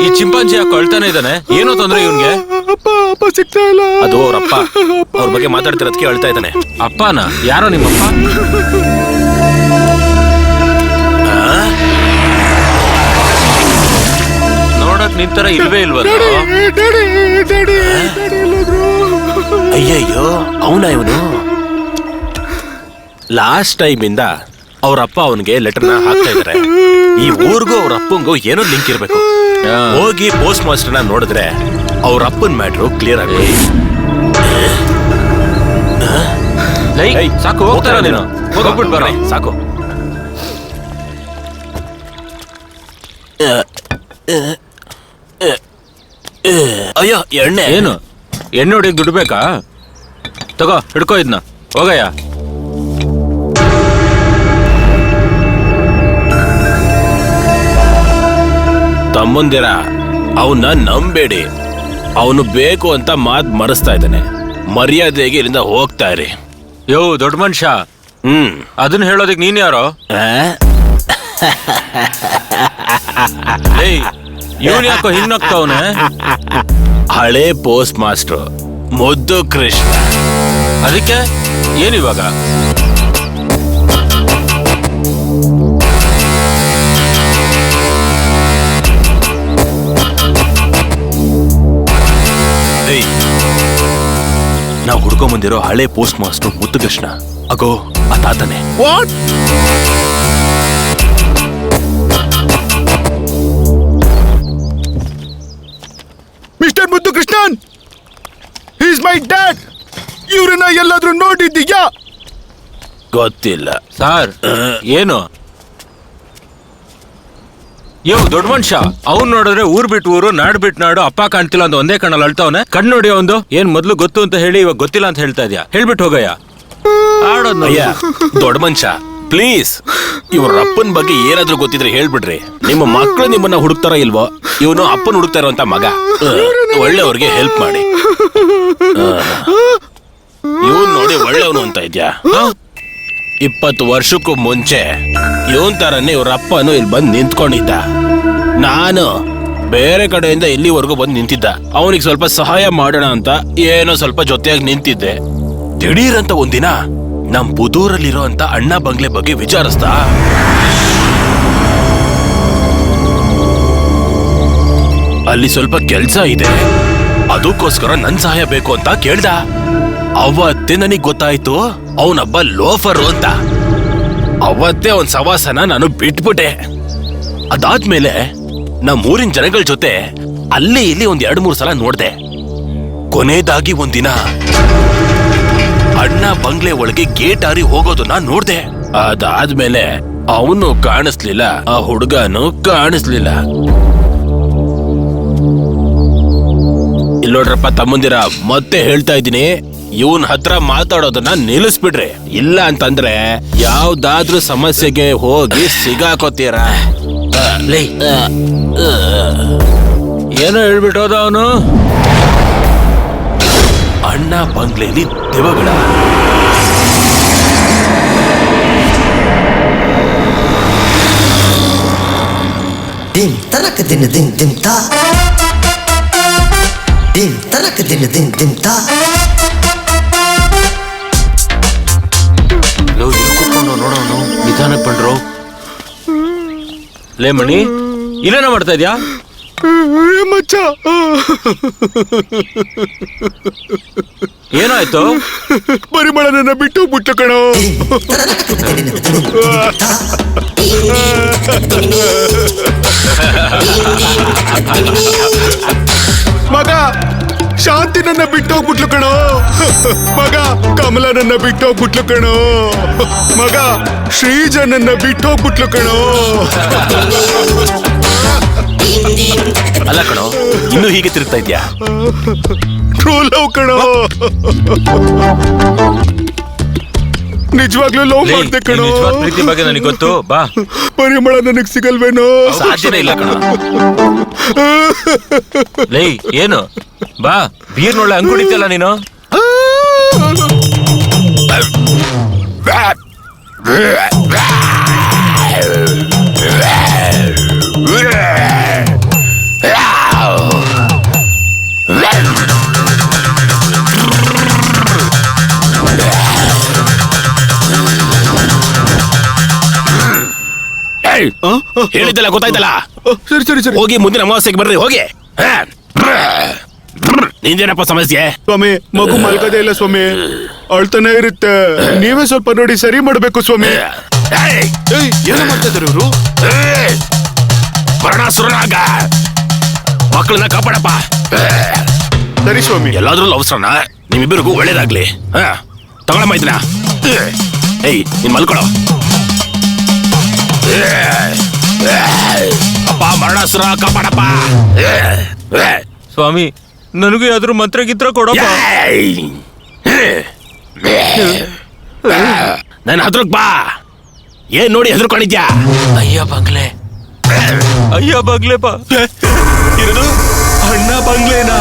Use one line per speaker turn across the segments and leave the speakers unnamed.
ಈ ಚಿಂಪಾಂಜಿ ಯಾಕೆ ಅಳ್ತಾನೆ ಇದ್ದಾನೆ? ಏನೋ ತೊಂದ್ರೆ ಇವನ್ಗೆ?
ಅಪ್ಪ ಸಿಗ್ತಾ ಇಲ್ಲ.
ಅದು ಅವ್ರಪ್ಪ, ಅವ್ರ ಬಗ್ಗೆ ಮಾತಾಡ್ತಿರೋದಕ್ಕೆ ಅಳ್ತಾ ಇದ್ದಾನೆ.
ಅಪ್ಪನ? ಯಾರೋ ನಿಮ್ಮಪ್ಪ? ನೋಡಕ್ ನಿಂತರ ಇಲ್ವೇ ಇಲ್ವಲ್ಲ?
ಅಯ್ಯಯ್ಯೋ, ಅವನ ಇವನು ಲಾಸ್ಟ್ ಟೈಮ್ ಇಂದ ಅವ್ರಪ್ಪ ಅವನಿಗೆ ಲೆಟರ್ನ ಹಾಕ್ತಾ ಇದಾರೆ. ಈ ಊರ್ಗೂ ಅವ್ರ ಅಪ್ಪಂಗೂ ಏನೋ ಲಿಂಕ್ ಇರ್ಬೇಕು. ಹೋಗಿ ಪೋಸ್ಟ್ ಮಾಸ್ಟರ್ನ ನೋಡಿದ್ರೆ ಅವ್ರ ಅಪ್ಪನ್ ಮ್ಯಾಟ್ರು ಕ್ಲಿಯರ್ ಆಗುತ್ತೆ.
ಸಾಕು, ಹೋಗ್ತಾರ ನೀನು? ಹೋಗ್ಬಿಟ್ಟು ಬರ,
ಸಾಕು. ಅಯ್ಯೋ, ಎಣ್ಣೆ.
ಏನು ಎಣ್ಣೆ ಹೊಡಿಯಕ್ ದುಡ್ಡು ಬೇಕಾ? ತಗೋ, ಹಿಡ್ಕೋ ಇದ್ನ, ಹೋಗಯ್ಯ.
ತಮ್ಮಂದಿರ, ಅವನ್ನ ನಂಬೇಡಿ. ಅವನು ಬೇಕು ಅಂತ ಮಾತ್ ಮರೆಸ್ತಾ ಇದ್ದಾನೆ. ಮರ್ಯಾದೆಗೆ ಇಲ್ಲಿಂದ ಹೋಗ್ತಾ ಇರಿ.
ಯೋ ದೊಡ್ಡ ಮನುಷ್ಯ, ಅದನ್ನ ಹೇಳೋದಕ್ ನೀನ್ ಯಾರೋ? ಇವನ್ ಯಾಕೋ ಹಿಂಗ್ನೋಗ್ತಾವನೆ?
ಹಳೆ ಪೋಸ್ಟ್ ಮಾಸ್ಟರ್ ಮುದ್ದು ಕೃಷ್ಣ.
ಅದಕ್ಕೆ ಏನಿವಾಗ?
ನಾವು ಹುಡ್ಕೊಂಬಂದಿರೋ ಹಳೆ ಪೋಸ್ಟ್ ಮಾಸ್ಟರ್ ಮುದ್ದು ಕೃಷ್ಣ. ಅಗೋ, ಆ ತಾತನೆ.
ವಾಟ್? ಮಿಸ್ಟರ್ ಮುದ್ದು ಕೃಷ್ಣನ್, ಈಸ್ ಮೈ ಡ್ಯಾಡ್. ಇವ್ರನ್ನ ಎಲ್ಲಾದ್ರೂ ನೋಡಿದ್ದೀಯಾ?
ಗೊತ್ತಿಲ್ಲ
ಸಾರ್. ಏನು? ಯೋ ದೊಡ್ಡ ಮನುಷ್ಯ, ಅವ್ನ್ ನೋಡಿದ್ರೆ ಊರ್ ಬಿಟ್ಟು ಊರು, ನಾಡ್ ಬಿಟ್ಟು ನಾಡು, ಅಪ್ಪ ಕಾಣ್ತಿಲ್ಲ ಅಂತ ಒಂದೇ ಕಣ್ಣಲ್ಲಿ ಅಳ್ತಾವನೆ. ಕಣ್ಣು ನೋಡಿ ಒಂದು. ಏನ್ ಮೊದ್ಲು ಗೊತ್ತು ಅಂತ ಹೇಳಿ ಇವಾಗ ಗೊತ್ತಿಲ್ಲ ಅಂತ ಹೇಳ್ತಾ ಇದ್ಯಾ? ಹೇಳ್ಬಿಟ್ಟು ಹೋಗಯ್ಯ.
ಅಯ್ಯ ದೊಡ್ಡ ಮನುಷ್ಯ, ಪ್ಲೀಸ್, ಇವ್ರ ಅಪ್ಪನ ಬಗ್ಗೆ ಏನಾದ್ರೂ ಗೊತ್ತಿದ್ರೆ ಹೇಳ್ಬಿಡ್ರಿ. ನಿಮ್ಮ ಮಕ್ಕಳು ನಿಮ್ಮನ್ನ ಹುಡುಕ್ತಾರ ಇಲ್ವೋ? ಇವನು ಅಪ್ಪನ ಹುಡುಕ್ತಾ ಇರೋಂತ ಮಗ. ಒಳ್ಳೆಯವ್ರಿಗೆ ಹೆಲ್ಪ್ ಮಾಡಿ. ಇವನ್ ನೋಡಿ ಒಳ್ಳೆಯವನು ಅಂತ ಇದ್ಯಾ? 20 ವರ್ಷಕ್ಕೂ ಮುಂಚೆ ಇವನ್ ತರನೇ ಇವ್ರ ಅಪ್ಪನು ಇಲ್ಲಿ ಬಂದು ನಿಂತ್ಕೊಂಡಿದ್ದ. ನಾನು ಬೇರೆ ಕಡೆಯಿಂದ ಇಲ್ಲಿವರೆಗೂ ಬಂದು ನಿಂತಿದ್ದ. ಅವನಿಗೆ ಸ್ವಲ್ಪ ಸಹಾಯ ಮಾಡೋಣ ಅಂತ ಏನೋ ಸ್ವಲ್ಪ ಜೊತೆಯಾಗಿ ನಿಂತಿದ್ದೆ. ದಿಢೀರಂತ ಒಂದಿನ ನಮ್ ಬುದೂರಲ್ಲಿರೋ ಅಂತ ಅಣ್ಣ ಬಂಗ್ಲೆ ಬಗ್ಗೆ ವಿಚಾರಿಸ್ದ. ಅಲ್ಲಿ ಸ್ವಲ್ಪ ಕೆಲ್ಸ ಇದೆ, ಅದಕ್ಕೋಸ್ಕರ ನನ್ ಸಹಾಯ ಬೇಕು ಅಂತ ಕೇಳ್ದ. ಅವತ್ತೇ ನನಗ್ ಗೊತ್ತಾಯ್ತು ಅವನೊಬ್ಬ ಲೋಫರು ಅಂತ. ಅವತ್ತೇ ಅವನ್ ಸವಾಸನ ನಾನು ಬಿಟ್ಬಿಟ್ಟೆ. ಅದಾದ್ಮೇಲೆ ನಮ್ಮೂರಿನ ಜನಗಳ ಜೊತೆ ಅಲ್ಲಿ ಇಲ್ಲಿ ಒಂದ್ 2-3 ಸಲ ನೋಡ್ದೆ. ಕೊನೆಯದಾಗಿ ಒಂದಿನ ಅಣ್ಣ ಬಂಗ್ಲೆ ಒಳಗೆ ಗೇಟ್ ಹಾರಿ ಹೋಗೋದನ್ನ ನೋಡ್ದೆ. ಅದಾದ್ಮೇಲೆ ಅವನು ಕಾಣಿಸ್ಲಿಲ್ಲ, ಆ ಹುಡುಗನು ಕಾಣಿಸ್ಲಿಲ್ಲ. ಇಲ್ಲೋಡ್ರಪ್ಪ ತಮ್ಮಂದಿರ, ಮತ್ತೆ ಹೇಳ್ತಾ ಇದ್ದೀನಿ, ಇವನ್ ಹತ್ರ ಮಾತಾಡೋದನ್ನ ನಿಲ್ಲಿಸ್ಬಿಡ್ರಿ. ಇಲ್ಲ ಅಂತಂದ್ರೆ ಯಾವ್ದಾದ್ರೂ ಸಮಸ್ಯೆಗೆ ಹೋಗಿ ಸಿಗಾಕೋತೀರ.
ಏನೋ ಹೇಳ್ಬಿಟ್ಟೋದ ಅವನು.
ಅಣ್ಣ ಬಂಗ್ಲೆಯಲ್ಲಿ ದೆವ್ವಗಳ.
dim tanak din din dim ta dim tanak din din dim ta
low, ಇಲ್ಲಿ ಕೂತ್ಕೊಂಡು ನೋಡೋನು, ನಿಧಾನಕ್ಕೆ ಬಂಡ್ರು. ಲೇ ಮಣಿ, ಇಲ್ಲೇನ ಮಾಡ್ತಾ ಇದ್ಯಾ?
ಮಚ್ಚ,
ಏನಾಯ್ತು?
ಪರಿಮಳ ನನ್ನ ಬಿಟ್ಟು ಬಿಟ್ಟು ಕಣೋ. ಮಗ ಶಾಂತಿ ನನ್ನ ಬಿಟ್ಟೋಗ್ಬಿಟ್ಲು ಕಣೋ. ಮಗ ಕಮಲ ನನ್ನ ಬಿಟ್ಟೋಗ್ಬಿಟ್ಲು ಕಣೋ. ಮಗ ಶ್ರೀಜ ನನ್ನ ಬಿಟ್ಟೋಗ್ಬಿಟ್ಲು ಕಣೋ.
ಅಲ್ಲ ಕಣೋ, ಇನ್ನು ಹೀಗೆ ತಿರುಗ್ತಾ ಇದ್ಯಾ?
ಟ್ರೂ ಲವ್ ಕಣೋ. ನಿಜವಾಗ್ಲೂ ಲವ್ ಮಾಡ್ದೆ ಕಣೋ.
ನಿಜವಾದ ಪ್ರೀತಿ ಬಗ್ಗೆ ನನಗೆ ಗೊತ್ತು. ಬಾ.
ಪರಿಮಳ ನನಗ್ ಸಿಗಲ್ವೇನೋ?
ಸಾಧ್ಯನೇ ಇಲ್ಲ ಕಣ. ಲೇ ಏನು? ಬಾ, ಬೀರ್ನೊಳ್ಳೆ ಅಂಗುಡಿತಿಯಲ್ಲ ನೀನು.
ಹೇಳಿದ್ದಲ್ಲ ಗೊತ್ತಾಯ್ತಲ್ಲ.
ಸರಿ ಸರಿ ಸರಿ
ಹೋಗಿ ಮುಂದಿನ ಅಮಾವಾಸ್ಯೆಗೆ ಬರ್ರಿ ಹೋಗಿ. ನಿಂದೇನಪ್ಪ ಸಮಸ್ಯೆ?
ಸ್ವಾಮಿ ಮಗು ಮಲ್ಕದೇ ಇಲ್ಲ ಸ್ವಾಮಿ, ಅಳ್ತಾನೆ ಇರುತ್ತೆ. ನೀವೇ ಸ್ವಲ್ಪ ನೋಡಿ ಸರಿ ಮಾಡ್ಬೇಕು ಸ್ವಾಮಿ.
ಏನ ಮಾಡ್ತಾ ಇದ್ರು ಇವರು? ವರ್ಣಾಸುರನಾಗ ಮಕ್ಕಳನ್ನ ಕಾಪಾಡಪ್ಪ.
ಸರಿ ಸ್ವಾಮಿ.
ಎಲ್ಲಾದ್ರೂ ಅವಸರನ ನಿಮ್ಮಿಬ್ಬರಿಗೂ ಒಳ್ಳೇದಾಗ್ಲಿ. ತಗೊಳಮ್ಮ ಇದನ್ನ. ಏಯ್ ನೀನ್ ಮಲ್ಕೊಳೋ. ಅಪ್ಪ ಮರಣಾಸುರ ಕಾಪಾಡಪ್ಪ.
ಸ್ವಾಮಿ ನನಗೂ ಯಾವ್ದಾದ್ರು ಮಂತ್ರ ಗಿತ್ರ ಕೊಡಪ್ಪ.
ನಾನು ಹದ್ರಕ್ ಬಾ. ಏನ್ ನೋಡಿ ಹೆದರ್ಕೊಂಡಿದ್ಯಾ?
ಅಯ್ಯ ಬಂಗ್ಲೆ, ಅಯ್ಯ ಬಂಗ್ಲೆಪ್ಪ.
ಇರೋದು
ಅಣ್ಣ ಬಂಗ್ಲೆನಾ?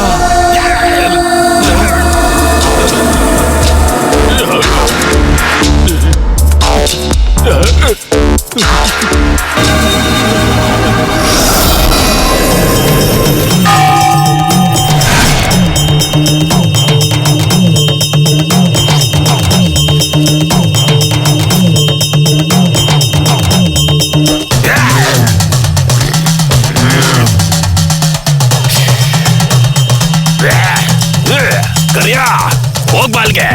ಕರಿಯಾ ಹೋಗ್ಬಾಲ್ಗೆ.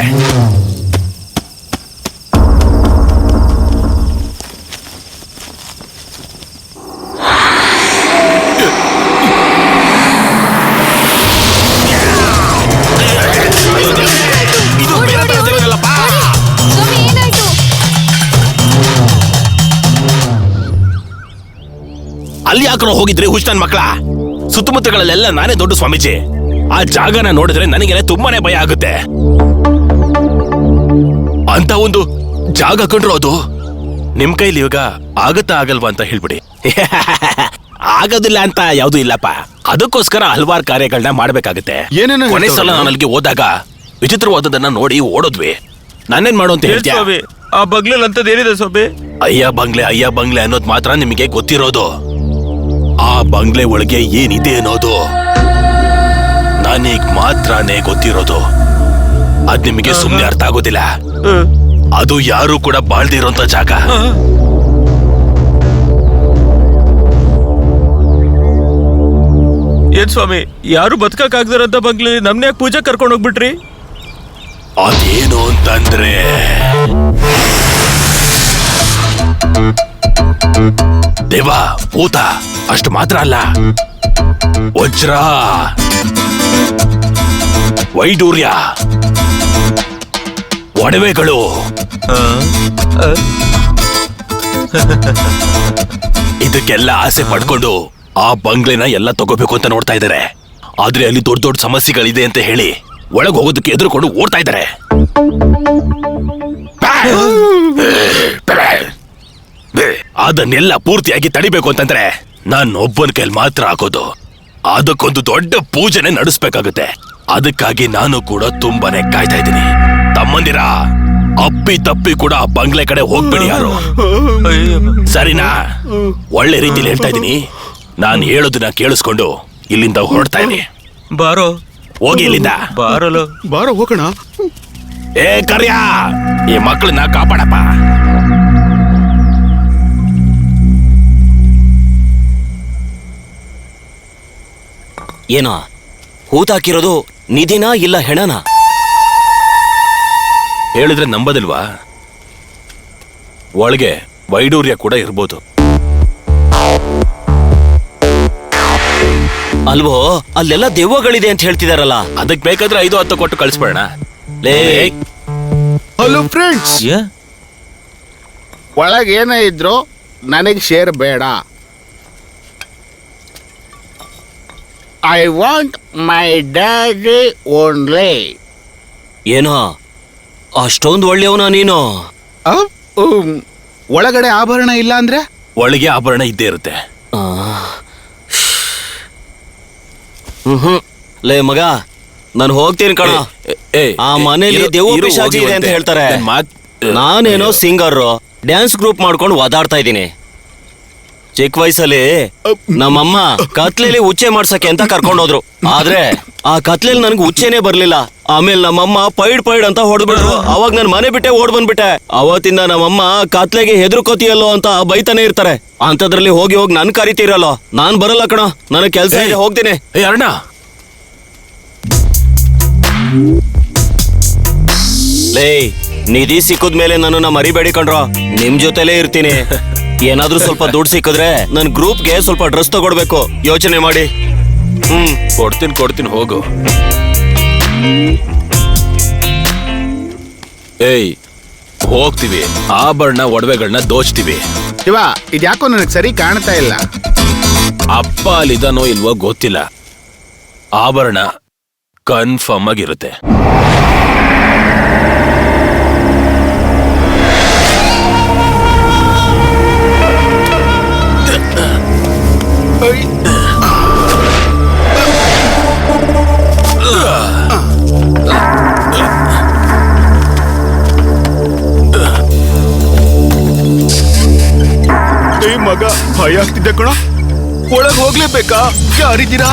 ಅಲ್ಲಿ ಯಾಕ್ರೋ ಹೋಗಿದ್ರಿ ಹುಚ್ಚನ್ ಮಕ್ಕಳ? ಸುತ್ತಮುತ್ತಗಳಲ್ಲೆಲ್ಲ ನಾನೇ ದೊಡ್ಡ ಸ್ವಾಮೀಜಿ. ಆ ಜಾಗನ ನೋಡಿದ್ರೆ ನನಗೆ ತುಂಬಾನೇ ಭಯ ಆಗುತ್ತೆ. ಅಂತ ಒಂದು ಜಾಗ ಕಂಡ್ರು ಅದು ನಿಮ್ ಕೈಲಿ ಇವಾಗ ಆಗತ್ತಾ ಆಗಲ್ವಾ ಅಂತ ಹೇಳ್ಬಿಡಿ. ಆಗೋದಿಲ್ಲ ಅಂತ ಯಾವ್ದು ಇಲ್ಲಪ್ಪ. ಅದಕ್ಕೋಸ್ಕರ ಹಲವಾರು ಕಾರ್ಯಗಳನ್ನ ಮಾಡ್ಬೇಕಾಗತ್ತೆ.
ಏನೇನ
ಕೊನೆ ಸಲ ನಾನು ಅಲ್ಲಿಗೆ ಹೋದಾಗ ವಿಚಿತ್ರವಾದದನ್ನ ನೋಡಿ ಓಡೋದ್ವಿ. ನಾನೇನ್ ಮಾಡು ಅಂತ ಹೇಳ್ತೀಯ?
ಸ್ವಾಮಿ ಆ ಬಗ್ಲಲ್ಲಿ ಅಂತದ್ ಏನಿದೆ ಸ್ವಾಮಿ?
ಅಯ್ಯ ಬಂಗ್ಲೆ ಅನ್ನೋದು ಮಾತ್ರ ನಿಮಗೆ ಗೊತ್ತಿರೋದು. ಆ ಬಂಗ್ಲೆ ಒಳಗೆ ಏನಿದೆ ಅನ್ನೋದು ನನಗ್ ಮಾತ್ರನೇ ಗೊತ್ತಿರೋದು. ಅದ್ ನಿಮಗೆ ಸುಮ್ನೆ ಅರ್ಥ ಆಗೋದಿಲ್ಲ. ಅದು ಯಾರು ಕೂಡ ಬಾಳ್ದಿರೋಂತ ಜಾಗ.
ಏನ್ ಸ್ವಾಮಿ ಯಾರು ಬದುಕಕ್ ಆಗ್ದಿರಂತ ಬಂಗ್ಲೆ ನಮ್ನ ಯಾಕೆ ಪೂಜೆ ಕರ್ಕೊಂಡು ಹೋಗ್ಬಿಟ್ರಿ?
ಅದೇನು ಅಂತಂದ್ರೆ ದೇವ ಭೂತ ಅಷ್ಟು ಮಾತ್ರ ಅಲ್ಲ, ವಜ್ರ, ವೈಡೂರ್ಯ, ಒಡವೆಗಳು, ಇದಕ್ಕೆಲ್ಲ ಆಸೆ ಪಡ್ಕೊಂಡು ಆ ಬಂಗ್ಲೆನ ಎಲ್ಲ ತಗೋಬೇಕು ಅಂತ ನೋಡ್ತಾ ಇದ್ದಾರೆ. ಆದ್ರೆ ಅಲ್ಲಿ ದೊಡ್ಡ ದೊಡ್ಡ ಸಮಸ್ಯೆಗಳಿದೆ ಅಂತ ಹೇಳಿ ಒಳಗೆ ಹೋಗೋದಕ್ಕೆ ಎದುರುಕೊಂಡು ಓಡ್ತಾ ಇದ್ದಾರೆ. ಅದನ್ನೆಲ್ಲ ಪೂರ್ತಿಯಾಗಿ ತಡಿಬೇಕು ಅಂತಂದ್ರೆ ನಾನು ಒಬ್ಬನ ಕೈಲಿ ಮಾತ್ರ ಆಗೋದು. ಅದಕ್ಕೊಂದು ದೊಡ್ಡ ಪೂಜೆನೆ ನಡೆಸ್ಬೇಕಾಗುತ್ತೆ. ಅದಕ್ಕಾಗಿ ನಾನು ಕೂಡ ತುಂಬಾನೇ ಕಾಯ್ತಾ ಇದ್ದೀನಿ. ತಮ್ಮಂದಿರ ಅಪ್ಪಿ ತಪ್ಪಿ ಕೂಡ ಆ ಬಂಗ್ಲೆ ಕಡೆ ಹೋಗ್ಬೇಡಿ ಯಾರು, ಸರಿನಾ? ಒಳ್ಳೆ ರೀತಿಲಿ ಹೇಳ್ತಾ ಇದ್ದೀನಿ. ನಾನು ಹೇಳೋದನ್ನ ಕೇಳಿಸ್ಕೊಂಡು ಇಲ್ಲಿಂದ ಹೊರಡ್ತಾ ಇದ್ದೀನಿ.
ಬಾರೋ
ಹೋಗಿ ಇಲ್ಲಿಂದ.
ಬಾರಲು
ಬಾರೋ ಹೋಗೋಣ.
ಏ ಕರ್ಯ, ಈ ಮಕ್ಕಳನ್ನ ಕಾಪಾಡಪ್ಪ.
ಏನೋ ಹೂತಾಕಿರೋದು ನಿಧಿನ ಇಲ್ಲ ಹೆಣನ?
ಹೇಳಿದ್ರೆ ನಂಬದಿಲ್ವಾ? ಒಳಗೆ ವೈಡೂರ್ಯ ಕೂಡ ಇರ್ಬೋದು.
ಅಲ್ವೋ, ಅಲ್ಲೆಲ್ಲ ದೆವ್ವಗಳಿದೆ ಅಂತ ಹೇಳ್ತಿದಾರಲ್ಲ.
ಅದಕ್ ಬೇಕಾದ್ರೆ 5-10 ಕೊಟ್ಟು ಕಳಿಸ್ಬೇಡ. ಲೇ
ಹಲೋ ಫ್ರೆಂಡ್ಸ್,
ಒಳಗೆ ಏನೇ ಇದ್ರು ನನಗೆ ಶೇರ್ ಬೇಡ. I want my daddy only.
ಏನೋ ಅಷ್ಟೊಂದು ಒಳ್ಳೆಯವನ ನೀನು?
ಒಳಗಡೆ ಆಭರಣ ಇಲ್ಲ ಅಂದ್ರೆ?
ಒಳಗೆ ಆಭರಣ ಇದ್ದೇ ಇರುತ್ತೆ.
ಲೇ ಮಗ, ನಾನು ಹೋಗ್ತೀನಿ ಕಣ. ಆ ಮನೇಲಿ ದೆವ್ವ ಪಿಶಾಚಿ ಇದೆ ಅಂತ ಹೇಳ್ತಾರೆ. ನಾನೇನೋ ಸಿಂಗರ್ ಡ್ಯಾನ್ಸ್ ಗ್ರೂಪ್ ಮಾಡ್ಕೊಂಡು ಒದಾಡ್ತಾ ಇದ್ದೀನಿ. ಚಿಕ್ಕ ವಯಸ್ಸಲ್ಲಿ ನಮ್ಮಮ್ಮ ಕತ್ಲೆಲಿ ಉಚ್ಚೆ ಮಾಡ್ಸಕ್ಕೆ ಅಂತ ಕರ್ಕೊಂಡೋದ್ರು. ಆದ್ರೆ ಆ ಕತ್ಲೆಲಿ ನನ್ಗೆ ಉಚ್ಚೆನೆ ಬರ್ಲಿಲ್ಲ. ಆಮೇಲೆ ನಮ್ಮಮ್ಮ ಪೈಡ್ ಅಂತ ಹೊಡೆದ್ಬಿಟ್ರು. ಅವಾಗ ನನ್ ಮನೆ ಬಿಟ್ಟೆ ಓಡ್ ಬಂದ್ಬಿಟ್ಟೆ. ಅವತ್ತಿಂದ ನಮ್ಮಮ್ಮ ಕತ್ಲೆಗೆ ಹೆದರ್ಕೋತಿಯಲ್ಲೋ ಅಂತ ಬೈತಾನೆ ಇರ್ತಾರೆ. ಅಂತದ್ರಲ್ಲಿ ಹೋಗಿ ನನ್ ಕರಿತೀರಲ್ಲೋ. ನಾನ್ ಬರಲ್ಲ ಕಣ, ನನಗ್ ಕೆಲ್ಸ ಇದೆ, ಹೋಗ್ತೀನಿ.
ಏ ಅರ್ಣ,
ಲೇ, ನಿಧಿ ಸಿಕ್ಕದ್ಮೇಲೆ ನನ್ನನ್ನ ಮರಿಬೇಡಿ ಕಣ್ರೋ. ನಿಮ್ ಜೊತೆಲೇ ಇರ್ತೀನಿ. ಏನಾದ್ರೂ ಸ್ವಲ್ಪ ದುಡ್ಡು ಸಿಕ್ಕಿದ್ರೆ ನನ್ ಗ್ರೂಪ್ಗೆ ಸ್ವಲ್ಪ ಡ್ರೆಸ್ ತಗೊಡ್ಬೇಕು. ಯೋಚನೆ ಮಾಡಿ.
ಕೊಡ್ತೀನಿ ಹೋಗು. ಏಯ್, ಹೋಗ್ತೀವಿ. ಆಭರಣ ಒಡವೆಗಳನ್ನ ದೋಚ್ತೀವಿ.
ಶಿವ, ಇದ್ಯಾಕೋ ನನಗೆ ಸರಿ ಕಾಣ್ತಾ ಇಲ್ಲ.
ಅಪ್ಪ ಅಲ್ಲಿದ್ದಾನೋ ಇಲ್ವೋ ಗೊತ್ತಿಲ್ಲ. ಆಭರಣ ಕನ್ಫರ್ಮ್ ಆಗಿರುತ್ತೆ.
ಮಗ, ಭಯ ಆಗ್ತಿದ್ದೆ ಕಣ. ಒಳಗ್ ಹೋಗ್ಲೇಬೇಕಾ? ಯಾರಿದ್ದೀರಾ?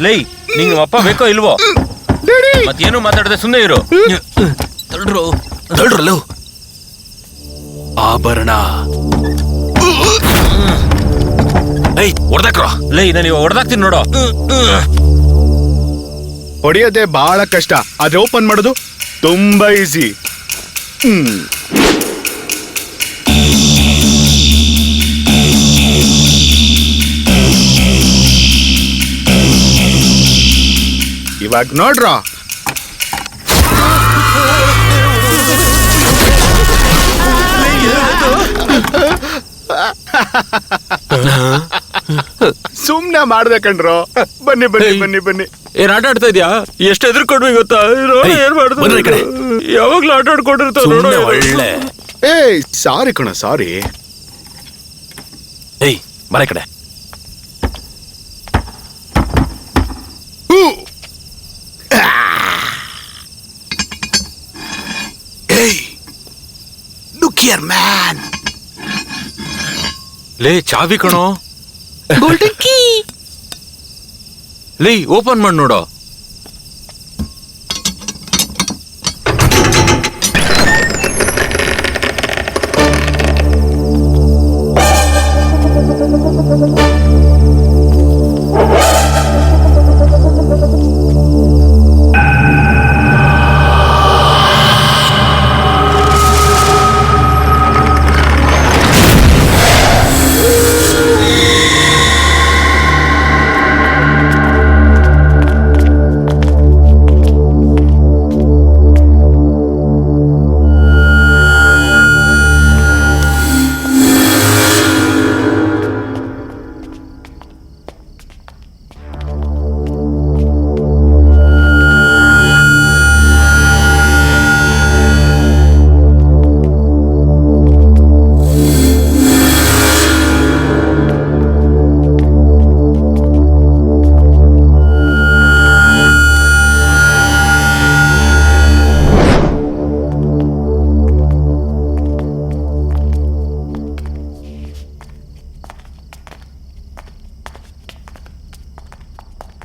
ಲೈ, ನಿಂಗೆ ಅಪ್ಪ ಬೇಕೋ ಇಲ್ವೋ? ಮತ್ತೇನು ಮಾತಾಡದೆ ಸುಮ್ಮನೆ ಇರು.
ತಳ್ರಲ್ಲ ಆಭರಣ. ಏಯ್, ಹೊಡ್ದಾಕ್ರ.
ಲೈ, ನಾನು ಇವಾಗ ಹೊಡೆದಾಕ್ತೀನಿ ನೋಡೋ.
ಹೊಡೆಯೋದೇ ಬಹಳ ಕಷ್ಟ, ಆದ್ರೆ ಓಪನ್ ಮಾಡೋದು ತುಂಬಾ ಈಸಿ. ಇವಾಗ ನೋಡ್ರ. ಸುಮ್ನೆ ಮಾಡ್ದೆ ಕಣ್ರೋ. ಬನ್ನಿ ಬನ್ನಿ ಬನ್ನಿ ಬನ್ನಿ.
ಏನ್ ಆಟ ಆಡ್ತಾ ಇದ್ಯಾ? ಎಷ್ಟು ಎದುರ್ಕೊಂಡ್ವಿ ಗೊತ್ತಾ? ಏನ್
ಬನ್ರಿ ಕಡೆ.
ಯಾವಾಗ್ಲೂ ಆಟ ಆಡ್ಕೊಂಡಿರ್ತಾವ.
ಒಳ್ಳೆ.
ಏಯ್, ಸಾರಿ ಕಣ, ಸಾರಿ.
ಏಯ್, ಮನೆ ಕಡೆ.
ಲೇ, ಚಾವಿ ಕಣೋ. ಲೇ, ಓಪನ್ ಮಾಡಿ ನೋಡೋ.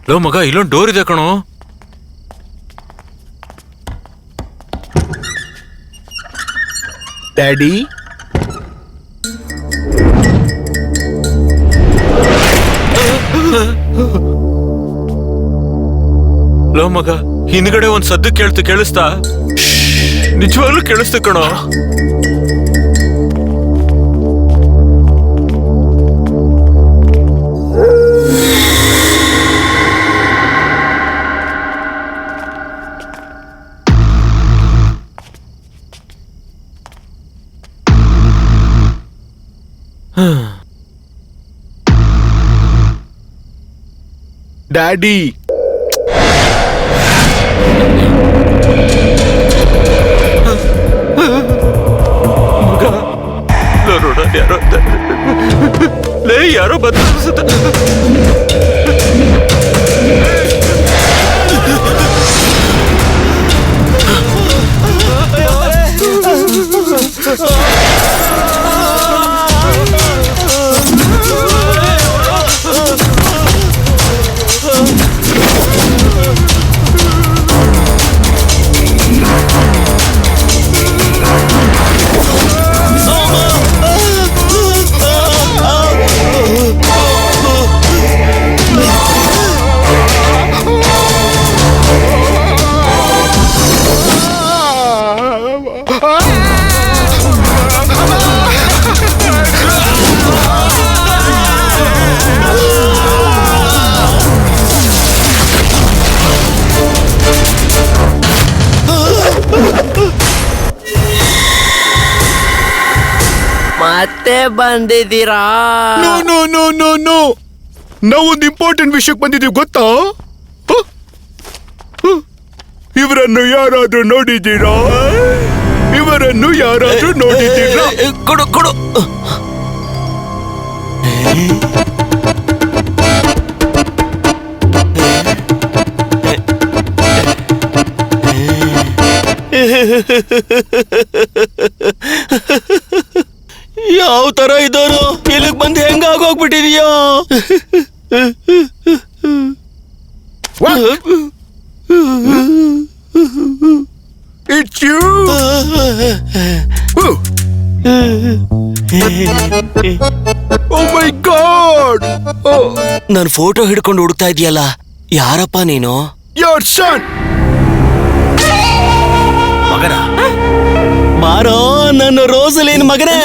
ಲೋ ಮಗ ಇಲ್ಲೊಂದು ಡೋರ್ ಇದೆ ಕಣೋ.
ಡ್ಯಾಡಿ
ಲೋ ಮಗ ಹಿಂದ್ಗಡೆ ಒಂದ್ ಸದ್ದು ಕೇಳಿಸ್ತಾ? ನಿಜವಾಗ್ಲೂ ಕೇಳಿಸ್ತು ಕಣೋ.
ಡ್ಯಾಡಿ
ನೋಡ ಯಾರೋ ಲೇ ಯಾರೋ ಬದಲಿಸುತ್ತ.
ಮತ್ತೆ ಬಂದಿದ್ದೀರಾ?
No no no no no, ನಾವೊಂದು ಇಂಪಾರ್ಟೆಂಟ್ ವಿಷಯಕ್ಕೆ ಬಂದಿದ್ದೀವಿ ಗೊತ್ತಾ? ಇವರನ್ನು ಯಾರಾದ್ರೂ ನೋಡಿದ್ದೀರಾ? ಇವರನ್ನು ಯಾರಾದ್ರೂ ನೋಡಿದ್ದೀರಾ?
ಕೊಡು ಕೊಡು. ಯಾವ ತರ ಇದ್ದೋನು ಇಲ್ಲಿಗೆ ಬಂದು ಹೆಂಗಾಗೋಗ್ಬಿಟ್ಟಿದೀಯೋ?
It's you. Oh my God. Oh,
ನನ್ ಫೋಟೋ ಹಿಡ್ಕೊಂಡು ಹುಡುಕ್ತಾ ಇದೀಯಲ್ಲ, ಯಾರಪ್ಪ ನೀನು?
your son.
ಮಗನ
ಮಾರೋ ನನ್ನ ರೋಸಲಿನ್ ಮಗನೇ.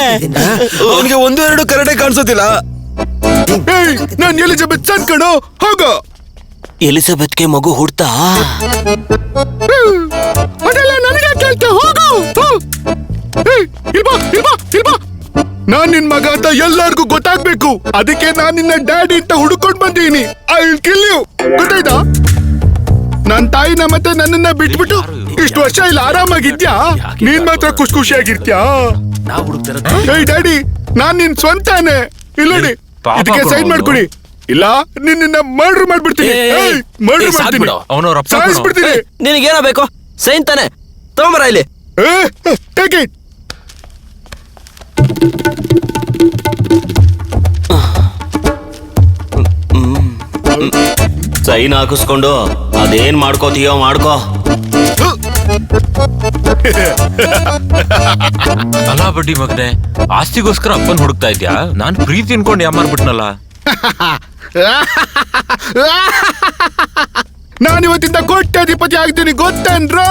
ಅವನಿಗೆ ಒಂದು ಎರಡು ಕರೆಕ್ಟ್ ಕಾಣಿಸೋದಿಲ್ಲ.
Hey, ನಾನ್ ಎಲಿಜಬೆತ್ ಸನ್ ಕಣೋ, ಹೋಗ.
ಎಲಿಜಬೆತ್ಗೆ ಮಗು ಹುಡ್ತಾ?
ಅದೆಲ್ಲ ನನಗೆ ಕೇಳ್ತೆ, ಹೋಗು. ಇಲ್ಬಾ. ನಾನ್ ನಿನ್ ಮಗ ಅಂತ ಎಲ್ಲಾರ್ಗೂ ಗೊತ್ತಾಗ್ಬೇಕು. ಅದಕ್ಕೆ ನಾನ್ ನಿನ್ನ ಡ್ಯಾಡಿ ಅಂತ ಹುಡುಕೊಂಡ್ ಬಂದೀನಿ. I will kill you. ಗೊತ್ತಾಯ್ತಾ? ನನ್ ತಾಯಿನ ಮತ್ತೆ ನನ್ನನ್ನ ಬಿಟ್ಬಿಟ್ಟು ಇಷ್ಟು ವರ್ಷ ಇಲ್ಲಿ ಆರಾಮಾಗಿದ್ಯಾ? ನೀನ್ ಮಾತ್ರ ಖುಷಿಯಾಗಿರ್ತ್ಯಾ?
ನಾವು ಹುಡುಕ್ತಿರೋದು
ಏಯ್ ಡ್ಯಾಡಿ, ನಾನ್ ನಿನ್ ಸ್ವಂತಾನೆ. ಇಲ್ಲಡಿ, ಇದಕ್ಕೆ ಸೈನ್ ಮಾಡ್ಕೊಡಿ. ಇಲ್ಲ ನಿನ್ನ ಮರ್ಡರ್ ಮಾಡ್ಬಿಡ್ತೀನಿ. ಮರ್ಡರ್ ಮಾಡ್ತೀನಿ,
ಅವನವ್ರ ಅಪ್ಪ ಕಣೋ.
ಸಾಯಿಸ್ಬಿಡ್ತೀನಿ.
ನಿನಗೇನೋ ಬೇಕು? ಸೈನ್ ತಾನೆ, ತಗೊಂಬರ ಇಲ್ಲಿ.
Take it.
ಸೈನ್ ಹಾಕಿಸ್ಕೊಂಡು ಅದೇನ್ ಮಾಡ್ಕೋತೀಯೋ ಮಾಡ್ಕೋ.
ಅಲಾ ಬಡ್ಡಿ ಮಗನೆ, ಆಸ್ತಿಗೋಸ್ಕರ ಅಪ್ಪನ್ ಹುಡುಕ್ತಾ ಇದ್ಯಾ? ನಾನ್ ಪ್ರೀತಿ ಅನ್ಕೊಂಡು ಯಾಮಾರ್ಬಿಟ್ನಲ್ಲ.
ನಾನು ಇವತ್ತಿಂದ ಕೋಟ್ಯಾಧಿಪತಿ ಆಗ್ತೀನಿ ಗೊತ್ತೇನ್ರೋ?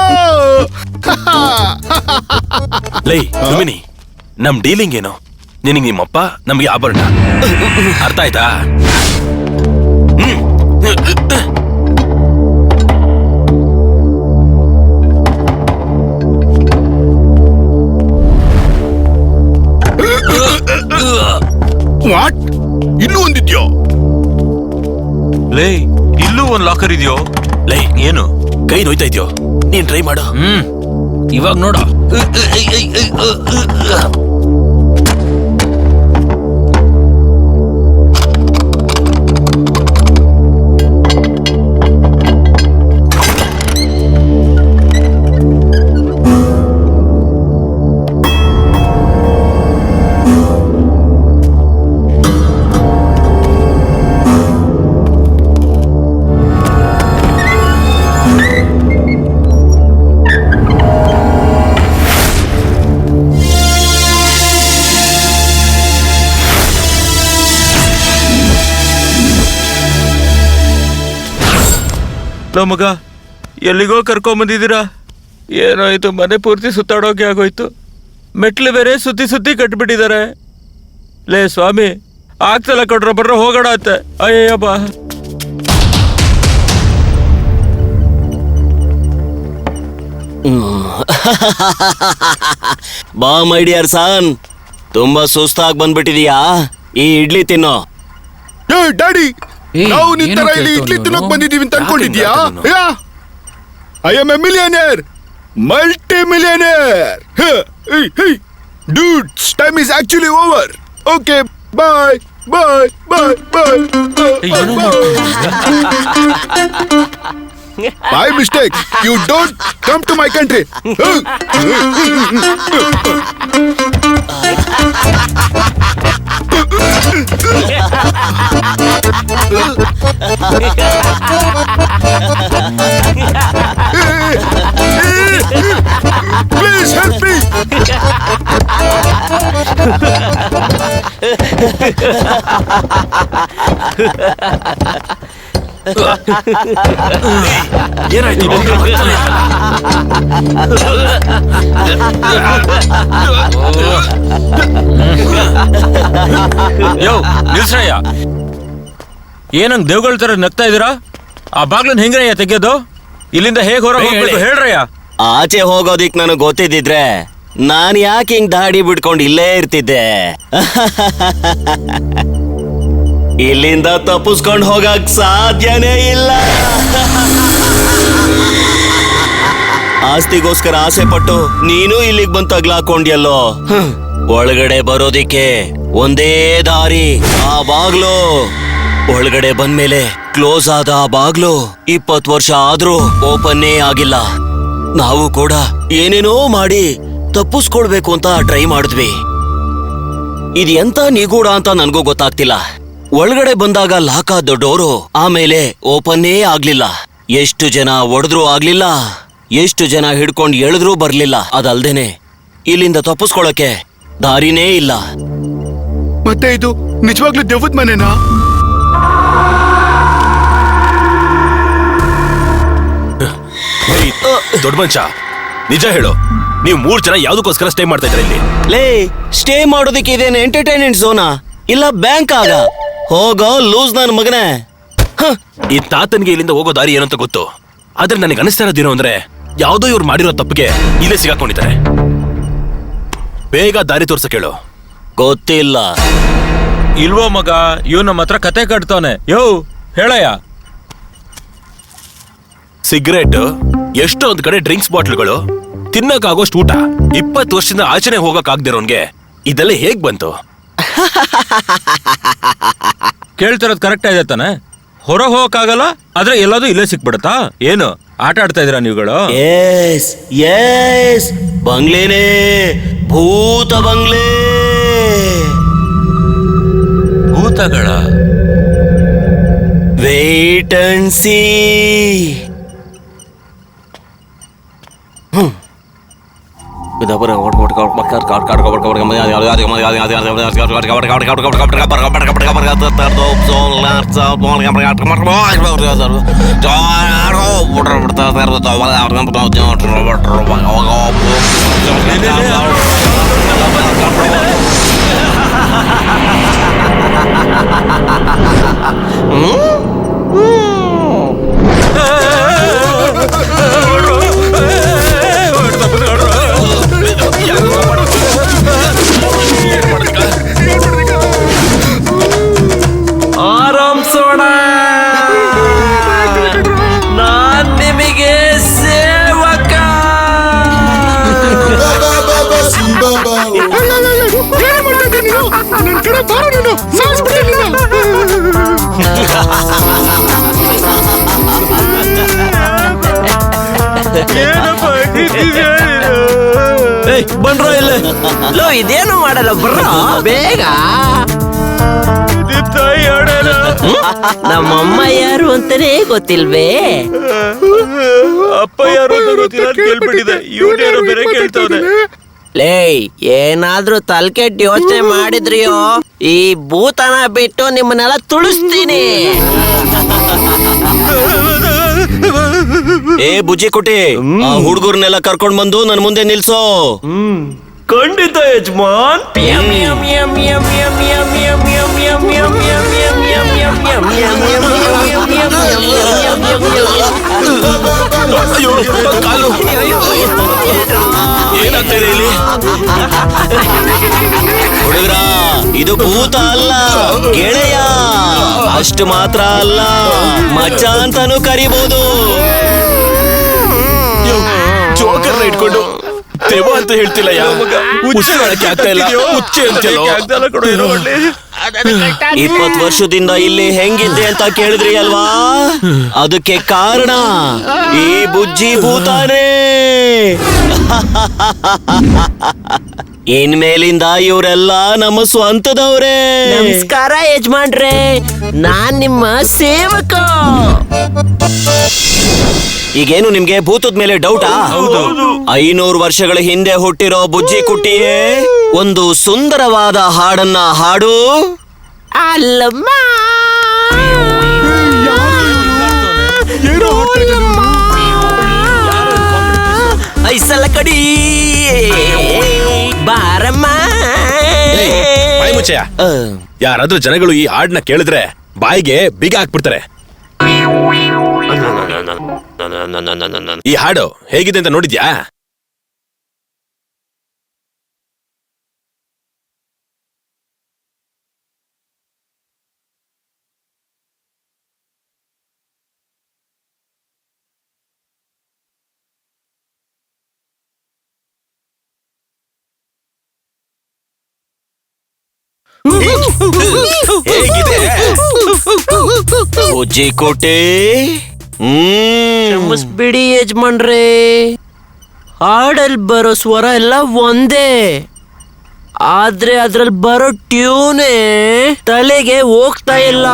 ಲೈ ರುಮಿನಿ, ನಮ್ ಡೀಲಿಂಗ್ ಏನು? ನಿನಗೆ ನಿಮ್ಮಪ್ಪ, ನಮ್ಗೆ ಆಭರಣ. ಅರ್ಥ ಆಯ್ತಾ?
ವಾಟ್? ಇನ್ನೂ ಒಂದಿದ್ಯೋ?
ಲೇ ಇಲ್ಲೂ ಒಂದ್ ಲಾಕರ್ ಇದೆಯೋ?
ಲೈ
ಏನು
ಕೈ ನೋಯ್ತಾ ಇದ್ಯೋ? ನೀನ್ ಟ್ರೈ ಮಾಡು.
ಇವಾಗ ನೋಡ. ಲೋ ಮಗ, ಎಲ್ಲಿಗೋ ಕರ್ಕೊಂಬಂದಿದ್ದೀರಾ? ಏನೋ ಇದು ಮನೆ ಪೂರ್ತಿ ಸುತ್ತಾಡೋಕೆ ಆಗೋಯ್ತು. ಮೆಟ್ಲು ಬೇರೆ ಸುತ್ತಿ ಸುತ್ತಿ ಕಟ್ಬಿಟ್ಟಿದ್ದಾರೆ. ಲೇ ಸ್ವಾಮಿ, ಆಗ್ತಲ್ಲ ಕೊಟ್ರ ಬರ್ರ ಹೋಗೋಣ ಅತ್ತೆ. ಅಯ್ಯಯ್ಯ ಬಾ.
ಬಾ ಮೈ ಡಿಯರ್ ಸನ್, ತುಂಬಾ ಸುಸ್ತಾಗಿ ಬಂದ್ಬಿಟ್ಟಿದೀಯಾ? ಈ ಇಡ್ಲಿ ತಿನ್ನೋ.
ಏ ಡ್ಯಾಡಿ,
ಏ,
ನಾವು ನಿನ್
ಏನೋ
ತರ ಇಲ್ಲಿ
ಕೇಳ್ತಾವ್ನೆ
ಇಡ್ಲಿ
ಅವ್ನು.
ತಿನ್ನೋಕ್ ಬಂದಿದೀವಿ ಅಂತ ಅನ್ಕೊಂಡಿದ್ಯಾ?
ಯಾಕೆ
I am A millionaire, multi millionaire. Dudes, time is actually over. Okay, bye, bye, bye, bye. By mistake, you don't come to my country. Please help me.
ಏನಾಯ್ತು?
ಯೋ ನಿಲ್ಸ್ರಯ್ಯ, ಏನಂಗ್ ದೇವ್ಗಳ ತರ ನಗ್ತಾ ಇದೀರಾ? ಆ ಬಾಗ್ಲನ್ ಹೆಂಗ್ರಯ್ಯ ತೆಗೆಯೋದು? ಇಲ್ಲಿಂದ ಹೇಗ್ ಹೊರ ಹೋಗ್ಬೇಕು ಹೇಳ್ರಯ್ಯ.
ಆಚೆ ಹೋಗೋದಿಕ್ ನನಗೆ ಗೊತ್ತಿದ್ದಿದ್ರೆ ನಾನ್ ಯಾಕೆ ಹಿಂಗ್ ದಾಡಿ ಬಿಡ್ಕೊಂಡು ಇಲ್ಲೇ ಇರ್ತಿದ್ದೆ. ಇಲ್ಲಿಂದ ತಪ್ಪಿಸ್ಕೊಂಡು ಹೋಗಕ್ ಸಾಧ್ಯನೇ ಇಲ್ಲ. ಆಸ್ತಿಗೋಸ್ಕರ ಆಸೆ ಪಟ್ಟು ನೀನು ಇಲ್ಲಿಗೆ ಬಂದು ತಗ್ಲಾಕೊಂಡ್ಯಲ್ಲೋ. ಒಳಗಡೆ ಬರೋದಿಕ್ಕೆ ಒಂದೇ ದಾರಿ, ಆ ಬಾಗ್ಲು. ಒಳಗಡೆ ಬಂದ್ಮೇಲೆ ಕ್ಲೋಸ್ ಆದ ಆ ಬಾಗ್ಲು 20 ವರ್ಷ ಆದ್ರೂ ಓಪನ್ನೇ ಆಗಿಲ್ಲ. ನಾವು ಕೂಡ ಏನೇನೋ ಮಾಡಿ ತಪ್ಪಿಸ್ಕೊಳ್ಬೇಕು ಅಂತ ಟ್ರೈ ಮಾಡಿದ್ವಿ. ಇದು ಎಂತ ನಿಗೂಢ ಅಂತ ನನ್ಗೂ ಗೊತ್ತಾಗ್ತಿಲ್ಲ. ಒಳಗಡೆ ಬಂದಾಗ ಲಾಕ್ ಆದ ಡೋರು ಆಮೇಲೆ ಓಪನ್ನೇ ಆಗ್ಲಿಲ್ಲ. ಎಷ್ಟು ಜನ ಒಡೆದ್ರೂ ಆಗ್ಲಿಲ್ಲ, ಎಷ್ಟು ಜನ ಹಿಡ್ಕೊಂಡು ಎಳೆದ್ರೂ ಬರ್ಲಿಲ್ಲ. ಅದಲ್ದೇನೆ ಇಲ್ಲಿಂದ ತಪ್ಪಿಸ್ಕೊಳಕ್ಕೆ ದಾರಿನೇ ಇಲ್ಲ.
ಮತ್ತೆ ಇದು ನಿಜವಾಗ್ಲೂ ದೆವ್ವದ ಮನೆನಾ?
ದೊಡ್ಡ ಮನುಷ್ಯ, ನಿಜ ಹೇಳು, ನೀವು 3 ಜನ ಯಾವ್ದಕ್ಕೋಸ್ಕರ ಸ್ಟೇ ಮಾಡ್ತಾ ಇದ್ರ ಇಲ್ಲಿ?
ಲೇ, ಸ್ಟೇ ಮಾಡೋದಕ್ಕೆ ಇದೇನು ಎಂಟರ್ಟೈನ್ಮೆಂಟ್ ಝೋನಾ ಇಲ್ಲ ಬ್ಯಾಂಕ್ ಆಗ? ಹೋಗೋ ಲೂಸ್ ನನ್ ಮಗನೇ.
ಈ ತಾತನ್ಗೆ ಇಲ್ಲಿಂದ ಹೋಗೋ ದಾರಿ ಏನಂತ ಗೊತ್ತು, ಆದ್ರೆ ನನಗೆ ಅನಿಸ್ತಾ ಇರೋದೇನು ಅಂದ್ರೆ ಯಾವ್ದೋ ಇವ್ರು ಮಾಡಿರೋ ತಪ್ಪಿಗೆ ಇಲ್ಲೇ ಸಿಗಾಕೊಂಡಿದ್ದಾರೆ. ಬೇಗ ದಾರಿ ತೋರ್ಸಕ್ ಹೇಳು.
ಗೊತ್ತಿಲ್ಲ.
ಇಲ್ವೋ ಮಗ, ಇವ್ ನಮ್ಮ ಹತ್ರ ಕತೆ ಕಟ್ತವನೆ. ಯೋ ಹೇಳಯ್ಯ.
ಸಿಗರೇಟ್, ಎಷ್ಟೊಂದ್ ಕಡೆ ಡ್ರಿಂಕ್ಸ್ ಬಾಟ್ಲ್ಗಳು, ತಿನ್ನಕ್ಕಾಗೋಷ್ಟು ಊಟ, 20 ವರ್ಷದಿಂದ ಆಚರಣೆ ಹೋಗಕ್ ಆಗ್ದಿರೋನ್ಗೆ ಇದೆಲ್ಲ ಹೇಗ್ ಬಂತು?
ಕೇಳ್ತಿರೋದು ಕರೆಕ್ಟ್ ಇದೆ ತಾನೆ? ಹೊರ ಹೋಗಕ್ಕಾಗಲ್ಲ, ಆದ್ರೆ ಎಲ್ಲದೂ ಇಲ್ಲೇ ಸಿಕ್ಬಿಡತ್ತಾ? ಏನು ಆಟ ಆಡ್ತಾ ಇದೀರಾ ನೀವುಗಳು?
ಎಸ್ ಎಸ್, ಬಂಗ್ಲೇನೇ, ಭೂತ ಬಂಗ್ಲೆ.
ಭೂತಗಳ?
Wait and see.
ಆರಾಮ್ ಸೋಣ, ನಾನ್ ನಿಮಗೆ ಸೇವಕ.
ನನ್ ಕಡೆ ಬಾರೋ ನೀನು, ಸಾಯಿಸ್ಬಿಟ್ಟೆ ನೀನು.
ಬನ್ರೋ ಇಲ್ಲೇ.
ಲೋ, ಇದೇನು ಮಾಡಲ್ಲ, ಬರ್ರ ಬೇಗ. ನಮ್ಮಮ್ಮ ಯಾರು ಅಂತಾನೆ ಗೊತ್ತಿಲ್ವೇ?
ಅಪ್ಪ ಯಾರು ಅಂತ ಗೊತ್ತಿಲ್ಲ ಅಂತ ಕೇಳ್ಬಿಟ್ಟಿದೆ. ಇವ್ರು ಬೇರೆ ಕೇಳ್ತವ್ರೆ.
ಲೇ, ಏನಾದ್ರೂ ತಲ್ಕೆಟ್ ಯೋಚನೆ ಮಾಡಿದ್ರಿಯೋ ಈ ಭೂತನ ಬಿಟ್ಟು ನಿಮ್ಮನ್ನೆಲ್ಲ ತುಳಿಸ್ತೀನಿ.
ಏ ಬುಜ್ಜಿ ಕುಟಿ, ಆ ಹುಡುಗರ್ನೆಲ್ಲ ಕರ್ಕೊಂಡ್ ಬಂದು ನನ್ ಮುಂದೆ ನಿಲ್ಸೋ.
ಖಂಡಿತ ಯಜಮಾನ್.
ಅಯ್ಯೋ, ಕಾಲು. ಏನಾಗ್ತಾ ಇದೆ ಇಲ್ಲಿ?
ಹುಡುಗ್ರ, ಇದು ಭೂತ ಅಲ್ಲ, ಗೆಳೆಯ. ಅಷ್ಟು ಮಾತ್ರ ಅಲ್ಲ, ಮಚ್ಚ ಅಂತಾನು ಕರಿಬಹುದು.
ಜೋಕರ್ನ ಇಟ್ಕೊಂಡು ದೆವ್ವ ಅಂತ ಹೇಳ್ತಿಲ್ಲ ಯಾವ ಮಗ. ಉಸಿರಾಡಕ್ಕೆ ಆಗ್ತಾ ಇಲ್ಲ, ಹುಚ್ಚೆ ಅಂತೆಲ್ಲೋ.
20 ವರ್ಷದಿಂದ ಇಲ್ಲಿ ಹೆಂಗಿದ್ದೆ ಅಂತ ಕೇಳಿದ್ರಿ ಅಲ್ವಾ? ಅದಕ್ಕೆ ಕಾರಣ ಈ ಬುಜ್ಜಿ ಭೂತಾನೇ. ಇನ್ಮೇಲಿಂದ ಇವರೆಲ್ಲ ನಮ್ಮ ಸ್ವಂತದವ್ರೇ.
ನಮಸ್ಕಾರ ಯಜಮಾನ್ರೆ, ನಾನ್ ನಿಮ್ಮ ಸೇವಕ.
ಈಗೇನು ನಿಮ್ಗೆ ಭೂತದ ಮೇಲೆ ಡೌಟಾ? 500 ವರ್ಷಗಳ ಹಿಂದೆ ಹುಟ್ಟಿರೋ ಬುಜ್ಜಿ ಕುಟ್ಟಿಯೇ, ಒಂದು ಸುಂದರವಾದ ಹಾಡನ್ನ ಹಾಡು.
ಅಲ್ಲಮ್ಮ ಐಸಲ ಕಡಿ ಬಾರಮ್ಮ.
ಬಾಯಿ ಮುಚ್ಚಯ್ಯ. ಯಾರಾದ್ರೂ ಜನಗಳು ಈ ಹಾಡ್ನ ಕೇಳಿದ್ರೆ ಬಾಯಿಗೆ ಬೀಗ ಹಾಕ್ಬಿಡ್ತಾರೆ. ಈ ಹಾಡು ಹೇಗಿದೆ ಅಂತ ನೋಡಿದ್ಯಾ? ಹೇಗಿದೆ?
ಬುಜ್ಜಿ ಕೋಟೆ.
ಕ್ಷಮಿಸ್ಬಿಡಿ ಯಜಮಾನ್ರೆ, ಹಾಡಲ್ ಬರೋ ಸ್ವರ ಎಲ್ಲ ಒಂದೇ, ಆದ್ರೆ ಅದ್ರಲ್ಲಿ ಬರೋ ಟ್ಯೂನೇ ತಲೆಗೆ ಹೋಗ್ತಾ ಇಲ್ಲ.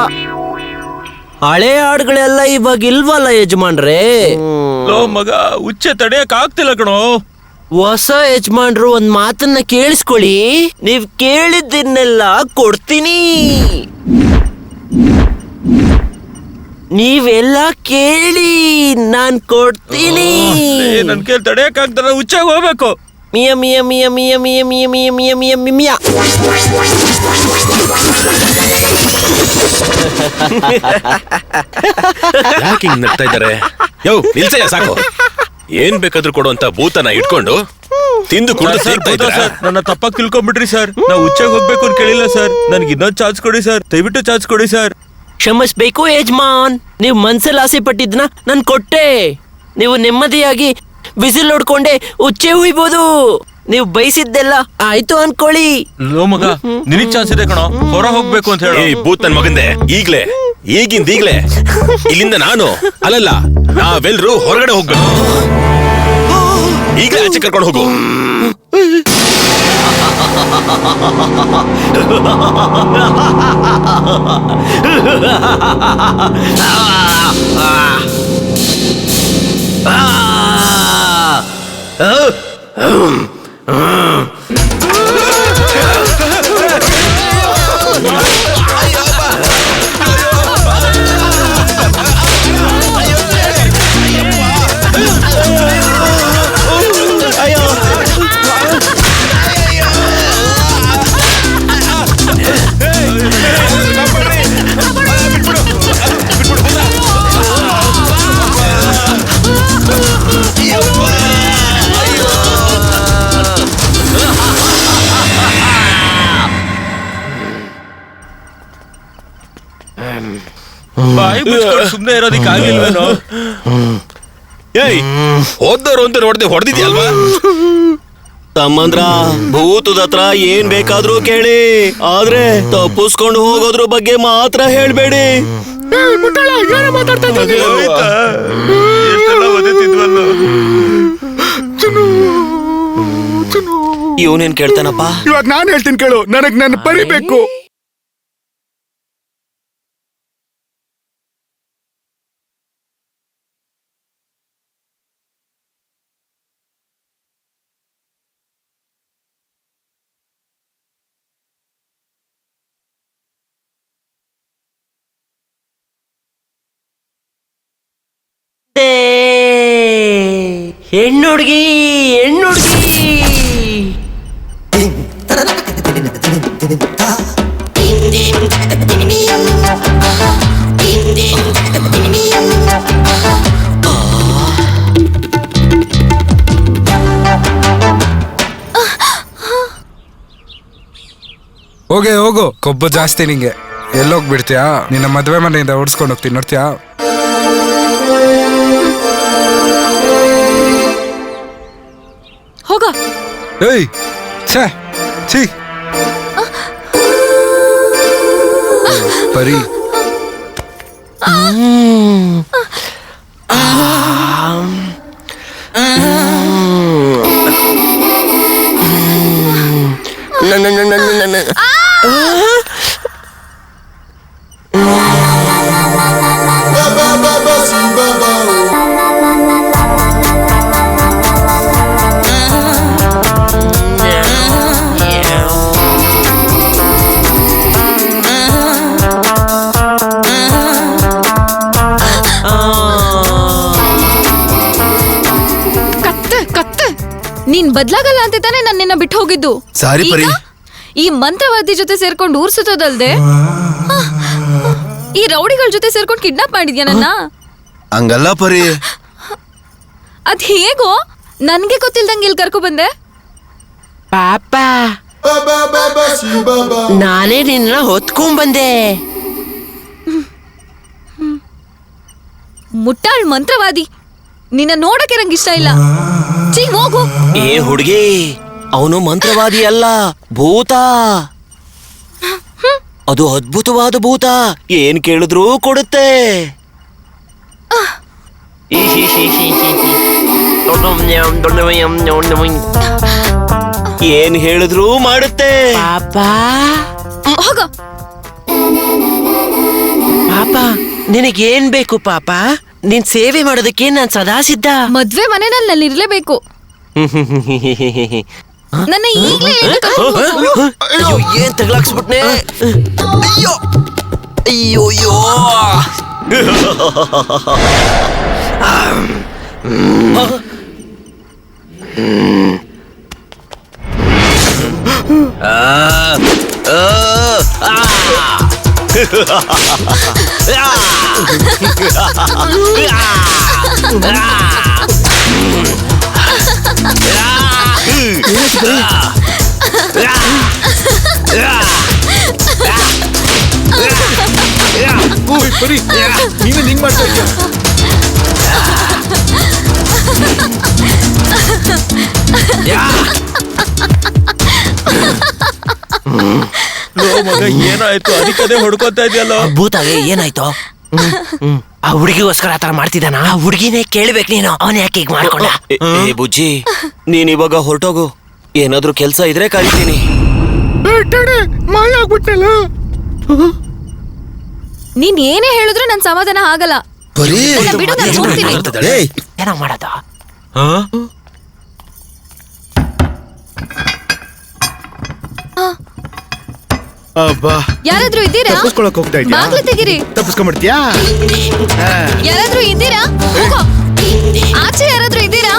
ಹಳೆ ಹಾಡುಗಳೆಲ್ಲ ಇವಾಗ ಇಲ್ವಲ್ಲ ಯಜಮಾನ್ರೆ.
ಲೋ ಮಗ, ಹುಚ್ಚೆ ತಡೆಯಕ್ ಆಗ್ತಿಲ್ಲ ಕಣೋ.
ಹೊಸ ಯಜಮಾನ್ರು ಒಂದ್ ಮಾತನ್ನ ಕೇಳಿಸ್ಕೊಳ್ಳಿ, ನೀವ್ ಕೇಳಿದ್ದನ್ನೆಲ್ಲ ಕೊಡ್ತೀನಿ. ನೀವೆಲ್ಲ ಕೇಳಿ, ನಾನ್ ಕೊಡ್ತೀನಿ.
ನನ್ ಕೇಳಿ ತಡೆಯಕ್ ಆಗ್ತಾರ, ಹುಚ್ಚಾಗ ಹೋಗ್ಬೇಕು.
ಮಿಯ ಮಿಯ ಮಿಯ ಮಿಯ ಮಿಯ ಮಿಯ ಮಿಯ ಮಿಯ ಮಿಯ ಮಿಯ ಮಿಯ.
ಯಾಕೆ ಹಿಂಗ್ ನಗ್ತಾ ಇದ್ದಾರೆ? ಯೋ ನಿಲ್ಸಯ್ಯ, ಸಾಕು. ಏನ್ ಬೇಕಾದ್ರೂ ಕೊಡುವಂತ ಭೂತನ ಇಟ್ಕೊಂಡು ತಿಂದು ಕುಡಿದು ಸೇರ್ತಾ ಇದ್ದೀರಾ?
ನನ್ನ ತಪ್ಪಾಗಿ ತಿಳ್ಕೊಂಡ್ಬಿಟ್ರಿ ಸರ್. ನಾವು ಹುಚ್ಚಾಗ ಹೋಗ್ಬೇಕು ಅಂತ ಕೇಳಿಲ್ಲ ಸರ್. ನನ್ಗೆ ಇನ್ನೊಂದು ಚಾನ್ಸ್ ಕೊಡಿ ಸರ್, ದಯವಿಟ್ಟು ಚಾನ್ಸ್ ಕೊಡಿ ಸರ್.
ಕ್ಷಮಿಸ್ಬೇಕು ಯಜಮಾನ್, ನೀವು ಮನ್ಸಲ್ಲಿ ಆಸೆ ಪಟ್ಟಿದ್ನ ನಾನ್ ಕೊಟ್ಟೆ. ನೀವು ನೆಮ್ಮದಿಯಾಗಿ ಬಿಸಿಲ್ ನೋಡ್ಕೊಂಡೆ ಉಚ್ಚೆ ಹುಯ್ಬೋದು. ನೀವು ಬಯಸಿದ್ದೆಲ್ಲ ಆಯ್ತು ಅನ್ಕೊಳ್ಳಿ.
ಲೋ ಮಗ, ನಿನಗ್ ಚಾನ್ಸ್ ಇದೆ ಕಣೋ, ಹೊರ ಹೋಗ್ಬೇಕು ಅಂತ ಹೇಳಿ.
ಏಯ್ ಭೂತ್ ನನ್ ಮಗಂದೆ, ಈಗಿಂದೀಗ್ಲೇ ಇಲ್ಲಿಂದ ನಾನು ಅಲ್ಲಲ್ಲ ನಾವೆಲ್ರೂ ಹೊರಗಡೆ ಹೋಗ್ಬೇಕು. ಈಗಲೇ ಆಚೆ ಕರ್ಕೊಂಡು ಹೋಗು.
ಬಾಯಿ ಮುಚ್ಕೊಂಡು ಸುಮ್ನೆ ಇರೋದಿಕ್ ಆಗಿಲ್ವೇನೋ?
ಏಯ್ ಹೋದವ್ರು ಅಂತ ನೋಡ್ದೆ ಹೊಡೆದಿದ್ಯಲ್ವಾ?
ತಮ್ಮಂದ್ರ, ಭೂತದ ಹತ್ರ ಏನ್ ಬೇಕಾದ್ರೂ ಕೇಳಿ, ಆದ್ರೆ ತಪ್ಪಿಸ್ಕೊಂಡು ಹೋಗೋದ್ರ ಬಗ್ಗೆ ಮಾತ್ರ ಹೇಳ್ಬೇಡಿ. ಇವನೇನ್ ಕೇಳ್ತಾನಪ್ಪ?
ಇವಾಗ ನಾನ್ ಹೇಳ್ತೀನಿ ಕೇಳು, ನನಗ್ ನನ್ನ ಪರಿಬೇಕು.
ಹೆಣ್ಣುಡ್ಗಿ ಹೆಣ್ಣುಡ್ಗಿ.
dim taranaka dim dim dim ta
ಹೋಗೆ ಹೋಗು, ಕೊಬ್ಬು ಜಾಸ್ತಿ ನಿಂಗೆ. ಎಲ್ಲೋಗ್ಬಿಡ್ತೀಯಾ? ನಿನ್ನ ಮದ್ವೆ ಮನೆಯಿಂದ ಓಡಿಸ್ಕೊಂಡು ಹೋಗ್ತೀನಿ, ನೋಡ್ತೀಯಾ?
ಹೋಗ.
ಏಯ್ ಛೇ ಛೀ ಪರಿ.
ನೀನ್ ಬದ್ಲಾಗಲ್ಲ ಅಂತ ತಾನೇ ನಾನು ನಿನ್ನ ಬಿಟ್ಟು ಹೋಗಿದ್ದು.
ಸಾರಿ ಪರಿ.
ಈ ಮಂತ್ರವಾದಿ ಜೊತೆ ಸೇರ್ಕೊಂಡು ಊರ್ ಸುತ್ತೋದಲ್ದೆ ಈ ರೌಡಿಗಳ ಜೊತೆ ಸೇರ್ಕೊಂಡು ಕಿಡ್ನಾಪ್ ಮಾಡಿದ್ಯಾ ನನ್ನ?
ಹಂಗಲ್ಲ ಪರಿ.
ಅದ್ ಹೇಗೋ ನನ್ಗೆ ಗೊತ್ತಿಲ್ದಂಗೆ ಇಲ್ಲಿ ಕರ್ಕೊ ಬಂದೆ.
ಪಾಪ ನಾನೇ ನಿನ್ನ ಹೊತ್ಕೊಂಡ್ ಬಂದೆ.
ಮುಟ್ಟಾಳ್ ಮಂತ್ರವಾದಿ, ನಿನ್ನ ನೋಡಕ್ಕೆ ನಂಗೆ ಇಷ್ಟ ಇಲ್ಲ. ಚೀ ಹೋಗು.
ಏ ಹುಡುಗಿ, ಅವನು ಮಂತ್ರವಾದಿ ಅಲ್ಲ, ಭೂತ. ಅದು ಅದ್ಭುತವಾದ ಭೂತ, ಏನ್ ಕೇಳಿದ್ರೂ ಕೊಡುತ್ತೆ. ಏನ್ ಹೇಳಿದ್ರೂ ಮಾಡುತ್ತೆ.
ಪಾಪ
ಹೋಗ.
ಪಾಪ ನಿನಗೇನ್ ಬೇಕು ಪಾಪ? ನಿನ್ ಸೇವೆ ಮಾಡೋದಕ್ಕೆ ನಾನ್ ಸದಾ ಸಿದ್ಧ.
ಮದ್ವೆ ಮನೆನಲ್ಲಿ ನಾನು ಇರ್ಲೇಬೇಕು. ನನ್ನ ಈಗ್ಲೇ
ಅಯ್ಯೋ, ಏನ್ ತಗ್ಲಾಕ್ಸ್ಬಿಟ್ನೆ. ಅಯ್ಯೋ ಅಯ್ಯೋ ಅಯ್ಯೋ.
ಪರಿ, ನೀನು ಹಿಂಗ್ ಮಾಡ್ತಾ ಇದ್ಯಾ?
ಮಗ ಏನಾಯ್ತು? ಅದಕ್ಕದೇ ಹೊಡ್ಕೊತಾ ಇದೆಯಲ್ಲ.
ಭೂತಾಗೆ ಏನಾಯ್ತು? ಆ ಹುಡುಗಿಗೋಸ್ಕರ ಆತರ ಮಾಡ್ತಿದ್ದಾನ? ಆ ಹುಡುಗಿನೇ ಕೇಳ್ಬೇಕು ನೀನು. ಅವನ್ ಯಾಕೆ ಈಗ ಮಾಡ್ಕೊಂಡ?
ಏ ಬುಜ್ಜಿ, ನೀನ್ ಇವಾಗ ಹೊರಟೋಗು. ಏನಾದ್ರೂ ಕೆಲ್ಸ ಇದ್ರೆ ಕರಿತೀನಿ.
ಮಾಯ ಆಗ್ಬಿಟ್ಟಲ್ಲ.
ನೀನ್ ಏನೇ ಹೇಳಿದ್ರು ನನ್ ಸಮಾಧಾನ ಆಗಲ್ಲ.
ಪರಿ,
ಬಿಡು, ನಾನ್ ಹೋಗ್ತೀನಿ.
ಏಯ್,
ಏನೋ ಮಾಡೋದು?
ಅಬ್ಬಾ,
ಯಾರಾದ್ರೂ ಇದ್ದೀರಾ?
ತಪ್ಪಿಸ್ಕೊಳಕ್ ಹೋಗ್ತಾ ಇದ್ಯಾ?
ಬಾಗ್ಲು ತೆಗೀರಿ.
ತಪ್ಪಿಸ್ಕೊಂಡ್ಬಿಡ್ತೀಯಾ?
ಯಾರಾದ್ರೂ ಇದ್ದೀರಾ? ಹೋಗೋ. ಆಚೆ ಯಾರಾದ್ರೂ ಇದ್ದೀರಾ?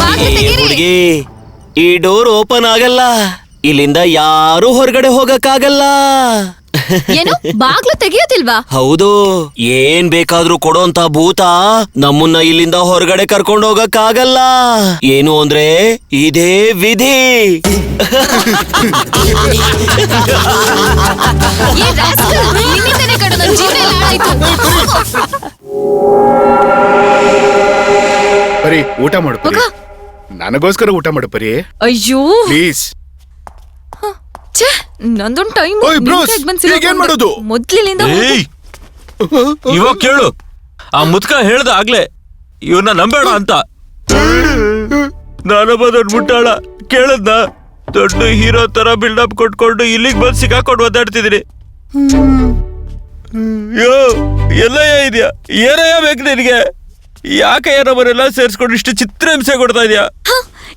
ಬಾಗ್ಲು
ಏ
ತೆಗೀರಿ.
ಹುಡುಗಿ, ಈ ಡೋರ್ ಓಪನ್ ಆಗಲ್ಲ. ಇಲ್ಲಿಂದ ಯಾರು ಹೊರಗಡೆ ಹೋಗಕ್ಕಾಗಲ್ಲ.
ಏನು ಬಾಗ್ಲು ತೆಗಿಯೋದಿಲ್ವಾ?
ಹೌದು, ಏನ್ ಬೇಕಾದ್ರೂ ಕೊಡೋಂತ ಭೂತ ನಮ್ಮನ್ನ ಇಲ್ಲಿಂದ ಹೊರಗಡೆ ಕರ್ಕೊಂಡು ಹೋಗಕ್ಕಾಗಲ್ಲ. ಏನು ಅಂದ್ರೆ ಇದೇ ವಿಧಿ.
ಏ rascal, ನಿನ್ನಿಂದನೇ ಕಣೋ ನನ್ ಜೀವನ ಎಲ್ಲ ಹಾಳಾಯ್ತು.
ಪರಿ, ಊಟ ಮಾಡು ಪರಿ. ನನಗೋಸ್ಕರ ಊಟ ಮಾಡು ಪರಿ,
ಅಯ್ಯೋ
ಪ್ಲೀಸ್.
ಛೇ, ನಂದೊಂದು ಟೈಮ್
ಓಯ್ ಬ್ರೋಸ್, ಈಗೇನ್ ಮಾಡೋದು?
ಮೊದ್ಲಿನಿಂದ
ಏಯ್, ಇವಾಗ ಕೇಳು. ಆ ಮುದ್ಕ ಹೇಳ್ದ ಆಗ್ಲೇ ಇವನ್ನ ನಂಬೇಡ ಅಂತ. ನಾನೊಬ್ಬ ದೊಡ್ಡ ಮುಟ್ಟಾಳ. ಕೇಳದ್ನ? ದೊಡ್ಡ ಹೀರೋ ತರ ಬಿಲ್ಡಪ್ ಕೊಟ್ಕೊಂಡು ಇಲ್ಲಿಗೆ ಬಂದು ಸಿಕ್ಕಾಕೊಂಡು ಒದ್ದಾಡ್ತಿದೀನಿ. ಯೋ, ಎಲ್ಲಯ್ಯ ಇದೆಯಾ? ಏನಯ್ಯ ಬೇಕು ನಿನಗೆ? ಯಾಕೆ ನಮ್ಮನ್ನೆಲ್ಲ ಸೇರ್ಸ್ಕೊಂಡು ಇಷ್ಟು ಚಿತ್ರಹಿಂಸೆ ಕೊಡ್ತಾ ಇದೆಯಾ?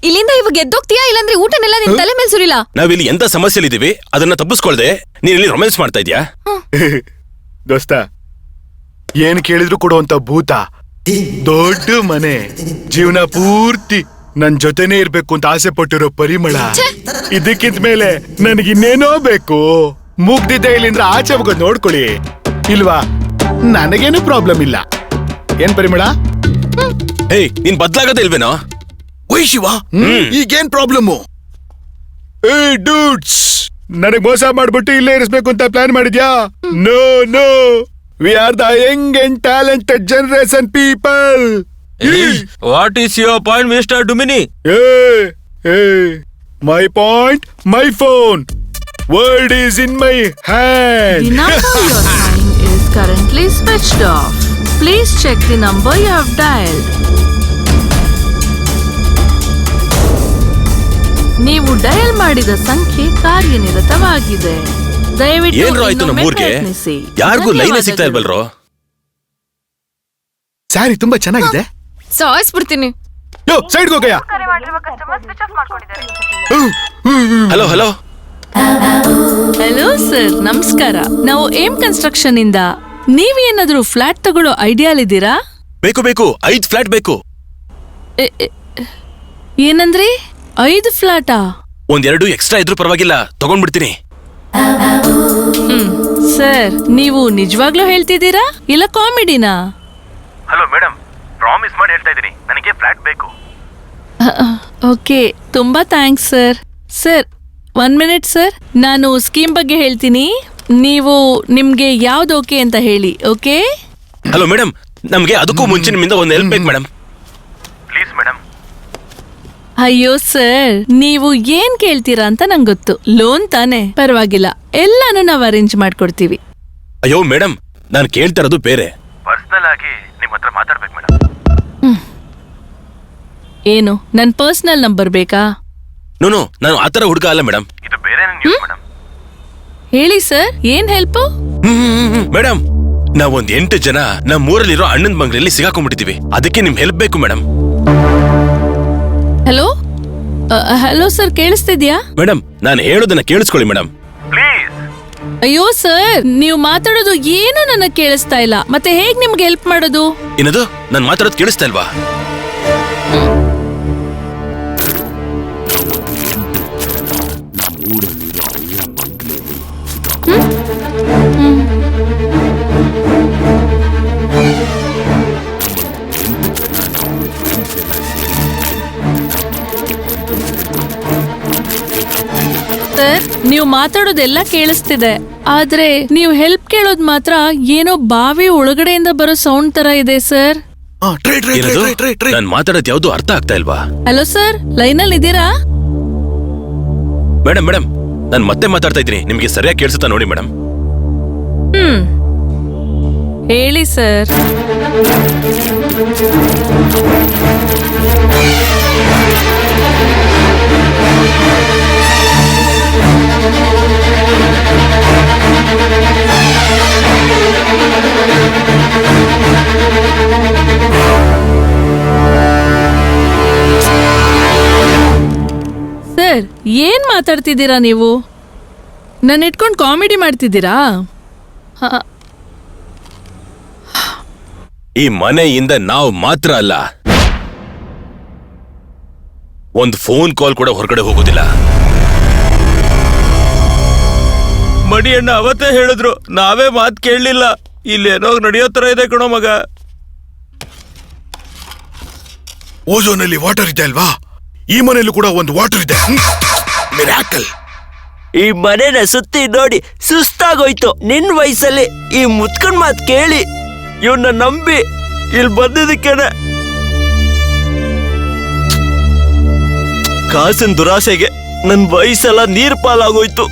ಇಲ್ಲಿಂದ ಇವಾಗ ಎದ್ದೋಗ್ತೀಯಾ? ಇಲ್ಲಾಂದ್ರೆ ಊಟನೆಲ್ಲ ನಿನ್ ತಲೆ ಮೇಲೆ ಸುರಿಲ್ಲ.
ನಾವಿಲ್ಲಿ ಎಂತ ಸಮಸ್ಯೆಲಿದ್ದೀವಿ ಅದನ್ನ ತಪ್ಪಿಸ್ಕೊಳ್ದೆ ನೀನ್ ಇಲ್ಲಿ ರೊಮ್ಯಾನ್ಸ್ ಮಾಡ್ತಾ ಇದ್ಯಾ?
ದೋಸ್ತ, ಏನ್ ಕೇಳಿದ್ರು ಕೊಡುವಂತ ಭೂತ ದೊಡ್ಡ ಮನೆ, ಜೀವನ ಪೂರ್ತಿ ನನ್ ಜೊತೆನೇ ಇರ್ಬೇಕು ಅಂತ ಆಸೆ ಪಟ್ಟಿರೋ ಪರಿಮಳ. ಇದಕ್ಕಿಂತ ಮೇಲೆ ನನಗಿನ್ನೇನೋ ಬೇಕು. ಮುಗ್ದಿದ್ದೆ ಇಲ್ಲಿಂದ ಆಚೆ ಹೋಗೋದ್ ನೋಡ್ಕೊಳ್ಳಿ. ಇಲ್ವಾ? ನನಗೇನು ಪ್ರಾಬ್ಲಮ್ ಇಲ್ಲ. ಏನ್ ಪರಿಮಳ?
ಏಯ್ ನೀನ್ ಬದ್ಲಾಗದೇ ಇಲ್ವೇನೋ?
ಓಯ್ ಶಿವ, ಈಗೇನ್ ಪ್ರಾಬ್ಲಮ್? ಏ ಡೂಡ್ಸ್, ನನಗ್ ಮೋಸ ಮಾಡ್ಬಿಟ್ಟು ಇಲ್ಲೇ ಇರಿಸ್ಬೇಕು ಅಂತ ಪ್ಲಾನ್ ಮಾಡಿದ್ಯಾ? No no, we are the young and talented generation people.
What is your point Mr Duminy?
My point, my phone. Word is in my hand.
The number you're trying is currently switched off. Please check the number you have dialed. ನೀವು dial ಮಾಡಿದ ಸಂಖ್ಯೆ ಕಾರ್ಯನಿರತವಾಗಿದೆ. ದಯವಿಟ್ಟು
ಏನ್ರೋ ಆಯ್ತು ನಮ್ಮ ಊರ್ಗೆ?
ಪ್ರಯತ್ನಿಸಿ.
ಯಾರಿಗೂ line ಸಿಗ್ತಾ ಇಲ್ವಲ್ರೋ?
ಸ್ಯಾರಿ ತುಂಬಾ ಚೆನ್ನಾಗಿದೆ.
ಸಾಯಿಸ್ಬಿಡ್ತೀನಿ.
ಯೋ ಸೈಡ್ಗೆ ಹೋಗಯ್ಯ.
Hello hello.
ಹಲೋ ಸರ್, ನಮಸ್ಕಾರ. ನಾವು ಏಮ್ ಕನ್ಸ್ಟ್ರಕ್ಷನ್ ಇಂದ. ನೀವೇನಾದ್ರೂ ಫ್ಲಾಟ್ ತಗೊಳ್ಳೋ ಐಡಿಯಾಲಿದ್ದೀರಾ?
ಬೇಕು ಬೇಕು, 5 ಫ್ಲಾಟ್ ಬೇಕು.
ಏನಂದ್ರಿ? 5 ಫ್ಲಾಟಾ?
ಒಂದೆರಡು ಎಕ್ಸ್ಟ್ರಾ ಇದ್ರೂ ಪರವಾಗಿಲ್ಲ, ತಗೊಂಡ್ಬಿಡ್ತೀನಿ.
ಸರ್, ನೀವು ನಿಜವಾಗ್ಲೂ ಹೇಳ್ತಿದ್ದೀರಾ ಇಲ್ಲ ಕಾಮಿಡಿನಾ?
ಹಲೋ ಮೇಡಮ್, ಪ್ರಾಮಿಸ್ ಮಾಡಿ ಹೇಳ್ತಾ ಇದ್ದೀನಿ, ನನಗೆ ಫ್ಲಾಟ್ ಬೇಕು.
ಓಕೆ, ತುಂಬಾ thanks sir. Sir 1 minute sir, ನಾನು ಸ್ಕೀಮ್ ಬಗ್ಗೆ ಹೇಳ್ತೀನಿ. ನೀವು ನಿಮ್ಗೆ ಯಾವ್ದು ಓಕೆ ಅಂತ ಹೇಳಿ. ಓಕೆ?
ಹಲೋ ಮೇಡಮ್, ನಮ್ಗೆ ಅದಕ್ಕೂ ಮುಂಚೆ ನಿಮ್ಮಿಂದ ಒಂದು ಹೆಲ್ಪ್ ಬೇಕು ಮೇಡಮ್. Please madam.
ಅಯ್ಯೋ ಸರ್, ನೀವು ಏನ್ ಕೇಳ್ತೀರಾ ಅಂತ ನಂಗೆ ಗೊತ್ತು. ಲೋನ್ ತಾನೆ, ಪರವಾಗಿಲ್ಲ, ಎಲ್ಲಾನು ನಾವು ಅರೇಂಜ್ ಮಾಡ್ಕೊಡ್ತೀವಿ.
ಅಯ್ಯೋ ಮೇಡಮ್, ನಾನು ಕೇಳ್ತಾ ಇರೋದು ಬೇರೆ. ಪರ್ಸನಲ್ ಆಗಿ ನಿಮ್ಮ ಹತ್ರ ಮಾತಾಡ್ಬೇಕು ಮೇಡಮ್.
ಏನು, ನನ್ ಪರ್ಸನಲ್ ನಂಬರ್ ಬೇಕಾ?
ನೋ, ನಾನು ಆತರ ಹುಡುಗ ಅಲ್ಲ ಮೇಡಮ್, ಇದು ಬೇರೆ ಮೇಡಮ್.
ಹೇಳಿ ಸರ್, ಏನ್ ಹೆಲ್ಪ್?
ಮೇಡಮ್, ನಾವೊಂದ್ 8 ಜನ ನಮ್ಮ ಊರಲ್ಲಿರೋ ಅಣ್ಣನ ಬಂಗ್ಲೆಯಲ್ಲಿ ಸಿಗಾಕೊಂಡ್ಬಿಟ್ಟಿದೀವಿ. ಅದಕ್ಕೆ ನಿಮ್ ಹೆಲ್ಪ್ ಬೇಕು ಮೇಡಮ್.
ಹಲೋ ಹಲೋ ಸರ್, ಕೇಳಿಸ್ತಿದ್ಯಾ?
ಮೇಡಮ್, ನಾನು ಹೇಳೋದನ್ನ ಕೇಳಿಸ್ಕೊಳ್ಳಿ ಮೇಡಮ್. ಪ್ಲೀಸ್.
ಅಯ್ಯೋ ಸರ್, ನೀವು ಮಾತಾಡೋದು ಏನು ನನಗೆ ಕೇಳಿಸ್ತಾ ಇಲ್ಲ. ಮತ್ತೆ ಹೇಗ್ ನಿಮ್ಗೆ ಹೆಲ್ಪ್ ಮಾಡೋದು?
ಏನದು, ನಾನು ಮಾತಾಡೋದು ಕೇಳಿಸ್ತಾ ಇಲ್ವಾ?
ಸರ್, ನೀವು ಮಾತಾಡೋದೆಲ್ಲ ಕೇಳಿಸ್ತಿದೆ, ಆದ್ರೆ ನೀವು ಹೆಲ್ಪ್ ಕೇಳೋದ್ ಮಾತ್ರ ಏನೋ ಬಾವಿ ಒಳಗಡೆಯಿಂದ ಬರೋ ಸೌಂಡ್ ತರ ಇದೆ ಸರ್.
ನಾನು ಮಾತಾಡೋದು ಯಾವ್ದು ಅರ್ಥ ಆಗ್ತಾ ಇಲ್ವಾ?
ಹಲೋ ಸರ್, ಲೈನಲ್ಲಿ ಇದ್ದೀರಾ?
ಮೇಡಮ್ ಮೇಡಮ್, ನಾನು ಮತ್ತೆ ಮಾತಾಡ್ತಾ ಇದ್ದೀನಿ, ನಿಮ್ಗೆ ಸರಿಯಾಗಿ ಕೇಳಿಸುತ್ತಾ ನೋಡಿ ಮೇಡಮ್.
ಹೇಳಿ ಸರ್. ಸರ್, ಏನ್ ಮಾತಾಡ್ತಿದ್ದೀರಾ ನೀವು? ನನ್ನ ಇಟ್ಕೊಂಡು ಕಾಮಿಡಿ ಮಾಡ್ತಿದ್ದೀರಾ?
ಈ ಮನೆಯಿಂದ ನಾವು ಮಾತ್ರ ಅಲ್ಲ, ಒಂದು ಫೋನ್ ಕಾಲ್ ಕೂಡ ಹೊರಗಡೆ ಹೋಗೋದಿಲ್ಲ.
ಮಡಿಯಣ್ಣ ಅವತ್ತೇ ಹೇಳಿದ್ರು, ನಾವೇ ಮಾತು ಕೇಳಲಿಲ್ಲ. ಇಲ್ಲೇನೋ ನಡೆಯೋ ತರ ಇದೆ ಕಣೋ ಮಗ.
ಓಝೋನಲ್ಲಿ ವಾಟರ್ ಇದೆ ಅಲ್ವಾ? ಈ ಮನೆಯಲ್ಲೂ ಕೂಡ ಒಂದು ವಾಟರ್ ಇದೆ. ಮಿರಾಕಲ್.
ಈ ಮನೆನ ಸುತ್ತಿ ನೋಡಿ ಸುಸ್ತಾಗೋಯ್ತು. ನಿನ್ ವಯಸ್ಸಲ್ಲಿ ಈ ಮುತ್ಕೊಂಡ್ ಮಾತ್ ಕೇಳಿ ಇವನ್ನ ನಂಬಿ ಇಲ್ಲಿ ಬಂದಿದ್ದಕ್ಕೇನೆ. ಕಾಸಿನ ದುರಾಸೆಗೆ ನನ್ ವಯಸ್ಸೆಲ್ಲ ನೀರ್ ಪಾಲಾಗೋಯ್ತು.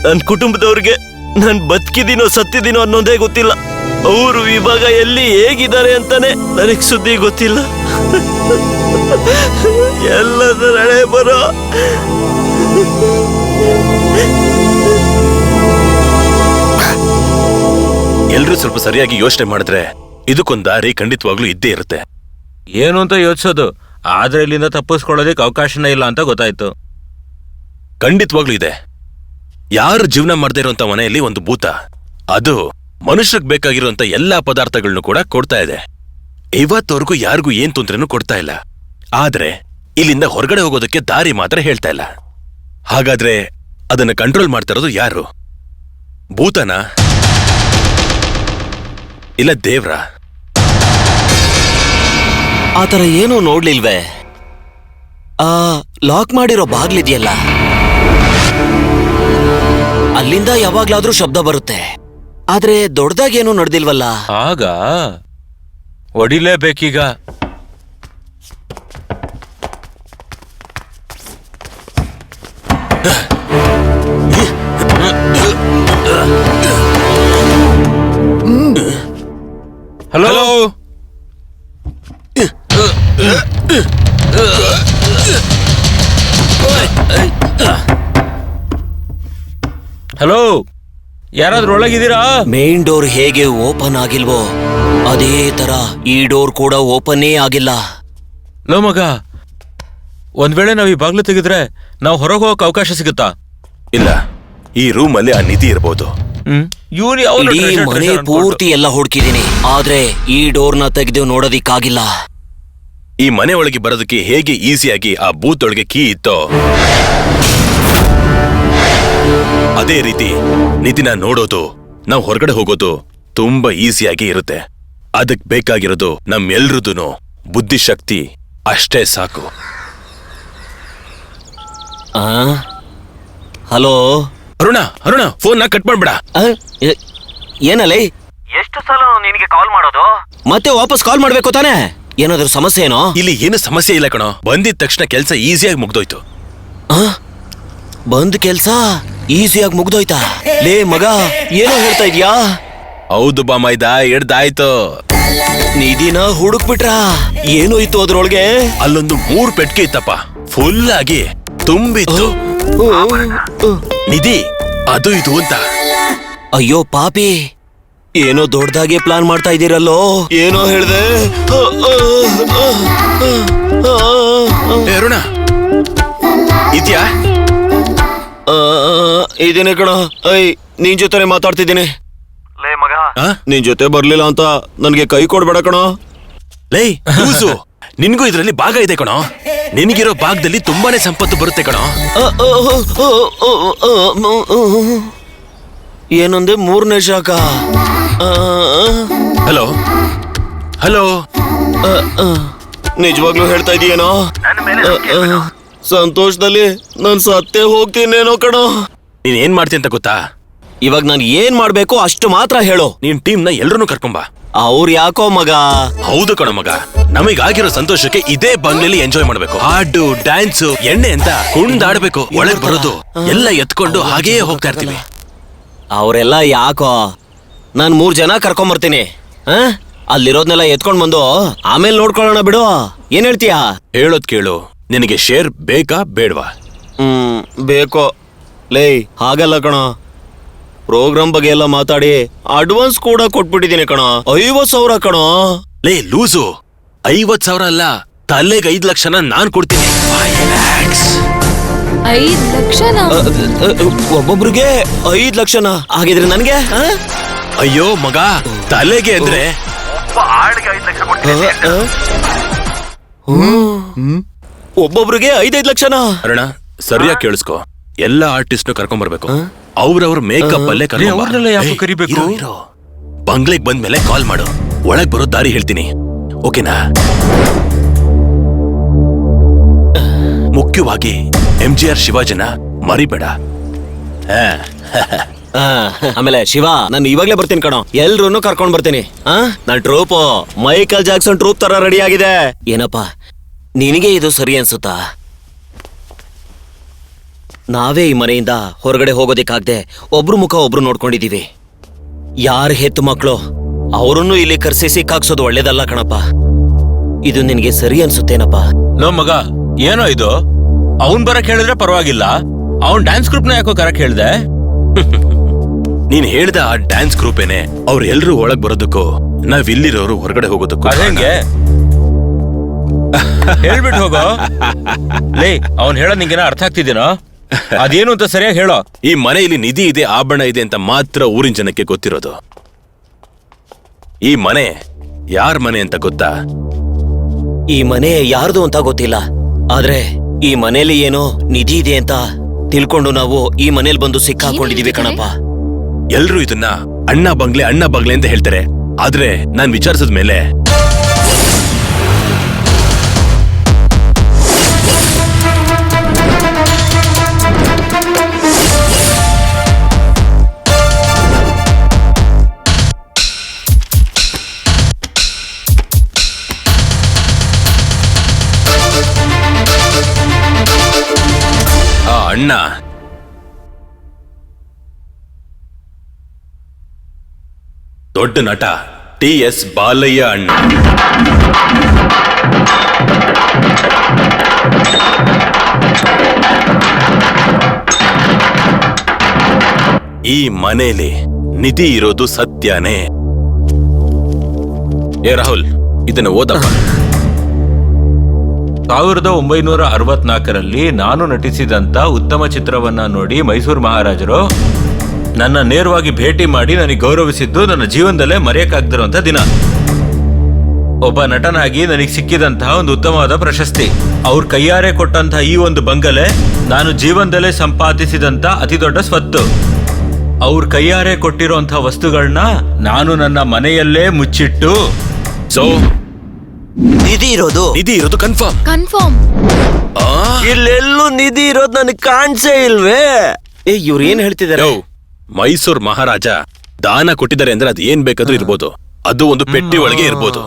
ನನ್ ಕುಟುಂಬದವ್ರಿಗೆ ನಾನ್ ಬದುಕಿದೀನೋ ಸತ್ತಿದೀನೋ ಅನ್ನೋದೇ ಗೊತ್ತಿಲ್ಲ. ಅವರು ಇವಾಗ ಎಲ್ಲಿ ಹೇಗಿದ್ದಾರೆ ಅಂತಾನೆ ನನಗ್ ಸುದ್ದಿ ಗೊತ್ತಿಲ್ಲ. ಎಲ್ಲದ ನಡೆ ಬರೋ.
ಎಲ್ರೂ ಸ್ವಲ್ಪ ಸರಿಯಾಗಿ ಯೋಚನೆ ಮಾಡಿದ್ರೆ ಇದಕ್ಕೊಂದ್ ದಾರಿ ಖಂಡಿತವಾಗ್ಲೂ ಇದ್ದೇ ಇರುತ್ತೆ.
ಏನು ಅಂತ ಯೋಚಿಸೋದು, ಆದ್ರೆ ಇಲ್ಲಿಂದ ತಪ್ಪಿಸ್ಕೊಳ್ಳೋದಕ್ಕೆ ಅವಕಾಶನೇ ಇಲ್ಲ ಅಂತ ಗೊತ್ತಾಯ್ತು.
ಖಂಡಿತವಾಗ್ಲೂ ಇದೆ. ಯಾರು ಜೀವನ ಮಾಡದೇ ಇರುವಂತ ಮನೆಯಲ್ಲಿ ಒಂದು ಭೂತ, ಅದು ಮನುಷ್ಯರಿಗೆ ಬೇಕಾಗಿರುವಂತ ಎಲ್ಲಾ ಪದಾರ್ಥಗಳನ್ನು ಕೂಡ ಕೊಡ್ತಾ ಇದೆ. ಇವತ್ತವರೆಗೂ ಯಾರಿಗೂ ಏನ್ ತೊಂದ್ರೆನೂ ಕೊಡ್ತಾ ಇಲ್ಲ. ಆದ್ರೆ ಇಲ್ಲಿಂದ ಹೊರಗಡೆ ಹೋಗೋದಕ್ಕೆ ದಾರಿ ಮಾತ್ರ ಹೇಳ್ತಾ ಇಲ್ಲ. ಹಾಗಾದ್ರೆ ಅದನ್ನ ಕಂಟ್ರೋಲ್ ಮಾಡ್ತಾ ಇರೋದು ಯಾರು? ಭೂತನ ಇಲ್ಲ ದೇವ್ರ?
ಆತರ ಏನೂ ನೋಡ್ಲಿಲ್ವೇ? ಲಾಕ್ ಮಾಡಿರೋ ಬಾಗ್ಲಿದೆಯಲ್ಲ, ಅಲ್ಲಿಂದ ಯಾವಾಗ್ಲಾದ್ರೂ ಶಬ್ದ ಬರುತ್ತೆ. ಆದ್ರೆ ದೊಡ್ಡದಾಗೇನೂ ನಡೆದಿಲ್ವಲ್ಲ.
ಆಗ ಹೊಡಿಲೇಬೇಕೀಗ. ಹಲೋ, ಹಲೋ, ಯಾರಾದ್ರೂ ಒಳಗಿದ್ದೀರಾ?
ಮೇನ್ ಡೋರ್ ಹೇಗೆ ಓಪನ್ ಆಗಿಲ್ವೋ ಅದೇ ತರ ಈ ಡೋರ್ ಕೂಡ ಓಪನ್ನೇ ಆಗಿಲ್ಲ.
ಲೋ ಮಗ, ಒಂದ್ ವೇಳೆ ನಾವ್ ಈ ಬಾಗ್ಲು ತೆಗೆದ್ರೆ ನಾವು ಹೊರಗೆ ಹೋಗಕ್ ಅವಕಾಶ ಸಿಗುತ್ತಾ?
ಇಲ್ಲ, ಈ ರೂಮ್ ಅಲ್ಲಿ ಆ ನಿಧಿ ಇರ್ಬೋದು.
ಇಡೀ ಮನೆ ಪೂರ್ತಿ ಎಲ್ಲ ಹುಡುಕಿದೀನಿ, ಆದ್ರೆ ಈ ಡೋರ್ನ ತೆಗೆದು ನೋಡೋದಿಕ್ಕಾಗಿಲ್ಲ.
ಈ ಮನೆ ಒಳಗೆ ಬರೋದಕ್ಕೆ ಹೇಗೆ ಈಸಿಯಾಗಿ ಆ ಬೂತ್ ಒಳಗೆ ಕೀ ಇತ್ತೋ ಅದೇ ರೀತಿ ನಿಧಿನ ನೋಡೋದು, ನಾವು ಹೊರಗಡೆ ಹೋಗೋದು ತುಂಬಾ ಈಸಿಯಾಗಿ ಇರುತ್ತೆ. ಅದಕ್ ಬೇಕಾಗಿರೋದು ನಮ್ಮೆಲ್ರದೂನು ಬುದ್ಧಿಶಕ್ತಿ ಅಷ್ಟೇ ಸಾಕು.
ಹಲೋ
ಅರುಣ, ಫೋನ್ ನ ಕಟ್ ಮಾಡ್ಬೇಡ.
ಏನಲ್ಲೇ? ಎಷ್ಟು ಸಲ ನಿನಗೆ ಕಾಲ್ ಮಾಡೋದು? ಮತ್ತೆ ವಾಪಸ್ ಕಾಲ್ ಮಾಡ್ಬೇಕು ತಾನೆ? ಏನಾದ್ರೂ ಸಮಸ್ಯೆ ಏನೋ?
ಇಲ್ಲಿ ಏನು ಸಮಸ್ಯೆ ಇಲ್ಲ ಕಣೋ. ಬಂದಿದ ತಕ್ಷಣ ಕೆಲ್ಸ ಈಸಿಯಾಗಿ ಮುಗ್ದೋಯ್ತು.
ಬಂದ್ ಕೆಲ್ಸ ಈಸಿಯಾಗಿ ಮುಗ್ದೋಯ್ತಾ? ಲೇ ಮಗ, ಏನೋ ಹೇಳ್ತಾ ಇದ್ಯಾ?
ಹೌದು ಬಾಮೈದ, ಹಿಡ್ದಾಯ್ತು.
ನಿಧಿನ ಹುಡುಕ್ಬಿಟ್ರ? ಏನೋಯ್ತು ಅದ್ರೊಳಗೆ?
ಅಲ್ಲೊಂದು 3 ಪೆಟ್ಕೆ ಇತ್ತಪ್ಪ, ಫುಲ್ ಆಗಿ ತುಂಬಿತ್ತು. ನಿಧಿ ಅದು ಇದು ಅಂತ.
ಅಯ್ಯೋ ಪಾಪಿ, ಏನೋ ದೊಡ್ಡದಾಗೆ ಪ್ಲಾನ್ ಮಾಡ್ತಾ ಇದ್ದೀರಲ್ಲೋ. ಏನೋ ಹೇಳ್ದೆ?
ಅರುಣ ಇದ್ಯಾ?
ಇದೇನೆ ಕಣ. ನಿನ್ ಜೊತೆ ಮಾತಾಡ್ತಿದ್ದೀನಿ. ಲೇ ಮಗ, ನಿನ್ ಜೊತೆ ಬರ್ಲಿಲ್ಲ ಅಂತ ನನ್ಗೆ ಕೈ ಕೊಡ್ಬೇಡ ಕಣ.
ಲೈ ಲೂಸು, ನಿನ್ಗೂ ಇದ್ರಲ್ಲಿ ಭಾಗ ಇದೆ ಕಣೋ. ನಿನಗಿರೋ ಭಾಗದಲ್ಲಿ ತುಂಬಾನೇ ಸಂಪತ್ತು ಬರುತ್ತೆ ಕಣೋ.
ಏನೊಂದೆ 3ನೇ ಶಾಖ.
ಹಲೋ ಹಲೋ,
ನಿಜವಾಗ್ಲೂ ಹೇಳ್ತಾ ಇದೀಯೇನೋ? ಸಂತೋಷದಲ್ಲಿ ನಾನ್ ಸತ್ತೇ ಹೋಗ್ತೀನೇನೋ ಕಣೋ.
ನೀನ್ ಏನ್ ಮಾಡ್ತೀನಿ ಅಂತ ಗೊತ್ತಾ?
ಇವಾಗ ನಾನು ಏನ್ ಮಾಡ್ಬೇಕು ಅಷ್ಟು ಮಾತ್ರ ಹೇಳು.
ನೀನ್ ಟೀಮ್ ನ ಎಲ್ರನ್ನೂ ಕರ್ಕೊಂಬ.
ಅವ್ರು ಯಾಕೋ ಮಗ?
ಹೌದು ಕಣ ಮಗ, ನಮಗಾಗಿರೋ ಸಂತೋಷಕ್ಕೆ ಇದೇ ಬಂಗ್ಲೆಲಿ ಎಂಜಾಯ್ ಮಾಡ್ಬೇಕು. ಹಾಡು, ಡ್ಯಾನ್ಸ್, ಎಣ್ಣೆ ಅಂತ ಕುಣ್ದಾಡ್ಬೇಕು. ಒಳಗ್ ಬರೋದು ಎಲ್ಲ ಎತ್ಕೊಂಡು ಹಾಗೇ ಹೋಗ್ತಾ ಇರ್ತೀವಿ.
ಅವರೆಲ್ಲ ಯಾಕೋ? ನಾನ್ 3 ಜನ ಕರ್ಕೊಂಬರ್ತೀನಿ. ಅಲ್ಲಿರೋದ್ನೆಲ್ಲ ಎತ್ಕೊಂಡ್ ಬಂದು ಆಮೇಲೆ ನೋಡ್ಕೊಳ್ಳೋಣ ಬಿಡು. ಏನ್ ಹೇಳ್ತೀಯಾ?
ಹೇಳೋದ್ ಕೇಳು, ನಿನಗೆ ಶೇರ್ ಬೇಕಾ ಬೇಡ್ವಾ?
ಬೇಕೋ. ಲೇ ಹಾಗಲ್ಲ ಕಣ, ಪ್ರೋಗ್ರಾಮ್ ಬಗ್ಗೆ ಎಲ್ಲ ಮಾತಾಡಿ ಅಡ್ವಾನ್ಸ್ ಕೂಡ ಕೊಟ್ಬಿಟ್ಟಿದ್ದೀನಿ ಕಣ. 50,000 ಕಣ.
ಲೇ ಲೂಸು, 50,000 ಅಲ್ಲ, ತಲೆಗೆ 5 ಲಕ್ಷನ ನಾನ್ ಕೊಡ್ತೀನಿ. 5 lakhs.
5 ಲಕ್ಷನಾ?
ಒಬ್ಬೊಬ್ರಿಗೆ 5 ಲಕ್ಷನ? ಹಾಗಿದ್ರೆ ನನ್ಗೆ?
ಅಯ್ಯೋ ಮಗ, ತಲೆಗೆ ಅಂದ್ರೆ
ಒಬ್ಬೊಬ್ರಿಗೆ 5 ಲಕ್ಷನ?
ಅರುಣ ಸರಿಯಾಗಿ ಕೇಳಿಸ್ಕೊ, ಎಲ್ಲಾ ಆರ್ಟಿಸ್ಟ್ ಕರ್ಕೊಂಡ್ ಬರ್ಬೇಕು. ಅವ್ರವ್ರ ಮೇಕಪ್ ಅಲ್ಲೇ
ಯಾಕೆ ಕರಿಬೇಕು?
ಬಂಗ್ಲೆಗ್ ಬಂದ್ಮೇಲೆ ಕಾಲ್ ಮಾಡು, ಒಳಗ್ ಬರೋ ದಾರಿ ಹೇಳ್ತೀನಿ. ಓಕೆನಾ? ಮುಖ್ಯವಾಗಿ MGR ಶಿವಾಜಿನ ಮರಿಬೇಡ.
ಆಮೇಲೆ ಶಿವ, ನಾನು ಇವಾಗ್ಲೇ ಬರ್ತೀನಿ ಕಣೋ. ಎಲ್ರೂನು ಕರ್ಕೊಂಡ್ ಬರ್ತೀನಿ. ನನ್ ಟ್ರೂಪ್ ಮೈಕಲ್ ಜಾಕ್ಸನ್ ಟ್ರೂಪ್ ತರ ರೆಡಿ ಆಗಿದೆ. ಏನಪ್ಪ ನಿನಗೆ ಇದು ಸರಿ ಅನ್ಸುತ್ತಾ? ನಾವೇ ಈ ಮನೆಯಿಂದ ಹೊರಗಡೆ ಹೋಗೋದಿಕ್ಕಾಗ್ದೆ ಒಬ್ರು ಮುಖ ಒಬ್ರು ನೋಡ್ಕೊಂಡಿದೀವಿ. ಯಾರು ಹೆತ್ತು ಮಕ್ಕಳು ಅವರನ್ನು ಇಲ್ಲಿ ಕರ್ಸಿ ಸಿಕ್ಕಾಕ್ಸೋದು ಒಳ್ಳೇದಲ್ಲ ಕಣಪ್ಪ. ಇದು ನಿನ್ಗೆ ಸರಿ ಅನ್ಸುತ್ತೇನಪ್ಪ?
ಲೋ ಮಗ, ಏನೋ ಇದು? ಅವನ್ ಬರಕ್ ಹೇಳಿದ್ರೆ ಪರವಾಗಿಲ್ಲ, ಅವನ್ ಡ್ಯಾನ್ಸ್ ಗ್ರೂಪ್ ನ ಯಾಕೋ ಕರಕ್ ಹೇಳ್ದೆ?
ನೀನ್ ಹೇಳ್ದ ಆ ಡ್ಯಾನ್ಸ್ ಗ್ರೂಪ್ ಏನೆ ಅವ್ರು ಎಲ್ರು ಒಳಗ್ ಬರೋದಕ್ಕೂ ನಾವ್ ಇಲ್ಲಿರೋರು ಹೊರಗಡೆ ಹೋಗೋದಕ್ಕೂ.
ಅದೇಂಗೆ ಹೇಳ್ಬಿಟ್ಟು ಹೋಗೋ. ಲೇ, ಅವನ್ ಹೇಳೋ ನಿಂಗೇನ ಅರ್ಥ ಆಗ್ತಿದ್ದೀನೋ? ಅದೇನು ಅಂತ ಸರಿಯಾಗಿ ಹೇಳೋ.
ಈ ಮನೆಯಲ್ಲಿ ನಿಧಿ ಇದೆ, ಆಭರಣ ಇದೆ ಅಂತ ಮಾತ್ರ ಊರಿನ ಜನಕ್ಕೆ ಗೊತ್ತಿರೋದು. ಈ ಮನೆ ಯಾರ್ ಮನೆ ಅಂತ ಗೊತ್ತಾ?
ಈ ಮನೆ ಯಾರ್ದು ಅಂತ ಗೊತ್ತಿಲ್ಲ, ಆದ್ರೆ ಈ ಮನೇಲಿ ಏನೋ ನಿಧಿ ಇದೆ ಅಂತ ತಿಳ್ಕೊಂಡು ನಾವು ಈ ಮನೇಲಿ ಬಂದು ಸಿಕ್ಕಾಕೊಂಡಿದೀವಿ ಕಣಪ್ಪ.
ಎಲ್ರು ಇದನ್ನ ಅಣ್ಣ ಬಂಗ್ಲೆ ಅಂತ ಹೇಳ್ತಾರೆ, ಆದ್ರೆ ನಾನ್ ವಿಚಾರಿಸಿದ ಮೇಲೆ ಆ ಅಣ್ಣ ದೊಡ್ಡ ನಟ ಟಿ.ಎಸ್. ಬಾಲಯ್ಯ ಅಣ್ಣ. ಈ ಮನೇಲಿ ನಿಧಿ ಇರೋದು ಸತ್ಯನೇ. ಏ ರಾಹುಲ್, ಇದನ್ನ ಓದಪ್ಪ.
1964ರಲ್ಲಿ ನಾನು ನಟಿಸಿದಂತ ಉತ್ತಮ ಚಿತ್ರವನ್ನ ನೋಡಿ ಮೈಸೂರು ಮಹಾರಾಜರು ನನ್ನ ನೇರವಾಗಿ ಭೇಟಿ ಮಾಡಿ ನನಗೆ ಗೌರವಿಸಿದ್ದು ನನ್ನ ಜೀವನದಲ್ಲೇ ಮರೆಯಕ್ಕಾಗದಿರುವಂತ ದಿನ. ಒಬ್ಬ ನಟನಾಗಿ ನನಗೆ ಸಿಕ್ಕಿದಂತಹ ಒಂದು ಉತ್ತಮವಾದ ಪ್ರಶಸ್ತಿ. ಅವ್ರ ಕೈಯಾರೆ ಕೊಟ್ಟಂತಹ ಈ ಒಂದು ಬಂಗಲೆ ನಾನು ಜೀವನದಲ್ಲೇ ಸಂಪಾದಿಸಿದಂತ ಅತಿ ದೊಡ್ಡ ಸ್ವತ್ತು. ಅವ್ರ ಕೈಯಾರೆ ಕೊಟ್ಟಿರುವಂತಹ ವಸ್ತುಗಳನ್ನ ನಾನು ನನ್ನ ಮನೆಯಲ್ಲೇ ಮುಚ್ಚಿಟ್ಟು
ನಿಧಿ ಇರೋದು
ಕನ್ಫರ್ಮ್.
ಇಲ್ಲೆಲ್ಲೂ ನಿಧಿ ಇರೋದು ನನಗೆ ಕಾಣಿಸೇ ಇಲ್ವೇ?
ಇವ್ರು ಏನ್ ಹೇಳ್ತಿದಾರೆ?
ಮೈಸೂರು ಮಹಾರಾಜ ದಾನ ಕೊಟ್ಟಿದ್ದಾರೆ ಅಂದ್ರೆ ಅದು ಏನ್ ಬೇಕಾದ್ರೂ ಇರ್ಬೋದು, ಅದು ಒಂದು ಪೆಟ್ಟಿ ಒಳಗೆ ಇರ್ಬೋದು.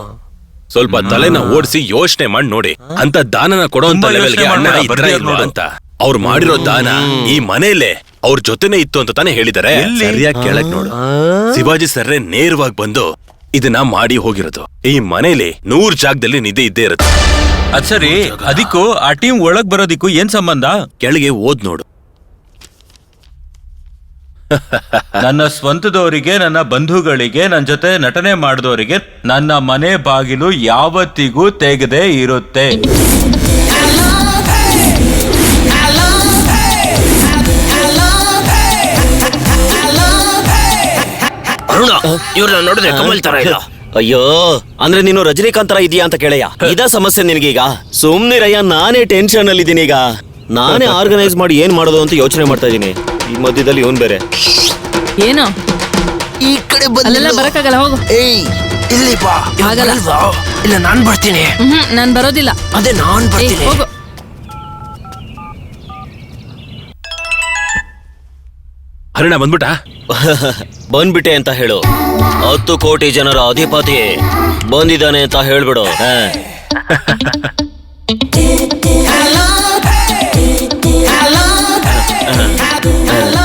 ಸ್ವಲ್ಪ ತಲೆನ ಓಡಿಸಿ ಯೋಚನೆ ಮಾಡಿ ನೋಡಿ, ಅಂತ ದಾನನ ಕೊಡೋಂತ ಲೆವೆಲ್ಗೆ ಅಣ್ಣ ಇದ್ರಾ ಇಲ್ವಾ ಅಂತ. ಅವ್ರು ಮಾಡಿರೋ ದಾನ ಈ ಮನೇಲೆ ಅವ್ರ ಜೊತೆನೆ ಇತ್ತು ಅಂತ ತಾನೇ ಹೇಳಿದಾರೆ. ಸರಿಯಾಗಿ ಕೇಳಕ್ ನೋಡು, ಶಿವಾಜಿ ಸರ್ರೆ ನೇರವಾಗಿ ಬಂದು ಇದನ್ನ ಮಾಡಿ ಹೋಗಿರೋದು. ಈ ಮನೇಲಿ 100 ಜಾಗದಲ್ಲಿ ನಿಧಿ ಇದ್ದೇ ಇರುತ್ತೆ.
ಅದ್ ಸರಿ, ಅದಕ್ಕೂ ಆ ಟೀಮ್ ಒಳಗ್ ಬರೋದಿಕ್ಕೂ ಏನ್ ಸಂಬಂಧ?
ಕೆಳಗೆ ಓದ್ ನೋಡು.
ನನ್ನ ಸ್ವಂತದವರಿಗೆ, ನನ್ನ ಬಂಧುಗಳಿಗೆ, ನನ್ನ ಜೊತೆ ನಟನೆ ಮಾಡಿದವರಿಗೆ ನನ್ನ ಮನೆ ಬಾಗಿಲು ಯಾವತ್ತಿಗೂ ತೆಗೆದೇ ಇರುತ್ತೆ.
ಅರುಣ, ಇವ್ರನ್ನ ನೋಡಿದ್ರೆ ಕಮಲ್ ತರ ಇಲ್ಲ.
ಅಯ್ಯೋ, ಅಂದ್ರೆ ನೀನು ರಜನಿಕಾಂತ್ ತರ ಇದೀಯಾ ಅಂತ ಕೇಳಯ್ಯ. ಇದ ಸಮಸ್ಯೆ ನಿನಗೀಗ? ಸುಮ್ನಿರಯ್ಯ, ನಾನೇ ಟೆನ್ಷನ್ ಅಲ್ಲಿ ಇದೀನಿ. ಈಗ ನಾನೇ ಆರ್ಗನೈಸ್ ಮಾಡಿ ಏನ್ ಮಾಡೋದು ಅಂತ ಯೋಚನೆ ಮಾಡ್ತಾ ಇದೀನಿ. ಈ ಮಧ್ಯದಲ್ಲಿ ಇವನ್ ಬೇರೆ.
ಏನೋ
ಈ ಕಡೆ
ಅಲ್ಲೆಲ್ಲ ಬರಕ್ಕಾಗಲ್ಲ, ಹೋಗು.
ಏಯ್ ಇಲ್ಲಿ ಬಾ.
ಆಗಲ್ಲ.
ಇಲ್ಲ ನಾನ್ ಬರ್ತೀನಿ.
ನಾನ್ ಬರೋದಿಲ್ಲ.
ಅದೇ ನಾನ್ ಬರ್ತೀನಿ.
ಹೋಗು.
ಹರಣ ಬಂದ್ಬಿಟ್ಟ?
ಬಂದ್ಬಿಟ್ಟೆ ಅಂತ ಹೇಳು. 10 ಕೋಟಿ ಜನರ ಅಧಿಪತಿ ಬಂದಿದ್ದಾನೆ ಅಂತ ಹೇಳ್ಬಿಡು.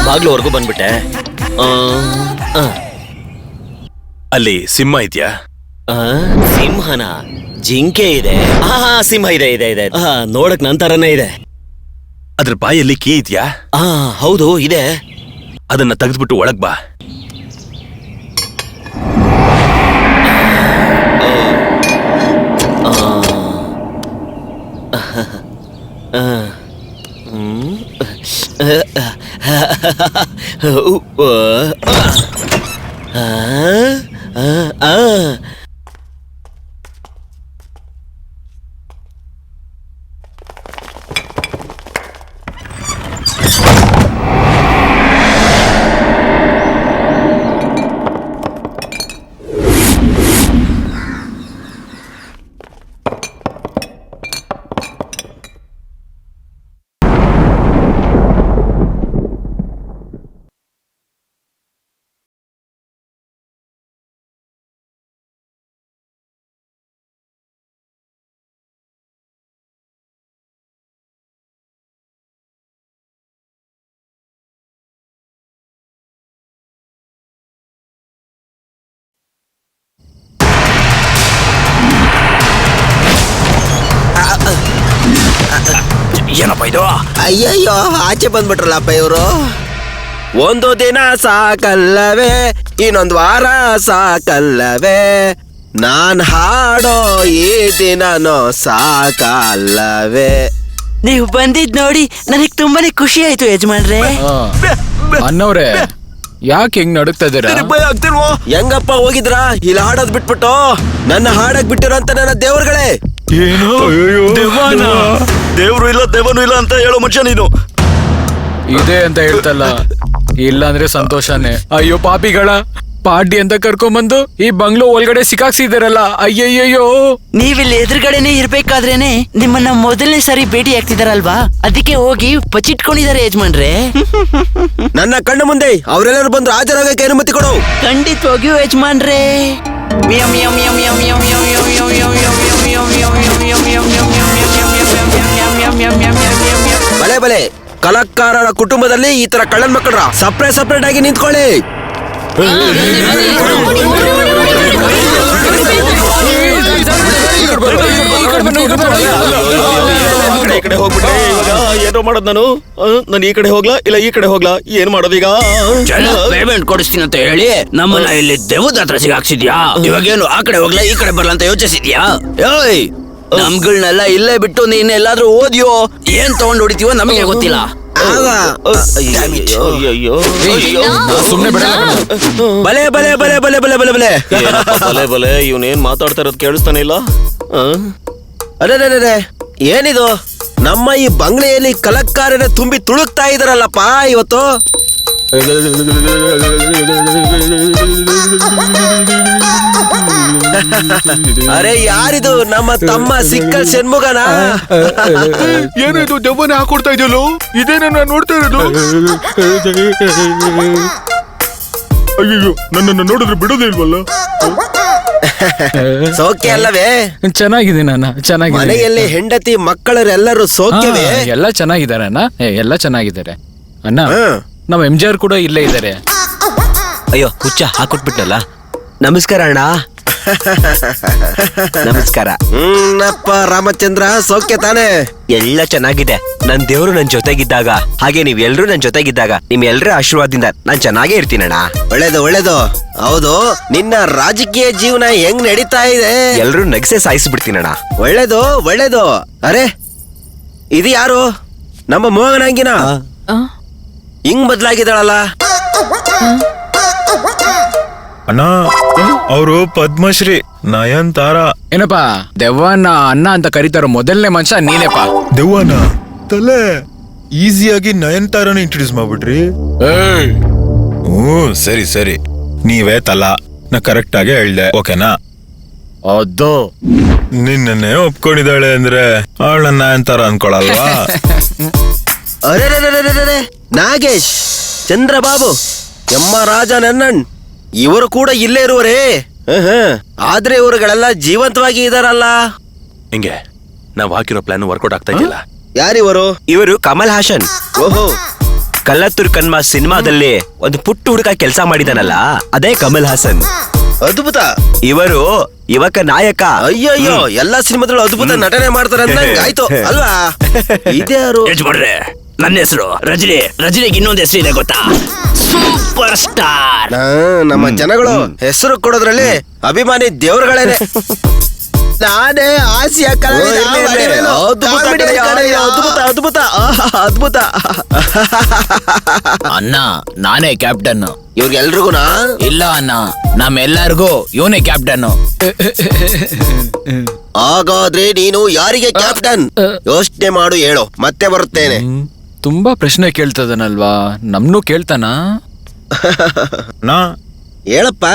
ಬಾಗ್ಲುವರೆಗೂ ಬಂದ್ಬಿಟ್ಟೆ.
ಅಲ್ಲಿ ಸಿಂಹ ಇದ್ಯಾ?
ಸಿಂಹನ? ಜಿಂಕೆ ಇದೆ. ಸಿಂಹ ಇದೆ ಇದೆ ಇದೆ. ನೋಡಕ್ ನನ್ ತರನೇ ಇದೆ.
ಅದ್ರ ಬಾಯಲ್ಲಿ ಕೀ ಇದ್ಯಾ?
ಹೌದು ಇದೆ.
ಅದನ್ನ ತೆಗೆದ್ಬಿಟ್ಟು ಒಳಗ್ ಬಾ.
ಏನಪ್ಪ ಇದು?
ಅಯ್ಯಯ್ಯೋ, ಆಚೆ ಬಂದ್ಬಿಟ್ರಲ್ಲಪ್ಪ ಇವರು.
ಒಂದು ದಿನ ಸಾಕಲ್ಲವೇ, ಇನ್ನೊಂದು ವಾರ ಸಾಕಲ್ಲವೇ,
ನಾನ್ ಹಾಡೋ ಈ ದಿನನೋ ಸಾಕಲ್ಲವೇ.
ನೀವು ಬಂದಿದ್ ನೋಡಿ ನನಗ್ ತುಂಬಾನೇ ಖುಷಿ ಆಯ್ತು ಯಜಮಾನ್ರೆ.
ಅನ್ನವ್ರೆ,
ಯಾಕೆ ಹೆಂಗ್ ನಡುಕ್ತಾ ಇದೀರಾ?
ಭಯ ಆಗ್ತಿಲ್ವೋ? ಹೆಂಗಪ್ಪ ಹೋಗಿದ್ರಾ? ಇಲ್ಲಿ ಹಾಡೋದ್ ಬಿಟ್ಬಿಟ್ಟು ನನ್ನ ಹಾಡಕ್ ಬಿಟ್ಟಿರೋ ಅಂತ ನನ್ನ ದೇವ್ರುಗಳೇ.
ಏನು
ದೇವ್ರು ಇಲ್ಲ ದೇವನು ಇಲ್ಲ ಅಂತ ಹೇಳೋ ಮನುಷ್ಯ ನೀನು.
ಇದೆ ಅಂತ ಹೇಳ್ತಲ್ಲ, ಇಲ್ಲ ಅಂದ್ರೆ ಸಂತೋಷನೇ. ಅಯ್ಯೋ ಪಾಪಿಗಳ, ಪಾರ್ಟಿ ಅಂತ ಕರ್ಕೊಂಬಂದು ಈ ಬಂಗ್ಲೋ ಒಳಗಡೆ ಸಿಕ್ಕಾಕ್ಸಿದಾರಲ್ಲ, ಅಯ್ಯಯ್ಯೋ.
ನೀವಿಲ್ಲಿ ಎದುರುಗಡೆನೆ ಇರ್ಬೇಕಾದ್ರೇನೆ ನಿಮ್ಮನ್ನ ಮೊದಲನೇ ಸಾರಿ ಭೇಟಿ ಆಗ್ತಿದಾರಲ್ವಾ, ಅದಕ್ಕೆ ಹೋಗಿ ಬಚ್ಚಿಟ್ಕೊಂಡಿದ್ದಾರೆ ಯಜಮಾನ್ರೆ.
ನನ್ನ ಕಣ್ಣ ಮುಂದೆ ಅವರೆಲ್ಲರೂ ಬಂದು ಹಾಜರಾಗಕ್ಕೆ ಅನುಮತಿ ಕೊಡು.
ಖಂಡಿತವಾಗಿಯೂ ಯಜಮಾನ್ರೆ.
ಬಲೆ ಬಲೆ, ಕಲಾಕಾರರ ಕುಟುಂಬದಲ್ಲಿ ಈ ತರ ಕಳ್ಳನ್ ಮಕ್ಕಳ ಸಪ್ರೇಟ್ ಆಗಿ ನಿಂತ್ಕೊಳ್ಳಿ. ಏನೋ ಮಾಡೋದ್ ನಾನು ಈ ಕಡೆ ಹೋಗ್ಲಾ ಇಲ್ಲ ಈ ಕಡೆ ಹೋಗ್ಲಾ, ಏನ್ ಮಾಡೋದೀಗ?
ಪೇಮೆಂಟ್ ಕೊಡಿಸ್ತೀನಿ ಅಂತ ಹೇಳಿ ನಮ್ಮನ್ನ ಇಲ್ಲಿ ದೇವದ ಹತ್ರ ಸಿಗಾಕ್ಸಿದ್ಯಾ. ಇವಾಗೇನು ಆ ಕಡೆ ಹೋಗ್ಲಾ ಈ ಕಡೆ ಬರ್ಲಾ ಅಂತ ಯೋಚಿಸಿದ್ಯಾ? ಏಯ್, ನಮ್ಗಳನ್ನೆಲ್ಲ ಇಲ್ಲೇ ಬಿಟ್ಟು ನೀನ್ ಎಲ್ಲಾದ್ರೂ ಓದಿಯೋ ಏನ್ ತಗೊಂಡ್ ಹೊಡಿತೀವೋ ನಮಗೆ ಗೊತ್ತಿಲ್ಲ.
ಸುಮ್ನೆ ಬಿಡ.
ಬಲೆ ಬಲೆ ಬಲೆ ಬಲೆ ಬಲೆ ಬಲೆ ಬಲೆ
ಬಲೆ ಬಲೆ, ಇವನೇನ್ ಮಾತಾಡ್ತಾ ಇರೋದು ಕೇಳಿಸ್ತಾನೆ ಇಲ್ಲ.
ಅರೆ ಏನಿದು? ನಮ್ಮ ಈ ಬಂಗ್ಲೆಯಲ್ಲಿ ಕಲಾಕಾರರ ತುಂಬಿ ತುಳುಕ್ತಾ ಇದಾರಲ್ಲಪ್ಪ ಇವತ್ತು. ಅರೆ ಯಾರಿದು? ನಮ್ಮ ತಮ್ಮ ಸಿಕ್ಕಲ್ ಶಣ್ಮುಗನ?
ಏನಿದು ದೆವ್ವನೇ ಹಾಕೊಡ್ತಾ ಇದೆಯಲ್ಲೋ? ಇದೇನ ನಾನು ನೋಡ್ತಾ ಇರೋದು? ಅಯ್ಯೋ, ನನ್ನನ್ನು ನೋಡಿದ್ರೆ ಬಿಡೋದೇ ಇಲ್ವಲ್ಲ.
ಸೌಖ್ಯ ಅಲ್ಲವೇ?
ಚೆನ್ನಾಗಿದೆ ನಾನ, ಚೆನ್ನಾಗಿದೆ.
ಮನೆಯಲ್ಲಿ ಹೆಂಡತಿ ಮಕ್ಕಳರೆಲ್ಲರೂ ಸೌಖ್ಯವೇ?
ಎಲ್ಲ ಚೆನ್ನಾಗಿದ್ದಾರೆ ಅಣ್ಣ, ಎಲ್ಲ ಚೆನ್ನಾಗಿದ್ದಾರೆ ಅಣ್ಣ. ನಮ್ಮ MJR ಕೂಡ ಇಲ್ಲೇ ಇದ್ದಾರೆ.
ಅಯ್ಯೋ ಹುಚ್ಚ ಹಾಕೊಟ್ಬಿಟ್ಟಲ್ಲ.
ನಮಸ್ಕಾರ ಅಣ್ಣ. ನಮಸ್ಕಾರ. ಅಪ್ಪ ರಾಮಚಂದ್ರ, ಸೌಖ್ಯ ತಾನೆ?
ಎಲ್ಲ ಚೆನ್ನಾಗಿದೆ. ನನ್ ದೇವ್ರು ನನ್ ಜೊತೆಗಿದ್ದಾಗ, ಹಾಗೆ ನೀವ್ ಎಲ್ರು ನನ್ ಜೊತೆಗಿದ್ದಾಗ, ನಿಮ್ ಎಲ್ರ ಆಶೀರ್ವಾದದಿಂದ ನಾನ್ ಚೆನ್ನಾಗೇ ಇರ್ತೀನಣ್ಣ.
ಒಳ್ಳೇದು ಒಳ್ಳೇದು. ಹೌದು, ನಿನ್ನ ರಾಜಕೀಯ ಜೀವನ ಹೆಂಗ್ ನಡೀತಾ ಇದೆ?
ಎಲ್ರು ನಗ್ಸೆ ಸಾಯಿಸ್ಬಿಡ್ತೀನಣ್ಣ.
ಒಳ್ಳೇದು ಒಳ್ಳೇದು. ಅರೆ ಇದು ಯಾರು? ನಮ್ಮ ಮೋಹನಂಗಿನ ಹಿಂಗ್ ಬದ್ಲಾಗಿದ್ದಾಳಲ್ಲ.
ಅಣ್ಣ, ಅವರು ಪದ್ಮಶ್ರೀ ನಯನ್ತಾರ.
ಏನಪ್ಪಾ ದೆವ್ವನ ಅಣ್ಣ ಅಂತ ಕರೀತಾರೋ ಮೊದಲನೇ ಮನುಷ್ಯ ನೀನೇಪ್ಪ.
ದೆವ್ವನ ತಲೆ ಈಸಿಯಾಗಿ ನಯನ್ತಾರನ ಇಂಟ್ರೊಡ್ಯೂಸ್ ಮಾಡ್ಬಿಟ್ರಿ. ಸರಿ ಸರಿ, ನೀವೇ ತಲಾ. ನಾ ಕರೆಕ್ಟ್ ಆಗಿ ಹೇಳ್ದೆ, ಓಕೆನಾ?
ಅದು
ನಿನ್ನೆ ಒಪ್ಕೊಂಡಿದ್ದಾಳೆ ಅಂದ್ರೆ ಅವಳ ನಯನ್ತಾರ ಅನ್ಕೊಳಲ್ವಾ?
ಅರೆ ನಾಗೇಶ್, ಚಂದ್ರಬಾಬು, ಎಮ್ಮ ರಾಜ ನನ್ನಣ್ ಇವರು ಕೂಡ ಇಲ್ಲೇ ಇರುವರೇ. ಆದ್ರೆ ಇವರುಗಳೆಲ್ಲ ಜೀವಂತವಾಗಿ ಇದಾರಲ್ಲ.
ಹಿಂಗೆ ನಾವ್ ಹಾಕಿರೋ ಪ್ಲಾನ್ ವರ್ಕೌಟ್ ಆಗ್ತಾ ಇದೆಯಲ್ಲ.
ಯಾರಿವರು?
ಇವರು ಕಮಲ್ ಹಾಸನ್.
ಓಹೋ,
ಕಲ್ಲತ್ತೂರ್ ಕನ್ಮ ಸಿನಿಮಾದಲ್ಲಿ ಒಂದು ಪುಟ್ಟ ಹುಡುಗ ಕೆಲಸ ಮಾಡಿದಾನಲ್ಲ, ಅದೇ ಕಮಲ್ ಹಾಸನ್.
ಅದ್ಭುತ.
ಇವರು ಯುವಕ ನಾಯಕ.
ಅಯ್ಯಯ್ಯೋ, ಎಲ್ಲಾ ಸಿನಿಮಾದಲ್ಲೂ ಅದ್ಭುತ ನಟನೆ ಮಾಡ್ತಾರೆ ಅಂದಂಗ ಆಯ್ತು ಅಲ್ವಾ? ಇದ್ಯಾರು?
ಯಜಮಾನ್ರೆ, ನನ್ನ ಹೆಸರು ರಜನಿ. ರಜನಿಗೆ ಇನ್ನೊಂದು ಹೆಸರು ಇದೆ ಗೊತ್ತಾ? Super star.
ನಮ್ಮ ಜನಗಳು ಹೆಸರು ಕೊಡೋದ್ರಲ್ಲಿ ಅಭಿಮಾನಿ ದೇವರುಗಳೇನೆ. ನಾನೇ ಆಸಿಯಾ ಕಲಾವಿದ. ಅದ್ಭುತ ಅದ್ಭುತ ಅದ್ಭುತ.
ಅಣ್ಣ, ನಾನೇ ಕ್ಯಾಪ್ಟನ್.
ಇವ್ರಿಗೆಲ್ರಿಗೂನಾ?
ಇಲ್ಲ ಅಣ್ಣ, ನಮ್ಮೆಲ್ಲರಿಗೂ ಇವನೇ ಕ್ಯಾಪ್ಟನ್.
ಹಾಗಾದ್ರೆ ನೀನು ಯಾರಿಗೆ ಕ್ಯಾಪ್ಟನ್? ಯೋಚನೆ ಮಾಡು, ಹೇಳು, ಮತ್ತೆ ಬರುತ್ತೇನೆ.
ತುಂಬಾ ಪ್ರಶ್ನೆ ಕೇಳ್ತದನಲ್ವಾ, ನಮ್ನು ಕೇಳ್ತಾನ?
ನಾ
ಹೇಳಪ್ಪ.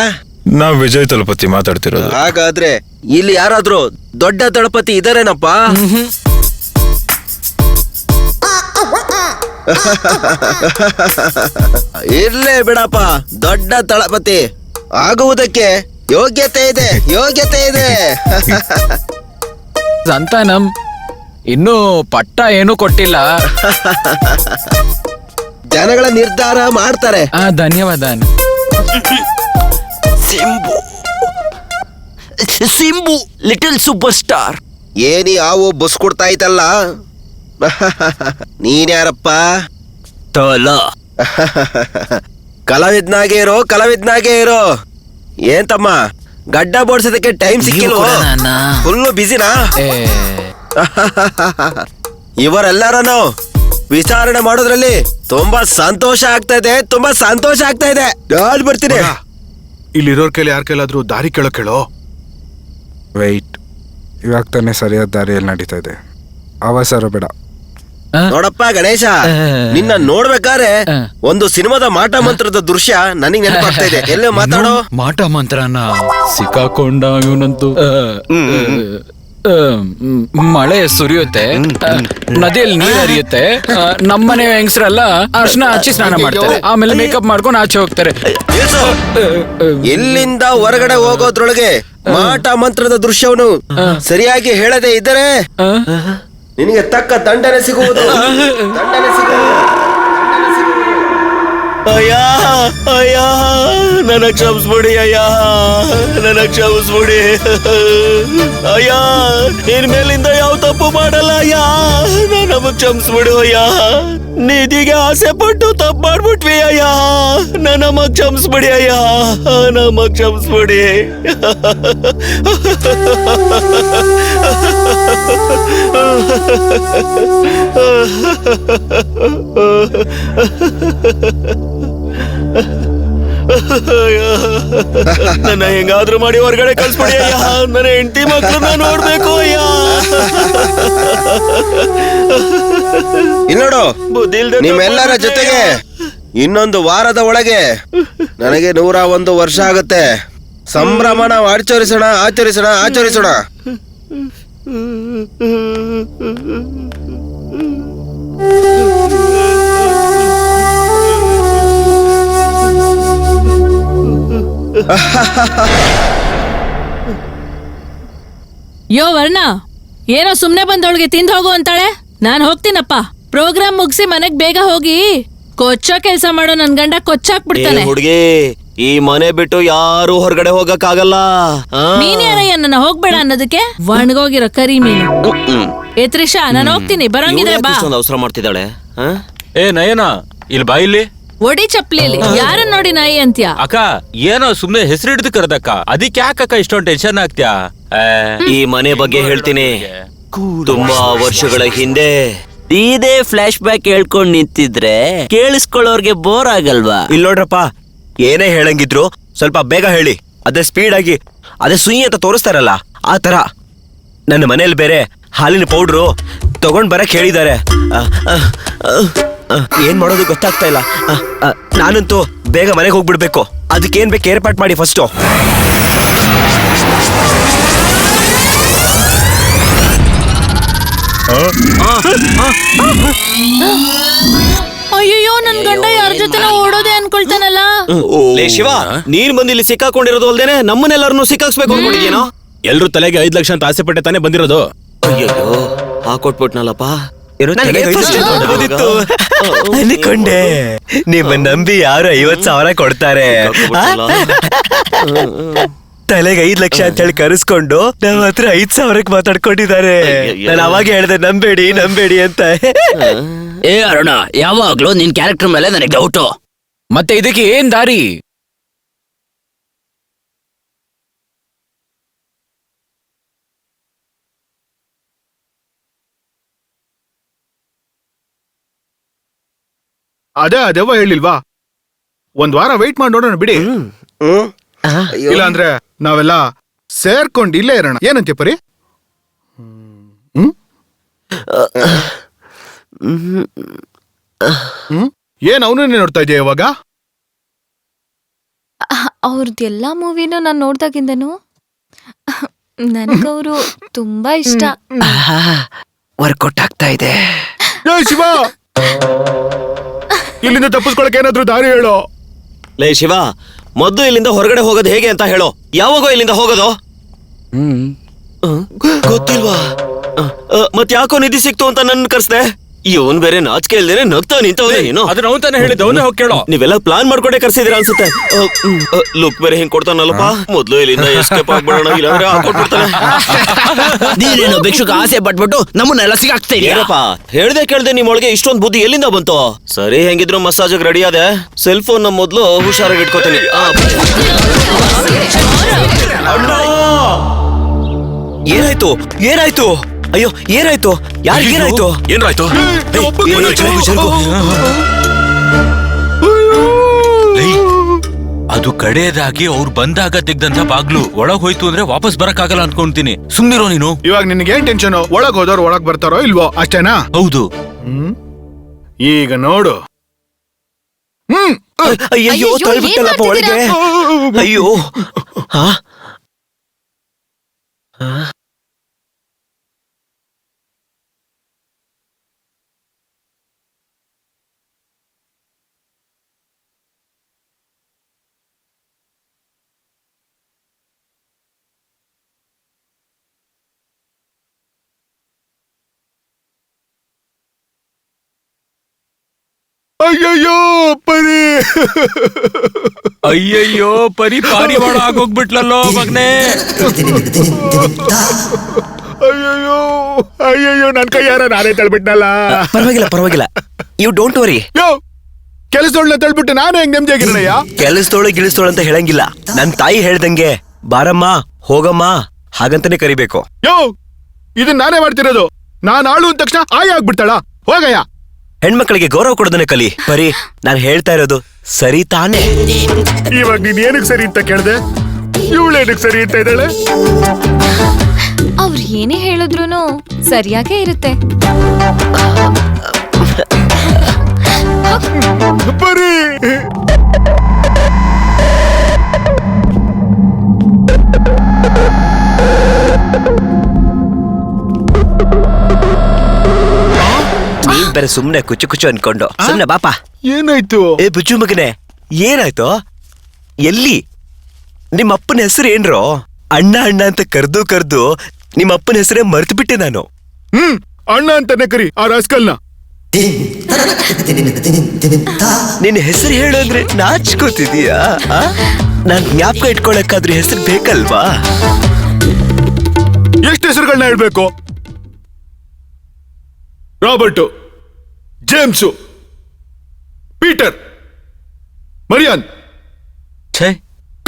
ನಾವ್ ವಿಜಯ್ ತಲಪತಿ ಮಾತಾಡ್ತಿರೋದು.
ಹಾಗಾದ್ರೆ ಇಲ್ಲಿ ಯಾರಾದ್ರೂ ದೊಡ್ಡ ದಳಪತಿ ಇದಾರೇನಪ್ಪ? ಇರ್ಲೇ ಬಿಡಪ್ಪ, ದೊಡ್ಡ ದಳಪತಿ ಆಗುವುದಕ್ಕೆ ಯೋಗ್ಯತೆ ಇದೆ, ಯೋಗ್ಯತೆ ಇದೆ.
ಸಂತಾನಂ ಇನ್ನೂ ಪಟ್ಟ ಏನೂ ಕೊಟ್ಟಿಲ್ಲ.
ಜನಗಳ ನಿರ್ಧಾರ ಮಾಡ್ತಾರೆ.
ಧನ್ಯವಾದ.
Simbu little super star.
ಏನಿ ಹಾವು ಬಸ್ ಕೊಡ್ತಾ ಇತ್ತಲ್ಲ, ನೀನ್ಯಾರಪ್ಪ? ಕಲಾವಿದ್ನಾಗೆ ಇರೋ, ಕಲಾವಿದ್ನಾಗೆ ಇರೋ. ಏನ್ ತಮ್ಮ, ಗಡ್ಡ ಬೋಡ್ಸೋದಕ್ಕೆ ಟೈಮ್ ಸಿಕ್ಕಿಲ್ವೋ? ಫುಲ್ಲು ಬಿಸಿನಾ? ಇವರೆಲ್ಲರನು ವಿಚಾರಣೆ ಮಾಡೋದ್ರಲ್ಲಿ ತುಂಬಾ ಸಂತೋಷ ಆಗ್ತಾ ಇದೆ, ತುಂಬಾ ಸಂತೋಷ ಆಗ್ತಾ ಇದೆ. ನಾನು ಬರ್ತೀನಿ.
ಇಲ್ಲಿರೋರ್ ಕೈಲಿ ಯಾರ ಕೈಲಾದ್ರೂ ದಾರಿ ಕೇಳೋ.
ವೆಯ್ಟ್, ಇವಾಗ ತಾನೇ ಸರಿಯಾದ ದಾರಿಯಲ್ಲಿ ನಡೀತಾ ಇದೆ, ಅವಸರ ಬೇಡ.
ನೋಡಪ್ಪ ಗಣೇಶ, ನಿನ್ನ ನೋಡ್ಬೇಕಾದ್ರೆ ಒಂದು ಸಿನಿಮಾದ ಮಾಟ ಮಂತ್ರದ ದೃಶ್ಯ ನನಗೆ ನೆನಪಾಗ್ತಾ ಇದೆ. ಎಲ್ಲೇ ಮಾತಾಡೋ.
ಮಾಟ ಮಂತ್ರನ ಸಿಕ್ಕಾಕೊಂಡ ಇವನಂತೂ ಮಳೆ ಸುರಿಯುತ್ತೆ, ನದಿಯಲ್ಲಿ ನೀರ್ ಹರಿಯುತ್ತೆ, ನಮ್ಮನೆ ಹೆಂಗಸ್ರೆಲ್ಲ ಅರ್ಶನ ಹಚ್ಚಿ ಸ್ನಾನ ಮಾಡ್ತಾರೆ, ಆಮೇಲೆ ಮೇಕಪ್ ಮಾಡ್ಕೊಂಡು ಆಚೆ ಹೋಗ್ತಾರೆ.
ಇಲ್ಲಿಂದ ಹೊರಗಡೆ ಹೋಗೋದ್ರೊಳಗೆ ಮಾಟ ಮಂತ್ರದ ದೃಶ್ಯವನ್ನು ಸರಿಯಾಗಿ ಹೇಳದೆ ಇದ್ದರೆ ನಿನಗೆ ತಕ್ಕ ದಂಡನೆ ಸಿಗುವುದು.
ಅಯ್ಯ ಅಯ್ಯ, ನನ್ನ ಕ್ಷಮಿಸ್ಬಿಡಿ ಅಯ್ಯ, ನನ್ನ ಕ್ಷಮಿಸ್ಬಿಡಿ ಅಯ್ಯ, ಇನ್ಮೇಲಿಂದ ಯಾವ ತಪ್ಪು ಮಾಡಲ್ಲ ಅಯ್ಯ, ನಮಗ್ ಕ್ಷಮಿಸ್ಬಿಡು ಅಯ್ಯ. ನಿಧಿಗೆ ಆಸೆ ಪಟ್ಟು ತಪ್ಪು ಮಾಡ್ಬಿಟ್ವಿ ಅಯ್ಯ, ನಮಗ್ ಕ್ಷಮಿಸ್ಬಿಡಿ ಅಯ್ಯ, ನಮಗ್ ಕ್ಷಮಿಸ್ಬಿಡಿ. ನನ್ನ ಹೆಂಗಾದ್ರೂ ಮಾಡಿ ಹೊರಗಡೆ ಕಳ್ಸ್ಬಿಡಿ ಅಯ್ಯ, ನನ್ನ ಹೆಂಡತಿ ಮಕ್ಕಳನ್ನ ನೋಡ್ಬೇಕು ಅಯ್ಯ.
ಇನ್ನೋಡು, ನಿಮ್ಮೆಲ್ಲರ ಜೊತೆಗೆ ಇನ್ನೊಂದು ವಾರದ ಒಳಗೆ ನನಗೆ 101 ವರ್ಷ ಆಗುತ್ತೆ. ಸಂಭ್ರಮನ ಆಚರಿಸೋಣ ಆಚರಿಸೋಣ ಆಚರಿಸೋಣ.
ಯೋ ವರ್ಣ, ಏನೋ ಸುಮ್ನೆ ಬಂದವಳಿಗೆ ತಿಂದು ಹೋಗು ಅಂತಾಳೆ. ನಾನ್ ಹೋಗ್ತೀನಪ್ಪ. ಪ್ರೋಗ್ರಾಮ್ ಮುಗಿಸಿ ಮನೆಗ್ ಬೇಗ ಹೋಗಿ ಕೊಚ್ಚೋ ಕೆಲ್ಸ ಮಾಡೋ ನನ್ ಗಂಡ ಕೊಚ್ಚಾಕ್ಬಿಡ್ತಾನೆ.
ಹುಡುಗಿ, ಈ ಮನೆ ಬಿಟ್ಟು ಯಾರು ಹೊರಗಡೆ ಹೋಗಕ್ಕಾಗಲ್ಲ.
ನೀನ್ ಯಾರಯ್ಯ ನನ್ನ ಹೋಗ್ಬೇಡ ಅನ್ನೋದಕ್ಕೆ? ಒಣಗೋಗಿರೋ ಕರಿ ಮೀನು. ಏ ತ್ರಿಷಾ, ನಾನು ಹೋಗ್ತೀನಿ, ಬರಂಗಿದ್ರೆ ಬಾ.
ಅವಸರ ಮಾಡ್ತಿದ್ದಾಳೆ.
ಏ ನಯನ, ಇಲ್ಲಿ ಬಾ ಇಲ್ಲಿ.
ಒಡಿ ಚಪ್ಲಿಯಲ್ಲಿ ಯಾರನ್ನ ನೋಡಿ ನಾಯಿ ಅಂತ್ಯಾ?
ಅಕ್ಕ, ಏನೋ ಸುಮ್ನೆ ಹೆಸರು ಹಿಡಿದು ಕರೆದಕ್ಕ, ಅದಕ್ಕೆ ಯಾಕಕ್ಕ ಇಷ್ಟೊಂದು ಟೆನ್ಷನ್ ಆಗ್ತ್ಯಾ?
ಈ ಮನೆ ಬಗ್ಗೆ ಹೇಳ್ತೀನಿ. ತುಂಬಾ ವರ್ಷಗಳ ಹಿಂದೆ
ಇದೇ ಫ್ಲಾಶ್ ಬ್ಯಾಕ್ ಹೇಳ್ಕೊಂಡ್ ನಿಂತಿದ್ರೆ ಕೇಳಿಸ್ಕೊಳ್ಳೋರ್ಗೆ ಬೋರ್ ಆಗಲ್ವಾ?
ಇಲ್ಲಿ ನೋಡ್ರಪ್ಪ, ಏನೇ ಹೇಳಂಗಿದ್ರು ಸ್ವಲ್ಪ ಬೇಗ ಹೇಳಿ. ಅದೇ ಸ್ಪೀಡ್ ಆಗಿ, ಅದೇ ಸುಯಿ ಅಂತ ತೋರಿಸ್ತಾರಲ್ಲ ಆ ತರ. ನನ್ನ ಮನೇಲಿ ಬೇರೆ ಹಾಲಿನ ಪೌಡ್ರು ತಗೊಂಡ್ ಬರಕ್ ಹೇಳಿದ್ದಾರೆ. ಏನ್ ಮಾಡೋದು ಗೊತ್ತಾಗ್ತಾ ಇಲ್ಲ. ನಾನಂತೂ ಬೇಗ ಮನೆಗೆ ಹೋಗ್ಬಿಡ್ಬೇಕು. ಅದಕ್ಕೇನ್ ಬೇಕು ಏರ್ಪಾಟ್ ಮಾಡಿ ಫಸ್ಟು.
ಅಯ್ಯೋ, ನನ್ ಗಂಡ ಯಾರ ಜೊತೆ ಓಡೋದೆ ಅನ್ಕೊಳ್ತಾನಲ್ಲ.
ಲೇ ಶಿವ, ನೀನ್ ಬಂದು ಇಲ್ಲಿ ಸಿಕ್ಕಾಕೊಂಡಿರೋದು ಅಲ್ದೇನೆ ನಮ್ಮನ್ನೆಲ್ಲರನ್ನು ಸಿಕ್ಕಾಕ್ಸ್ಬೇಕು ಅನ್ಕೊಂಡಿದ್ಯೇನೋ?
ಎಲ್ರು ತಲೆಗೆ 5 ಲಕ್ಷ ಅಂತ ಆಸೆ ಪಟ್ಟೆ ತಾನೇ ಬಂದಿರೋದು.
ಅಯ್ಯೋ, ಹಾಕೊಟ್ಬಿಟ್ನಲ್ಲಪ್ಪ. ಅನ್ಕೊಂಡೆ ನಿಮ್ಮ ನಂಬಿ ಯಾರು 50,000 ಕೊಡ್ತಾರೆ. ತಲೆಗೆ 5 ಲಕ್ಷ ಅಂತ ಹೇಳಿ ಕರೆಸ್ಕೊಂಡು ನಮ್ಮ ಹತ್ರ 5,000ಕ್ಕೆ ಮಾತಾಡ್ಕೊಂಡಿದ್ದಾರೆ. ನಾನು ಅವಾಗ ಹೇಳ್ದೆ ನಂಬೇಡಿ ನಂಬೇಡಿ ಅಂತ.
ಏ ಅರುಣ, ಯಾವಾಗ್ಲೂ ನಿನ್ ಕ್ಯಾರೆಕ್ಟರ್ ಮೇಲೆ ನನಗೆ ಡೌಟು.
ಮತ್ತೆ ಇದಕ್ಕೆ ಏನ್ ದಾರಿ?
ಅದೇ ಅದೆವ ಹೇಳಿಲ್ವಾ, 1 ವಾರ ವೆಯ್ಟ್ ಮಾಡಿ ನೋಡೋಣ ಬಿಡಿ. ಇಲ್ಲ ಅಂದ್ರೆ ನಾವೆಲ್ಲ ಸೇರ್ಕೊಂಡು ಇಲ್ಲೇ ಇರೋಣ. ಏನಂತೆ ಪರಿ? ಏನ್ ಅವನನ್ನೇ ನೋಡ್ತಾ ಇದೆಯಾ ಇವಾಗ?
ಅವ್ರದ್ದೆಲ್ಲಾ ಮೂವಿನೂ ನಾನು ನೋಡ್ದಾಗಿಂದನು ನನ್ಗವ್ರು ತುಂಬಾ ಇಷ್ಟ.
ವರ್ಕೌಟ್ ಆಗ್ತಾ ಇದೆ.
ಶಿವ, ಇಲ್ಲಿಂದ ತಪ್ಪಿಸ್ಕೊಳಕ್ ಏನಾದ್ರು ದಾರಿ ಹೇಳೋ.
ಲೇ ಶಿವ, ಮೊದ್ಲು ಇಲ್ಲಿಂದ ಹೊರಗಡೆ ಹೋಗೋದು ಹೇಗೆ ಅಂತ ಹೇಳೋ. ಯಾವಾಗೋ ಇಲ್ಲಿಂದ ಹೋಗೋದು? ಗೊತ್ತಿಲ್ವಾ? ಮತ್ ಯಾಕೋ ನಿಧಿ ಸಿಕ್ತು ಅಂತ ನನ್ನ ಕರ್ಸ್ದೆ. ಇವನ್ ಬೇರೆ ನಾಚಿಕೆ ಇಲ್ದೇನೆ ನಗ್ತಾ ನಿಂತವನೇ. ನೀನು
ಅದನ್ನ ಅವನ್ ತಾನೇ ಹೇಳಿದ್ದ, ಅವನೇ ಹೋಗಿ ಕೇಳೋ.
ನೀವೆಲ್ಲ ಪ್ಲಾನ್ ಮಾಡ್ಕೊಂಡೆ ಕರ್ಸಿದೀರ ಅನ್ಸುತ್ತೆ. ಲುಕ್ ಬೇರೆ ಹಿಂಗ್ ಕೊಡ್ತಾನಲ್ಲಪ್ಪ. ಮೊದ್ಲು ಇಲ್ಲಿಂದ ಎಸ್ಕೇಪ್ ಆಗ್ಬಿಡೋಣ, ಇಲ್ಲಾಂದ್ರೆ ಹಾಕೊಟ್ಬಿಡ್ತಾನೆ.
ನೀನೇನು ಭಿಕ್ಷುಕ ಆಸೆ ಪಟ್ಬಿಟ್ಟು ನಮ್ಮನ್ನೆಲ್ಲ ಸಿಗಾಕ್ತಾ ಇದೀಯಪ್ಪ.
ಹೇಳ್ದೆ ಕೇಳ್ದೆ ನಿಮ್ಮೊಳಗೆ ಇಷ್ಟೊಂದು ಬುದ್ಧಿ ಎಲ್ಲಿಂದ ಬಂತು? ಸರಿ, ಹೆಂಗಿದ್ರು ಮಸಾಜ್ ರೆಡಿ ಆದೆ. ಸೆಲ್ ಫೋನ್ ನ ಮೊದ್ಲು ಹುಷಾರಾಗಿ ಇಟ್ಕೋತೀನಿ. ಏನಾಯ್ತು ಏನಾಯ್ತು? ಅಯ್ಯೋ ಏನಾಯ್ತು? ಯಾರಿಗೇನಾಯ್ತು?
ಏನಾಯ್ತು?
ಅದು ಕಡೆಯದಾಗಿ ಅವ್ರು ಬಂದಾಗ ತೆಗ್ದಂತ ಬಾಗ್ಲು ಒಳಗ್ ಹೋಯ್ತು ಅಂದ್ರೆ ವಾಪಸ್ ಬರಕ್ಕಾಗಲ್ಲ ಅನ್ಕೊಂತೀನಿ. ಸುಮ್ನಿರೋ ನೀನು.
ಇವಾಗ ನಿನ್ಗೆ ಏನ್ ಟೆನ್ಷನ್? ಒಳಗ್ ಹೋದವ್ರು ಒಳಗ್ ಬರ್ತಾರೋ ಇಲ್ವೋ ಅಷ್ಟೇನಾ?
ಹೌದು.
ಈಗ ನೋಡು.
ಅಯ್ಯೋ ತಳ್ಬಿಟ್ಟಲ್ಲಪ್ಪ ಒಳಗೆ. ಅಯ್ಯೋ
ಅಯ್ಯಯ್ಯೋ ಪರಿ,
ಅಯ್ಯಯ್ಯೋ ಪರಿ ಪಾರಿವಾಳ ಆಗೋಗ್ಬಿಟ್ಲಲ್ಲೋ ಮಗ್ನೆ.
ಅಯ್ಯಯ್ಯೋ ಅಯ್ಯಯ್ಯೋ ನನ್ ಕೈಯಾರ ನಾನೇ ತಳ್ಬಿಟ್ನಲ್ಲ.
ಪರವಾಗಿಲ್ಲ ಯು ಡೋಂಟ್ ವರಿ.
ಕೆಲಸದೊಳ್ಳೆ ತಳ್ಬಿಟ್ಟು ನಾನು ಹೆಂಗ್ ನೆಮ್ಮದಿಯಾಗಿರಯ್ಯ?
ಗಿಳಿಸ್ತೋಳು ಅಂತ ಹೇಳಂಗಿಲ್ಲ. ನನ್ ತಾಯಿ ಹೇಳ್ದಂಗೆ ಬಾರಮ್ಮ ಹೋಗಮ್ಮ ಹಾಗಂತಾನೆ ಕರಿಬೇಕು.
ಇದನ್ ನಾನೇ ಮಾಡ್ತಿರೋದು. ನಾನ್ ಆಳು ಅಂದ ತಕ್ಷಣ ಆಯ ಆಗ್ಬಿಡ್ತಾಳ? ಹೋಗಯ್ಯ.
ಹೆಣ್ಮಕ್ಳಿಗೆ ಗೌರವ ಕೊಡೋದನ್ನ ಕಲಿ. ಬರೀ ನಾನ್ ಹೇಳ್ತಾ ಇರೋದು ಸರಿ ತಾನೇ?
ಇವಾಗ ನೀನ್ ಏನಕ್ ಸರಿ ಅಂತ ಕೇಳ್ದೆ? ಇವಳೇನಕ್ ಸರಿ ಅಂತ ಇದ್ದಾಳೆ?
ಅವ್ರು ಏನೇ ಹೇಳಿದ್ರು ಸರಿಯಾಗೇ ಇರುತ್ತೆ.
ಬರೀ
ನೀನ್ ಬೇರೆ ಸುಮ್ನೆ ಕುಚ್ಚು ಅನ್ಕೊಂಡು ಸುಮ್ನೆ ಬಾಪ.
ಏನಾಯ್ತು?
ಏ ಬುಜ್ಜು ಮಗನೆ, ಏನಾಯ್ತು? ಎಲ್ಲಿ ನಿಮ್ಮ ಅಪ್ಪನ ಹೆಸರು ಏನ್ರೋ? ಅಣ್ಣ ಅಂತ ಕರ್ದು ನಿಮ್ಮ ಅಪ್ಪನ ಹೆಸರೇ ಮರ್ತು ಬಿಟ್ಟೆ ನಾನು.
ಅಣ್ಣ ಅಂತಾನೆ ಕರಿ ಆ ರಾಸ್ಕಲ್ನ.
ನಿನ್ನ ಹೆಸರು ಹೇಳು ಅಂದ್ರೆ ನಾಚ್ಕೋತಿದೀಯಾ? ನಾನ್ ಜ್ಞಾಪಕ ಇಟ್ಕೊಳಕ್ಕಾದ್ರೂ ಹೆಸರು ಬೇಕಲ್ವಾ?
ಎಷ್ಟು ಹೆಸರುಗಳನ್ನ ಹೇಳ್ಬೇಕು? Robert, James, Peter, Marian,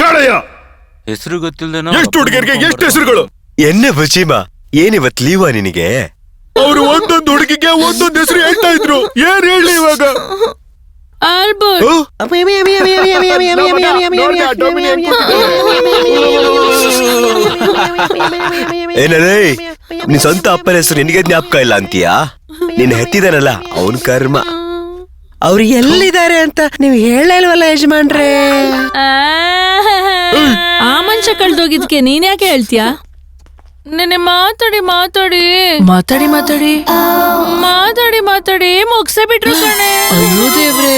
Kalaiah.
ಹೆಸರು ಗೊತ್ತಿಲ್ದೇನೋ.
ಎಷ್ಟು ಹುಡುಗಿಯರಿಗೆ ಎಷ್ಟು ಹೆಸರುಗಳು?
ಎನ್ನೆ ಬುಜಿಮಾ, ಏನಿವತ್ ಲೀವಾ ನಿನಗೆ?
ಅವರು ಒಂದೊಂದು ಹುಡುಗಿಗೆ ಒಂದೊಂದು ಹೆಸರು ಹೇಳ್ತಾ ಇದ್ರು. ಏನ್ ಹೇಳಿ ಇವಾಗ?
ಏನರೇ, ನಿನ್ ಸ್ವಂತ ಅಪ್ಪನ ಹೆಸರು ನಿನಗೆ ಜ್ಞಾಪಕ ಇಲ್ಲ ಅಂತೀಯಾ? ನಿನ್ನ ಹೆತ್ತಿದಾನಲ್ಲ ಅವನ್ ಕರ್ಮ. ಅವ್ರು ಎಲ್ಲಿದ್ದಾರೆ ಅಂತ ನೀವು ಹೇಳಲ್ವಲ್ಲ ಯಜಮಾನ್ರೆ?
ಆ ಮನುಷ್ಯ ಕಳ್ದೋಗಿದ್ಕೆ ನೀನ್ ಯಾಕೆ ಹೇಳ್ತೀಯಾ? ನೆನೆ ಮಾತಾಡಿ ಮುಗ್ಸೇ ಬಿಟ್ರು ಕಣೆ. ಅಯ್ಯೋ ದೇವ್ರೆ,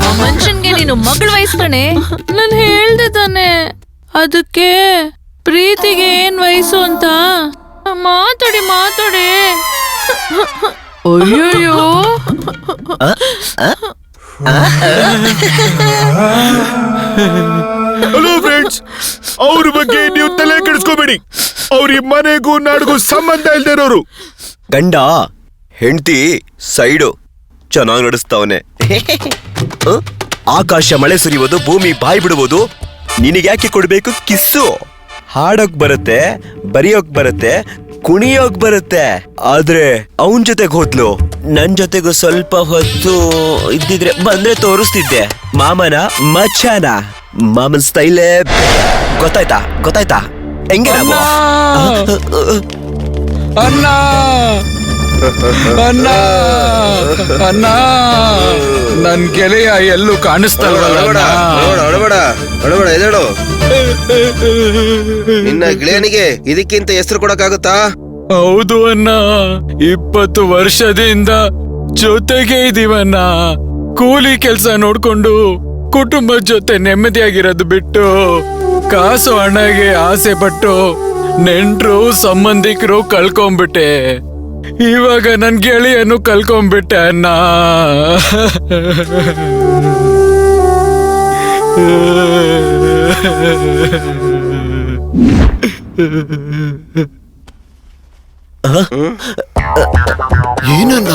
ಆ ಮನುಷ್ಯನ್ಗೆ ನೀನು ಮಗಳ ವಯಸ್ಸು ಕಣೆ. ನಾನು ಹೇಳ್ದೆ ತಾನೆ, ಅದಕ್ಕೆ ಪ್ರೀತಿಗೆ ಏನ್ ವಯಸ್ಸು ಅಂತ ಮಾತಾಡಿ. ಅಯ್ಯೋ
ಹಲೋ ಫ್ರೆಂಡ್ಸ್, ಅವ್ರ ಬಗ್ಗೆ ನೀವು ತಲೆ ಕೆಡಿಸ್ಕೋಬೇಡಿ. ಅವ್ರ ಈ ಮನೆಗೂ ನಾಡಿಗೂ ಸಂಬಂಧ ಇಲ್ದೇ ಇರೋರು.
ಗಂಡ ಹೆಂಡತಿ ಸೈಡು ಚೆನ್ನಾಗಿ ನಡೆಸ್ತಾವನೆ. ಆಕಾಶ ಮಳೆ ಸುರಿಯೋದು, ಭೂಮಿ ಬಾಯಿ ಬಿಡುವುದು. ನಿನಗ್ಯಾಕೆ ಕೊಡ್ಬೇಕು ಕಿಸ್ಸು? ಹಾಡೋಕ್ ಬರುತ್ತೆ, ಬರೆಯೋಕ್ ಬರುತ್ತೆ, ಕುಣಿಯೋಕ್ ಬರುತ್ತೆ. ಆದ್ರೆ ಅವನ್ ಜೊತೆಗೆ ಹೋದ್ಲು. ನನ್ ಜೊತೆಗೂ ಸ್ವಲ್ಪ ಹೊತ್ತು ಇದ್ದಿದ್ರೆ ಬಂದ್ರೆ ತೋರಿಸ್ತಿದ್ದೆ. ಮಾಮನ ಮಚ್ಚಾನ, ಮಾಮನ್ ಸ್ಟೈಲೇ ಗೊತ್ತಾಯ್ತಾ? ಹೆಂಗೆ ನಾವು?
ಅಣ್ಣ ನನ್ ಗೆಳೆಯ ಎಲ್ಲೂ ಕಾಣಿಸ್ತಲ್ವಲ್ಲ?
ನಿನ್ನ ಗೆಳೆಯನಿಗೆ ಇದಕ್ಕಿಂತ ಹೆಸರು ಕೊಡಕ್ಕಾಗುತ್ತಾ?
ಹೌದು ಅಣ್ಣ, 20 ವರ್ಷದಿಂದ ಜೊತೆಗೆ ಇದೀವಣ್ಣ. ಕೂಲಿ ಕೆಲ್ಸ ನೋಡ್ಕೊಂಡು ಕುಟುಂಬದ ಜೊತೆ ನೆಮ್ಮದಿಯಾಗಿರೋದು ಬಿಟ್ಟು ಕಾಸು ಹಣಗೆ ಆಸೆ ಪಟ್ಟು ನೆಂಟ್ರು ಸಂಬಂಧಿಕರು ಕಳ್ಕೊಂಡ್ಬಿಟ್ಟೆ. ಇವಾಗ ನನ್ ಗೆಳೆಯನು ಕಳ್ಕೊಂಡ್ಬಿಟ್ಟೆ ಅಣ್ಣ.
ಏನನ್ನ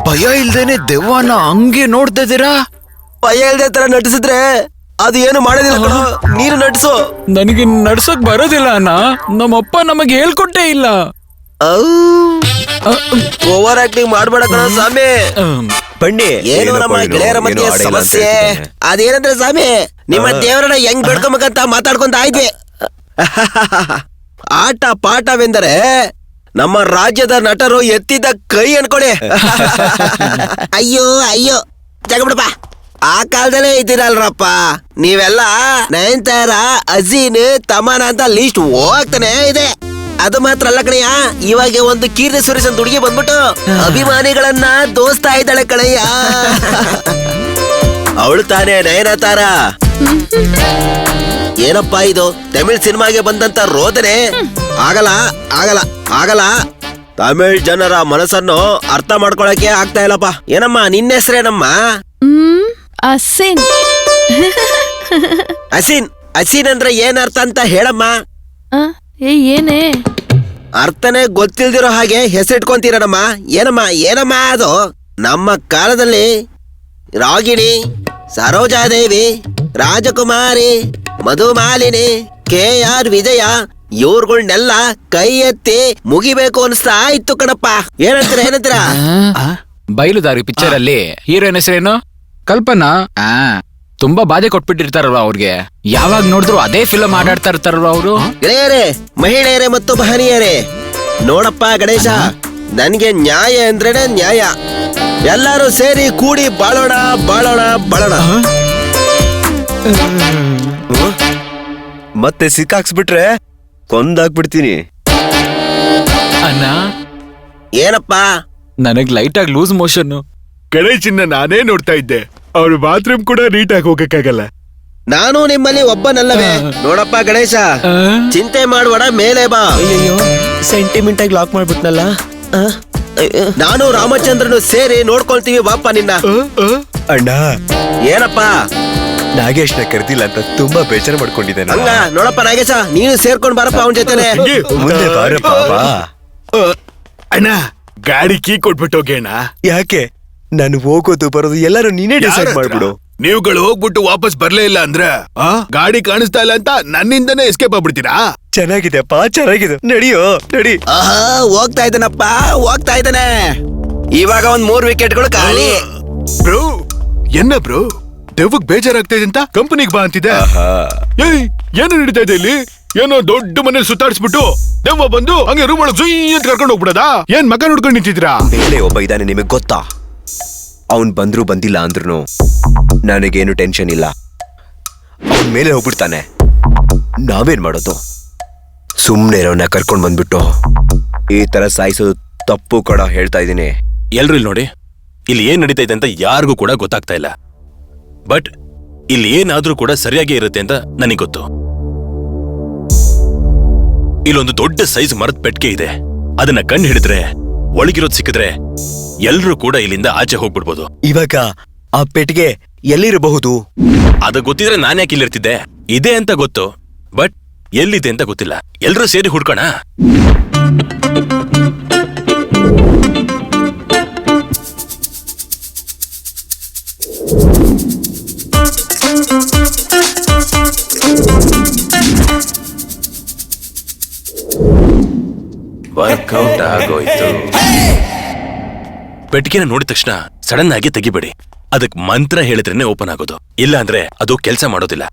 ಭಯ ಇಲ್ದೇನೆ ದೆವ್ವನ ಹಂಗೆ ನೋಡ್ತಾ ಇದ್ದೀರಾ?
ಭಯ ಇಲ್ದೇ ತರ ನಟಿಸಿದ್ರೆ
ಅದು ಏನು ಮಾಡೋದಿಲ್ಲ ಕಣೋ, ನೀನು ನಡ್ಸು.
ನನಗೆ ನಡ್ಸಕ್ ಬರೋದಿಲ್ಲ ಅಣ್ಣ. ನಮ್ಮಪ್ಪ ನಮಗೆ ಹೇಳ್ಕೊಟ್ಟೇ ಇಲ್ಲ.
ಓವರ್ ಆಕ್ಟಿಂಗ್ ಮಾಡ್ಬೇಡ ಕಣೋ ಸ್ವಾಮಿ.
ಬನ್ನಿ, ಏನು ನಮ್ಮ ಗೆಳೆಯರ ಮಧ್ಯೆ ಸಮಸ್ಯೆ ಅದೇನಂದ್ರೆ ಸ್ವಾಮಿ, ನಿಮ್ಮ ದೇವರನ್ನ ಹೆಂಗ್ ಬೇಡ್ಕೊಬೇಕಂತ ಮಾತಾಡ್ಕೊಂತ ಇದ್ವಿ. ಆಟ ಪಾಠವೆಂದರೆ ನಮ್ಮ ರಾಜ್ಯದ ನಟರು ಎತ್ತಿದ ಕೈ ಅನ್ಕೊಳ್ಳಿ. ಅಯ್ಯೋ ಅಯ್ಯೋ ಜಗಬಿಡಪ್ಪ, ಆ ಕಾಲದಲ್ಲೇ ಇದ್ದೀರಲ್ರಪ್ಪ ನೀವೆಲ್ಲ. ನಯನತಾರ, ಅಜೀನ್, ತಮನ ಅಂತ ಲಿಸ್ಟ್ ಹೋಗ್ತಾನೆ ಇದೆ. ಅದು ಮಾತ್ರ ಅಲ್ಲ ಕಣಯ್ಯ, ಇವಾಗ ಒಂದು ಕೀರ್ತಿ ಸುರೇಶ್ ಅಂತ ಹುಡುಗಿ ಬಂದ್ಬಿಟ್ಟು ಅಭಿಮಾನಿಗಳನ್ನ ದೋಸ್ತಾ ಇದ್ದಾಳೆ ಕಣಯ್ಯ. ಅವಳು ತಾನೇ ನಯನತಾರ. ಏನಪ್ಪಾ ಇದು ತಮಿಳ್ ಸಿನಿಮಾಗೆ ಬಂದಂತ ರೋದನೆ. ಆಗಲ್ಲ ಆಗಲ್ಲ ಆಗಲ್ಲ, ತಮಿಳ್ ಜನರ ಮನಸ್ಸನ್ನು ಅರ್ಥ ಮಾಡ್ಕೊಳಕ್ಕೆ ಆಗ್ತಾ ಇಲ್ಲಪ್ಪ. ಏನಮ್ಮ ನಿನ್ನ ಹೆಸರೇನಮ್ಮ?
ಅಸಿನ್.
ಅಸಿನ್. ಅಸಿನ್ ಅಂದ್ರೆ ಏನ್ ಅರ್ಥ ಅಂತ ಹೇಳಮ್ಮ.
ಏನೇ
ಅರ್ಥನೇ ಗೊತ್ತಿಲ್ದಿರೋ ಹಾಗೆ ಹೆಸರಿಟ್ಕೊಂತೀರಮ್ಮ. ಏನಮ್ಮ ಏನಮ್ಮ ಅದು? ನಮ್ಮ ಕಾಲದಲ್ಲಿ ರಾಗಿಣಿ, ಸರೋಜಾದೇವಿ, ರಾಜಕುಮಾರಿ, ಮಧುಮಾಲಿನಿ, KR ವಿಜಯ ಇವ್ರುಗಳ್ನೆಲ್ಲ ಕೈ ಎತ್ತಿ ಮುಗಿಬೇಕು ಅನ್ಸ್ತಾ ಇತ್ತು ಕಣಪ್ಪ. ಏನಂತೀರಾ?
ಬಯಲುದಾರಿ ಪಿಕ್ಚರ್ ಅಲ್ಲಿ ಹೀರೋಯಿನ್ ಹೆಸರೇನು? ಕಲ್ಪನಾ. ತುಂಬಾ ಬಾಧೆ ಕೊಟ್ಬಿಟ್ಟಿರ್ತಾರಲ್ವ ಅವ್ರಿಗೆ. ಯಾವಾಗ ನೋಡಿದ್ರು ಅದೇ ಫಿಲಂ ಆಡಾಡ್ತಾ ಇರ್ತಾರಲ್ವ ಅವರು.
ಗೆಳೆಯರೇ, ಮಹಿಳೆಯರೇ ಮತ್ತು ಮಹನೀಯರೇ, ನೋಡಪ್ಪ ಗಣೇಶ, ನನ್ಗೆ ನ್ಯಾಯ ಅಂದ್ರೇನೆ ನ್ಯಾಯ. ಎಲ್ಲರೂ ಸೇರಿ ಕೂಡಿ ಬಾಳೋಣ ಬಾಳೋಣ ಬಾಳೋಣ.
ಮತ್ತೆ ಸಿಕ್ಕಾಕ್ಸ್ಬಿಟ್ರೆ ಕೊಂದಾಕ್ಬಿಡ್ತೀನಿ.
ಅಣ್ಣ,
ಏನಪ್ಪ?
ನನಗ್ ಲೈಟ್ ಆಗಿ ಲೂಸ್ ಮೋಷನ್.
ಗಣೇಶನ್ನ ನಾನೇ ನೋಡ್ತಾ ಇದ್ದೆ. ಅವ್ರ ಬಾತ್ರೂಮ್ ಕೂಡ ನೀಟಾಗಿ ಹೋಗಕ್ಕಾಗಲ್ಲ.
ನಾನು ನಿಮ್ಮಲ್ಲಿ ಒಬ್ಬನಲ್ಲವೇ. ನೋಡಪ್ಪ ಗಣೇಶ, ಚಿಂತೆ ಮಾಡುವಡ ಮೇಲೆ ಬಾ.
ಅಯ್ಯೋ, ಸೆಂಟಿಮೆಂಟ್ ಆಗಿ ಲಾಕ್ ಮಾಡ್ಬಿಟ್ನಲ್ಲ.
ನಾನು ರಾಮಚಂದ್ರನು ಸೇರಿ ನೋಡ್ಕೊಳ್ತೀವಿ ಬಾಪ ನಿನ್ನ.
ಅಣ್ಣ,
ಏನಪ್ಪ?
ನಾಗೇಶ್ನ ಕರ್ದಿಲ್ಲ ಅಂತ ತುಂಬಾ ಬೇಜಾರು ಮಾಡ್ಕೊಂಡಿದ್ದೇನೆ.
ಹಂಗ ನೋಡಪ್ಪ ನಾಗೇಶ, ನೀನು ಸೇರ್ಕೊಂಡ್ ಬಾರಪ್ಪ ಅವನ ಜೊತೆನೆ.
ಮುಂದೆ ಬಾರಪ್ಪ ಬಾ.
ಅಣ್ಣ, ಗಾಡಿ ಕೀ ಕೊಟ್ಬಿಟ್ಟು ಹೋಗಿ ಅಣ್ಣ.
ಯಾಕೆ? ನಾನು ಹೋಗೋದು ಬರೋದು ಎಲ್ಲರೂ ನೀನೇ ಡಿಸೈಡ್ ಮಾಡ್ಬಿಡು.
ನೀವುಗಳು ಹೋಗ್ಬಿಟ್ಟು ವಾಪಸ್ ಬರ್ಲೇ ಇಲ್ಲ ಅಂದ್ರೆ ಗಾಡಿ ಕಾಣಿಸ್ತಾ ಇಲ್ಲ ಅಂತ ನನ್ನಿಂದನೇ ಎಸ್ಕೇಪ್ ಆಗ್ಬಿಡ್ತೀರಾ?
ಚೆನ್ನಾಗಿದೆಪ್ಪ, ಚೆನ್ನಾಗಿದೆ. ನಡಿಯೋ ನಡಿ.
ಹೋಗ್ತಾ ಇದ್ದಾನಪ್ಪ, ಹೋಗ್ತಾ ಇದ್ದಾನೆ. ಇವಾಗ ಒಂದ್ 3 ವಿಕೆಟ್ಗಳು ಖಾಲಿ.
ಬ್ರೋ, ಏನ ಬ್ರೋ, ದೆವ್ವಗ್ ಬೇಜಾರಾಗ್ತಾ ಇದೆ ಅಂತ ಕಂಪನಿಗೆ ಬಾ ಅಂತಿದೆ. ಏಯ್, ಏನು ನಡೀತಾ ಇದೆ ಇಲ್ಲಿ? ಏನೋ ದೊಡ್ಡ ಮನೆ ಸುತ್ತಾಡಿಸ್ಬಿಟ್ಟು ದೆವ್ವ ಬಂದು ಹಂಗೆ ರೂಮ್ ಒಳಗೆ ಜುಯ್ ಅಂತ ಕರ್ಕೊಂಡು ಹೋಗ್ಬಿಡದ? ಏನ್ ಮಗ ನೋಡ್ಕೊಂಡು ನಿಂತಿದ್ರಾ?
ಮೇಲೆ ಒಬ್ಬ ಇದ್ದಾನೆ, ನಿಮಗ್ ಗೊತ್ತಾ? ಅವನ್ ಬಂದ್ರು ಬಂದಿಲ್ಲ ಅಂದ್ರೂ ನನಗೇನು ಟೆನ್ಷನ್ ಇಲ್ಲ. ಅವನ್ ಮೇಲೆ ಹೋಗ್ಬಿಡ್ತಾನೆ. ನಾವೇನ್ ಮಾಡೋದು? ಸುಮ್ನೆ ಇರೋನ್ನ ಕರ್ಕೊಂಡ್ ಬಂದ್ಬಿಟ್ಟು ಈ ತರ ಸಾಯಿಸೋದು ತಪ್ಪು ಕಡ, ಹೇಳ್ತಾ ಇದೀನಿ.
ಎಲ್ರು ಇಲ್ಲಿ ನೋಡಿ, ಇಲ್ಲಿ ಏನ್ ನಡೀತಾ ಇದೆ ಅಂತ ಯಾರಿಗೂ ಕೂಡ ಗೊತ್ತಾಗ್ತಾ ಇಲ್ಲ. ಬಟ್ ಇಲ್ಲಿ ಏನಾದ್ರೂ ಕೂಡ ಸರಿಯಾಗಿ ಇರುತ್ತೆ ಅಂತ ನನಗೆ ಗೊತ್ತು. ಇಲ್ಲೊಂದು ದೊಡ್ಡ ಸೈಜ್ ಮರದ ಪೆಟ್ಟಿಗೆ ಇದೆ. ಅದನ್ನ ಕಣ್ಣು ಹಿಡಿದ್ರೆ ಒಳಗಿರೋದ್ ಸಿಕ್ಕಿದ್ರೆ ಎಲ್ರೂ ಕೂಡ ಇಲ್ಲಿಂದ ಆಚೆ ಹೋಗ್ಬಿಡ್ಬೋದು.
ಇವಾಗ ಆ ಪೆಟ್ಟಿಗೆ ಎಲ್ಲಿರಬಹುದು?
ಅದು ಗೊತ್ತಿದ್ರೆ ನಾನು ಯಾಕೆ ಇಲ್ಲಿರ್ತಿದ್ದೆ? ಇದೆ ಅಂತ ಗೊತ್ತು, ಬಟ್ ಎಲ್ಲಿದೆ ಅಂತ ಗೊತ್ತಿಲ್ಲ. ಎಲ್ರೂ ಸೇರಿ ಹುಡ್ಕೋಣ. ವರ್ಕೌಟ್ ಆಗೋಯ್ತು. ಪೆಟ್ಟಿಗೆನ ನೋಡಿದ ತಕ್ಷಣ ಸಡನ್ ಆಗಿ ತೆಗಿಬೇಡಿ. ಅದಕ್ ಮಂತ್ರ ಹೇಳಿದ್ರೇನೆ ಓಪನ್ ಆಗೋದು. ಇಲ್ಲ ಅಂದ್ರೆ ಅದು ಕೆಲಸ ಮಾಡೋದಿಲ್ಲ.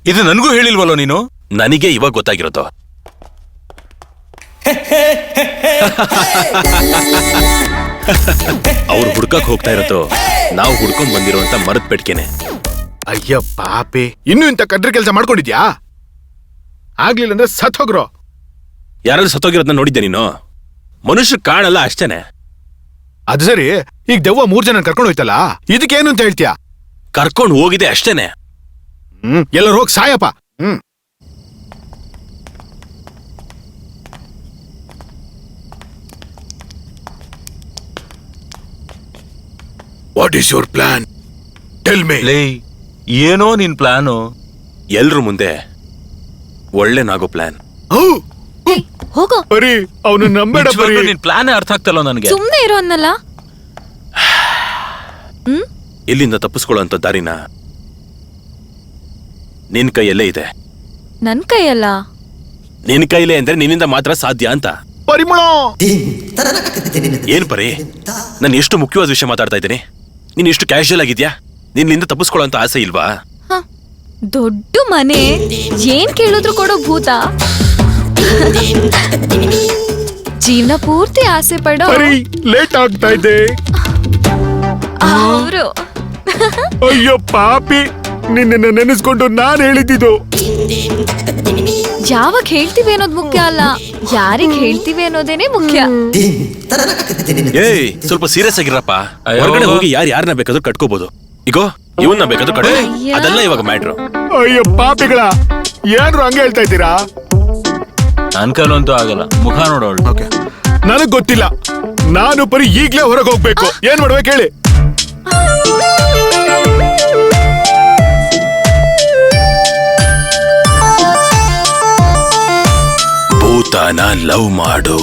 ಇದು ನನಗೂ ಹೇಳಿಲ್ವಲ್ಲೋ ನೀನು?
ನನಗೆ ಇವಾಗ ಗೊತ್ತಾಗಿರೋದು. ಅವ್ರು ಹುಡ್ಕಕ್ ಹೋಗ್ತಾ ಇರೋದು ನಾವು ಹುಡ್ಕೊಂಡ್ ಬಂದಿರುವಂತ ಮರದ ಪೆಟ್ಟಿಗೆನೆ.
ಅಯ್ಯ ಪಾಪಿ, ಇನ್ನೂ ಇಂತ ಕಡ್ರಿ ಕೆಲಸ ಮಾಡ್ಕೊಂಡಿದ್ಯಾ? ಆಗ್ಲಿಲ್ಲ ಅಂದ್ರೆ ಸತ್ ಹೋಗ್ರೋ.
ಯಾರಾದ್ರೂ ಸತ್ತೋಗಿರೋದನ್ನ ನೋಡಿದ್ದೆ ನೀನು? ಮನುಷ್ಯ ಕಾಣಲ್ಲ ಅಷ್ಟೇನೆ.
ಅದು ಸರಿ, ಈಗ ದೆವ್ವ 3 ಜನ ಕರ್ಕೊಂಡು ಹೋಯ್ತಲ್ಲ, ಇದಕ್ಕೇನು ಅಂತ ಹೇಳ್ತೀಯ?
ಕರ್ಕೊಂಡು ಹೋಗಿದೆ ಅಷ್ಟೇನೆ.
ಎಲ್ಲರೂ ಹೋಗಿ ಸಾಯಪ್ಪ. What is your plan? Tell me.
ಏನೋ ನಿನ್ ಪ್ಲಾನು?
ಎಲ್ರು ಮುಂದೆ ಒಳ್ಳೆನಾಗೋ ಪ್ಲಾನ್.
ಹೋಗೋ.
ಬರೀ ಅವನು ನಂಬೇಡ. ಬರೀ
ನಿನ್ ಪ್ಲಾನ್ ಅರ್ಥ ಆಗ್ತಲ್ಲ ನನಗೆ.
ಸುಮ್ನೆ ಇರೋ ಅನ್ನಲ್ಲ.
ಇಲ್ಲಿಂದ ತಪ್ಪಿಸ್ಕೊಳ್ಳೋಂಥ ದಾರಿನ ನಿನ್ ಕೈಯಲ್ಲೇ ಇದೆ.
ನನ್ ಕೈಯಲ್ಲ.
ನಿನ್ ಕೈಲೇ ಅಂದ್ರೆ ನಿನ್ನಿಂದ ಮಾತ್ರ ಸಾಧ್ಯ ಅಂತ.
ಪರಿಮಳ
ಏನ್ ಪರಿ, ನಾನು ಎಷ್ಟು ಮುಖ್ಯವಾದ ವಿಷಯ ಮಾತಾಡ್ತಾ ಇದ್ದೀನಿ, ನೀನ್ ಇಷ್ಟು ಕ್ಯಾಶುಯಲ್ ಆಗಿದ್ಯಾ? ನಿನ್ನಿಂದ ತಪ್ಪಿಸ್ಕೊಳ್ಳೋಂಥ ಆಸೆ ಇಲ್ವಾ?
ದೊಡ್ಡ ಮನೆ, ಏನ್ ಕೇಳಿದ್ರು ಕೊಡೋ ಭೂತ. ಜೀವನ ಪೂರ್ತಿ ಆಸೆ ಪಡೋ
ಲೇಟ್ ಆಗ್ತಾ ಇದೆ.
ಅವರು
ಅಯ್ಯೋ ಪಾಪಿ, ನಿನ್ನ ನೆನೆಸ್ಕೊಂಡು ನಾನ್ ಹೇಳಿದ್ದು.
ಯಾವಾಗ ಹೇಳ್ತೀವಿ ಅನ್ನೋದು ಮುಖ್ಯ ಅಲ್ಲ, ಯಾರಿಗ್ ಹೇಳ್ತೀವಿ ಅನ್ನೋದೇನೆ ಮುಖ್ಯ.
ಏಯ್, ಸ್ವಲ್ಪ ಸೀರಿಯಸ್ ಆಗಿರಪ್ಪ. ಹೊರಗಡೆ ಹೋಗಿ ಯಾರನ್ನ ಬೇಕಾದ್ರೂ ಕಟ್ಕೋಬಹುದು. ಈಗೋ ಇವನ್ನ ಬೇಕಾದ್ರೂ ಕಟ್ಕೋ, ಅದೆಲ್ಲ ಇವಾಗ ಮ್ಯಾಟ್ರು.
ಅಯ್ಯೋ ಪಾಪಿಗಳ, ಏನ್ರು ಹಂಗೆ ಹೇಳ್ತಾ ಇದ್ದೀರಾ?
ನನ್ ಕೈಲಂತೂ ಆಗಲ್ಲ. ಮುಖ ನೋಡೋಳು.
ನನಗ್ ಗೊತ್ತಿಲ್ಲ, ನಾನು ಪರಿ ಈಗ್ಲೇ ಹೊರಗೆ ಹೋಗ್ಬೇಕು. ಏನ್ ಮಾಡ್ಬೇಕು ಹೇಳಿ?
ಭೂತಾನ ಲವ್ ಮಾಡು.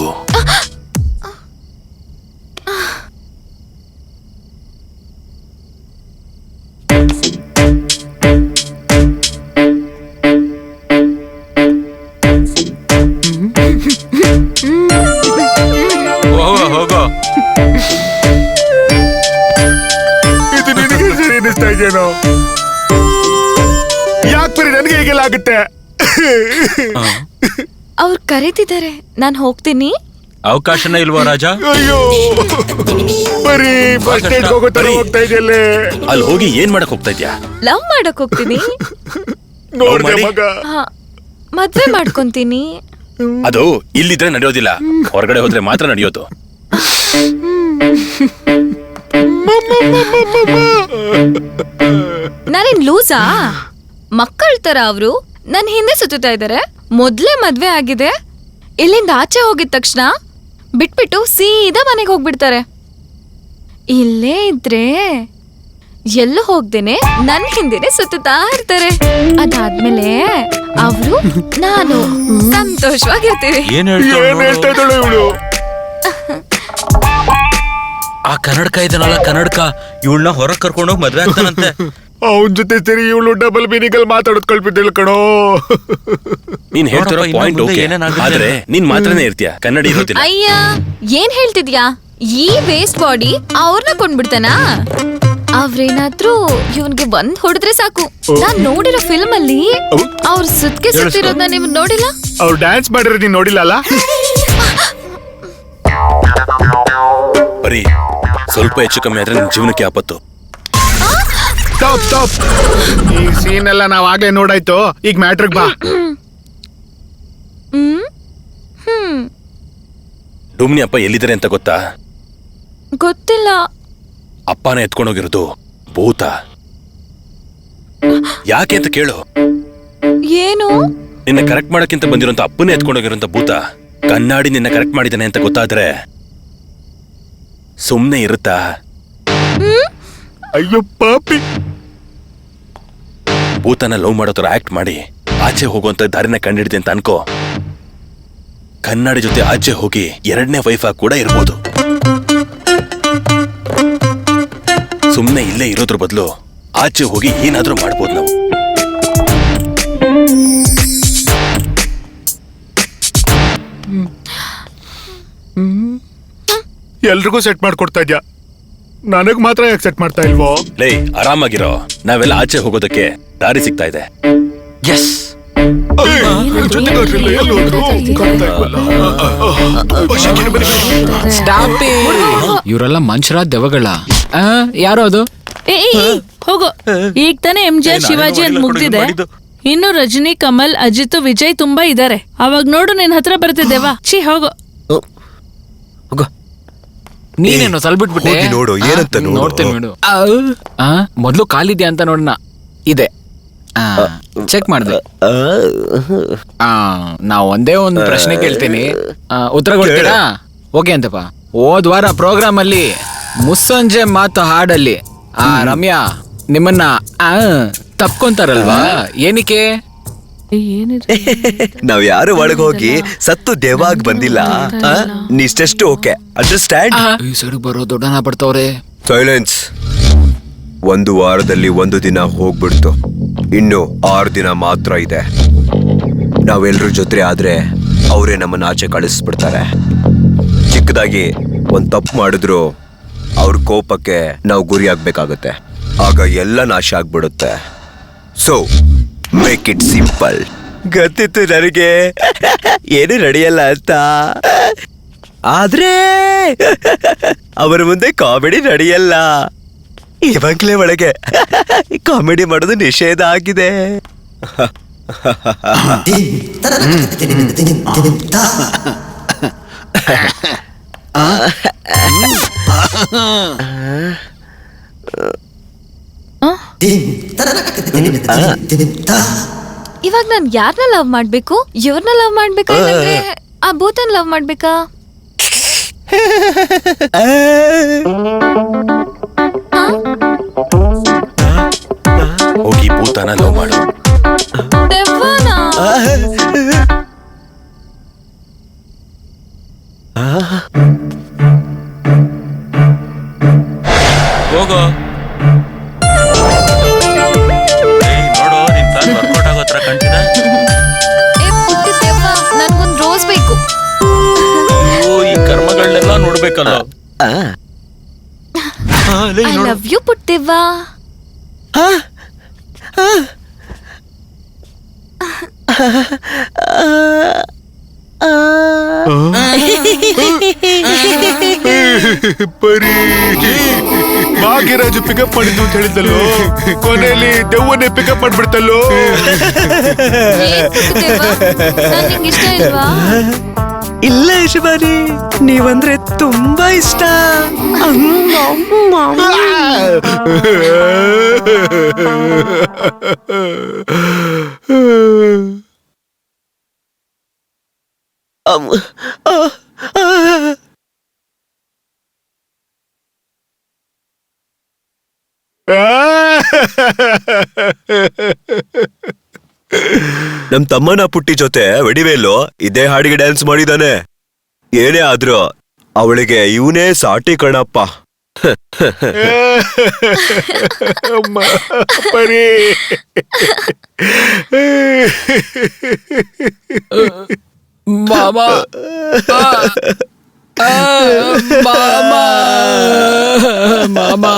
ಹೋಗೋ.
ಇದು ನಿನಗೆ ಸರಿ ಅನಿಸ್ತಾ ಇದೆಯೇನೋ? ಯಾಕೆ ಬರೀ ನನಗೆ ಹೀಗೆಲ್ಲ ಆಗುತ್ತೆ?
ಅವ್ರು ಕರೀತಿದ್ದಾರೆ, ನಾನ್ ಹೋಗ್ತೀನಿ.
ಅವಕಾಶನೇ ಇಲ್ವಾ ರಾಜ?
ಅಯ್ಯೋ, ಬರೀ ಫಸ್ಟ್ ಏಡ್ ಹೋಗೋ ತರ ಹೋಗ್ತಾ ಇದೆಯಲ್ಲೇ.
ಅಲ್ಲಿ ಹೋಗಿ ಏನ್ ಮಾಡಕ್ ಹೋಗ್ತಾ ಇದ್ಯಾ?
ಲವ್ ಮಾಡಕ್ ಹೋಗ್ತೀನಿ.
ನೋಡ್ದೆ ಮಗ,
ಮದ್ವೆ ಮಾಡ್ಕೊಂತೀನಿ.
ಅದು ಇಲ್ಲಿದ್ರೆ ನಡೆಯೋದಿಲ್ಲ, ಹೊರಗಡೆ ಹೋದ್ರೆ ಮಾತ್ರ ನಡೆಯೋದು.
ನಾನೇನ್ ಲೂಸಾ? ಮಕ್ಕಳ ತರ ಅವರು ನನ್ ಹಿಂದೆ ಸುತ್ತಾ ಇದಾರೆ. ಮೊದ್ಲೇ ಮದ್ವೆ ಆಗಿದೆ, ಇಲ್ಲಿಂದ ಆಚೆ ಹೋಗಿದ ತಕ್ಷಣ ಬಿಟ್ಬಿಟ್ಟು ಸೀದಾ ಮನೆಗೆ ಹೋಗ್ಬಿಡ್ತಾರೆ. ಇಲ್ಲೇ ಇದ್ರೆ ಎಲ್ಲೂ ಹೋಗ್ದೇನೆ ನನ್ ಹಿಂದೆನೆ ಸುತ್ತಾ ಇರ್ತಾರೆ. ಅದಾದ್ಮೇಲೆ ಅವರು ನಾನು ಸಂತೋಷವಾಗಿರ್ತೀವಿ.
ಏನ್
ಹೇಳ್ತಾ ಇದ್ದಾಳೆ ಇವಳು?
ಆ ಕನ್ನಡಕ ಇದನ್ನಲ್ಲ, ಕನ್ನಡಕ ಇವಳನ್ನ ಹೊರಗ್ ಕರ್ಕೊಂಡೋಗಿ ಮದ್ವೆ ಆಗ್ತಾನಂತೆ.
ಅವನ್ ಜೊತೆ ಸರಿ ಇವಳು ಡಬಲ್ ಮೀನಿಂಗಲ್ ಮಾತಾಡೋದ್ ಕಳ್ಪಿದ್ದಿಲ್ಲ ಕಣೋ.
ನೀನ್ ಹೇಳ್ತಿರೋ ಪಾಯಿಂಟ್ ಓಕೆ, ಆದ್ರೆ ನೀನ್ ಮಾತ್ರನೇ ಇರ್ತೀಯ, ಕನ್ನಡಿ ಇರೋದಿಲ್ಲ.
ಅಯ್ಯ, ಏನ್ ಹೇಳ್ತಿದ್ಯಾ? ಈ ವೇಸ್ಟ್ ಬಾಡಿ ಅವ್ರನ್ನ ಕೊಂಡ್ಬಿಡ್ತಾನ? ಅವ್ರೇನಾದ್ರೂ ಇವನ್ಗೆ ಒಂದ್ ಹೊಡೆದ್ರೆ ಸಾಕು. ನಾನ್ ನೋಡಿರೋ ಫಿಲ್ಮ್ ಅಲ್ಲಿ ಅವ್ರ ಸುತ್ಕೆ ಸುತ್ತಿರೋದನ್ನ ನೀವು ನೋಡಿಲ್ಲ?
ಅವ್ರು ಡ್ಯಾನ್ಸ್ ಮಾಡಿರೋ ನೀನ್ ನೋಡಿಲ್ಲ ಅಲ್ಲ?
ಬರೀ ಸ್ವಲ್ಪ ಹೆಚ್ಚು ಕಮ್ಮಿ ಆದ್ರೆ ನಿನ್ ಜೀವನಕ್ಕೆ ಆಪತ್ತು.
ಸ್ಟಾಪ್. ಈ ಸೀನ್ ಎಲ್ಲ ನಾವ್ ಆಗ್ಲೇ ನೋಡಾಯ್ತು, ಈಗ ಮ್ಯಾಟ್ರಿಗ್ ಬಾ.
ಡುಮ್ನಿ ಅಪ್ಪ ಎಲ್ಲಿದ್ದಾರೆ ಅಂತ ಗೊತ್ತಾ?
ಗೊತ್ತಿಲ್ಲ.
ಅಪ್ಪನ ಎತ್ಕೊಂಡೋಗಿರೋದು ಭೂತ. ಯಾಕೆ ಅಂತ ಕೇಳು.
ಏನು?
ನಿನ್ನ ಕರೆಕ್ಟ್ ಮಾಡಕ್ಕಿಂತ ಬಂದಿರೋಂತ ಅಪ್ಪನೇ ಎತ್ಕೊಂಡೋಗಿರೋಂತ ಭೂತ ಕಣ್ಣಾಡಿ ನಿನ್ನ ಕರೆಕ್ಟ್ ಮಾಡಿದ್ದಾನೆ ಅಂತ ಗೊತ್ತಾದ್ರೆ ಸುಮ್ನೆ ಇರುತ್ತಾ?
ಅಯ್ಯೋ ಪಾಪಿ,
ಭೂತನ ಲವ್ ಮಾಡೋ ತರ ಆಕ್ಟ್ ಮಾಡಿ ಆಚೆ ಹೋಗುವಂತ ದಾರಿನ ಕಂಡಿಡಿದೆ ಅಂತ ಅನ್ಕೋ. ಕನ್ನಡಿ ಜೊತೆ ಆಚೆ ಹೋಗಿ ಎರಡನೇ ವೈಫ್ ಕೂಡ ಇರ್ಬೋದು. ಸುಮ್ನೆ ಇಲ್ಲೇ ಇರೋದ್ರ ಬದಲು ಆಚೆ ಹೋಗಿ ಏನಾದ್ರೂ ಮಾಡ್ಬೋದು ನಾವು.
ಎಲ್ರಿಗೂ ಸೆಟ್ ಮಾಡ್ಕೊಡ್ತಾ ಇದ್ಯಾ, ನನಗ್ ಮಾತ್ರ ಯಾಕೆ ಸೆಟ್ ಮಾಡ್ತಾ ಇಲ್ವೋ?
ಲೇ, ಆರಾಮಾಗಿರೋ, ನಾವೆಲ್ಲ ಆಚೆ ಹೋಗೋದಕ್ಕೆ ದಾರಿ ಸಿಗ್ತಾ ಇದೆ.
ಎಸ್.
ಇವರೆಲ್ಲ ಮನುಷ್ಯರ ದೆವ್ವಗಳ. ಯಾರೋ ಅದು?
ಹೋಗೋ. ಈಗ ತಾನೇ MGR ಶಿವಾಜಿ ಅಂತ ಮುಗ್ದಿದೆ, ಇನ್ನು ರಜನಿ, ಕಮಲ್, ಅಜಿತ್, ವಿಜಯ್ ತುಂಬಾ ಇದಾರೆ. ಅವಾಗ ನೋಡು ನಿನ್ ಹತ್ರ ಬರ್ತಿದ್ದೇವಾ? ಛೀ, ಹೋಗೋ.
ನೀನೇನು ಸಲ್ಬಿಟ್ಬಿಟ್ಟೆ?
ನೋಡು ಏನಂತ
ನೋಡ್ತೇನೆ ನೋಡು. ಮೊದ್ಲು ಕಾಲಿದ್ಯಾ ಅಂತ ನೋಡೋಣ. ಇದೆ, ಚೆಕ್ ಮಾಡ್ದೆ. ನಾವ್ ಒಂದೇ ಒಂದು ಪ್ರಶ್ನೆ ಕೇಳ್ತೀನಿ, ಉತ್ತರ ಕೊಡ್ತೀರಾ? ಓಕೆ ಅಂತಪ್ಪ. ಹೋದ್ ವಾರ ಪ್ರೋಗ್ರಾಮ್ ಅಲ್ಲಿ ಮುಸ್ಸಂಜೆ ಮಾತು ಹಾಡಲ್ಲಿ ರಮ್ಯಾ ನಿಮ್ಮನ್ನ ತಪ್ಕೊಂತಾರಲ್ವಾ, ಏನಕ್ಕೆ?
ನಾವ್ ಯಾರು ಒಳಗೆ ಹೋಗಿ ಸತ್ತು ದೇವಾಗ್ ಬಂದಿಲ್ಲ. ನಿಷ್ಟೆಷ್ಟು ಓಕೆ, ಅಂಡರ್ಸ್ಟ್ಯಾಂಡ್?
ಈ ಸೈಡ್ ಬರೋ ದೊಡ್ಡನ ಬರ್ತಾವ್ರೆ.
ಸೈಲೆನ್ಸ್.
1 ವಾರದಲ್ಲಿ 1 ದಿನ ಹೋಗ್ಬಿಡ್ತು. ಇನ್ನು 6 ದಿನ ಮಾತ್ರ ಇದೆ. ನಾವೆಲ್ಲರೂ ಜೊತೆ ಆದ್ರೆ ಅವರೇ ನಮ್ಮನ್ನ ಆಚೆ ಕಳಿಸ್ಬಿಡ್ತಾರೆ. ಚಿಕ್ಕದಾಗಿ ಒಂದ್ ತಪ್ಪು ಮಾಡಿದ್ರು ಅವ್ರ ಕೋಪಕ್ಕೆ ನಾವು ಗುರಿ ಆಗ್ಬೇಕಾಗತ್ತೆ. ಆಗ ಎಲ್ಲ ನಾಶ ಆಗ್ಬಿಡುತ್ತೆ. So make it simple. ಗೊತ್ತಿತ್ತು ನನಗೆ ಏನು ನಡೆಯಲ್ಲ ಅಂತ, ಆದ್ರೆ ಅವರ ಮುಂದೆ ಕಾಮಿಡಿ ನಡೆಯಲ್ಲ. ಇವಾಗ್ಲೇ ಒಳಗೆ ಕಾಮಿಡಿ ಮಾಡೋದು ನಿಷೇಧ ಆಗಿದೆ.
ಇವಾಗ ನಾನ್ ಯಾರನ್ನ ಲವ್ ಮಾಡ್ಬೇಕು? ಇವ್ರನ್ನ ಲವ್ ಮಾಡ್ಬೇಕಾ ಇಲ್ಲಾಂದ್ರೆ ಆ ಭೂತನ್ ಲವ್ ಮಾಡ್ಬೇಕಾ?
ಹೋಗಿ ಭೂತನ ಲವ್ ಮಾಡು.
ದೆವ್ವನಾ?
ಹೋಗೋ. ನೋಡು, ನಿನ್ ಪ್ಲಾನ್ ವರ್ಕೌಟ್ ಆಗೋ ತರ ಕಾಣ್ತಿದೆ.
ಏ ಪುಟ್ಟಿ ದೆವ್ವ, ನನ್ಗೊಂದ್ ರೋಸ್ ಬೇಕು.
ಈ ಕರ್ಮಗಳನ್ನೆಲ್ಲ ನೋಡ್ಬೇಕಲ್ಲ.
ಐ ಲವ್ ಯು ಪುಟ್ಟಿವ್ವ.
ಪರಿ ಭಾಗ್ಯರಾಜು ಪಿಕಪ್ ಮಾಡಿದ್ದು ಅಂತ ಹೇಳಿದ್ದಲ್ಲೋ, ಕೊನೆಯಲ್ಲಿ ದೆವ್ವನ್ನೇ ಪಿಕಪ್ ಮಾಡ್ಬಿಡ್ತಲ್ಲೋ.
ನಾನ್ ನಿಂಗೆ ಇಷ್ಟ ಇಲ್ವಾ?
ಇಲ್ಲ ಯಜಮಾನಿ, ನೀವಂದ್ರೆ ತುಂಬಾ ಇಷ್ಟ. ನಮ್ ತಮ್ಮನ ಪುಟ್ಟಿ ಜೊತೆ ವಡಿವೇಲು ಇದೇ ಹಾಡಿಗೆ ಡ್ಯಾನ್ಸ್ ಮಾಡಿದಾನೆ. ಏನೇ ಆದ್ರೂ ಅವಳಿಗೆ ಇವನೇ ಸಾಟಿ ಕಣಪ್ಪ.
ಪರಿ
ಮಾಮಾ ಮಾಮಾ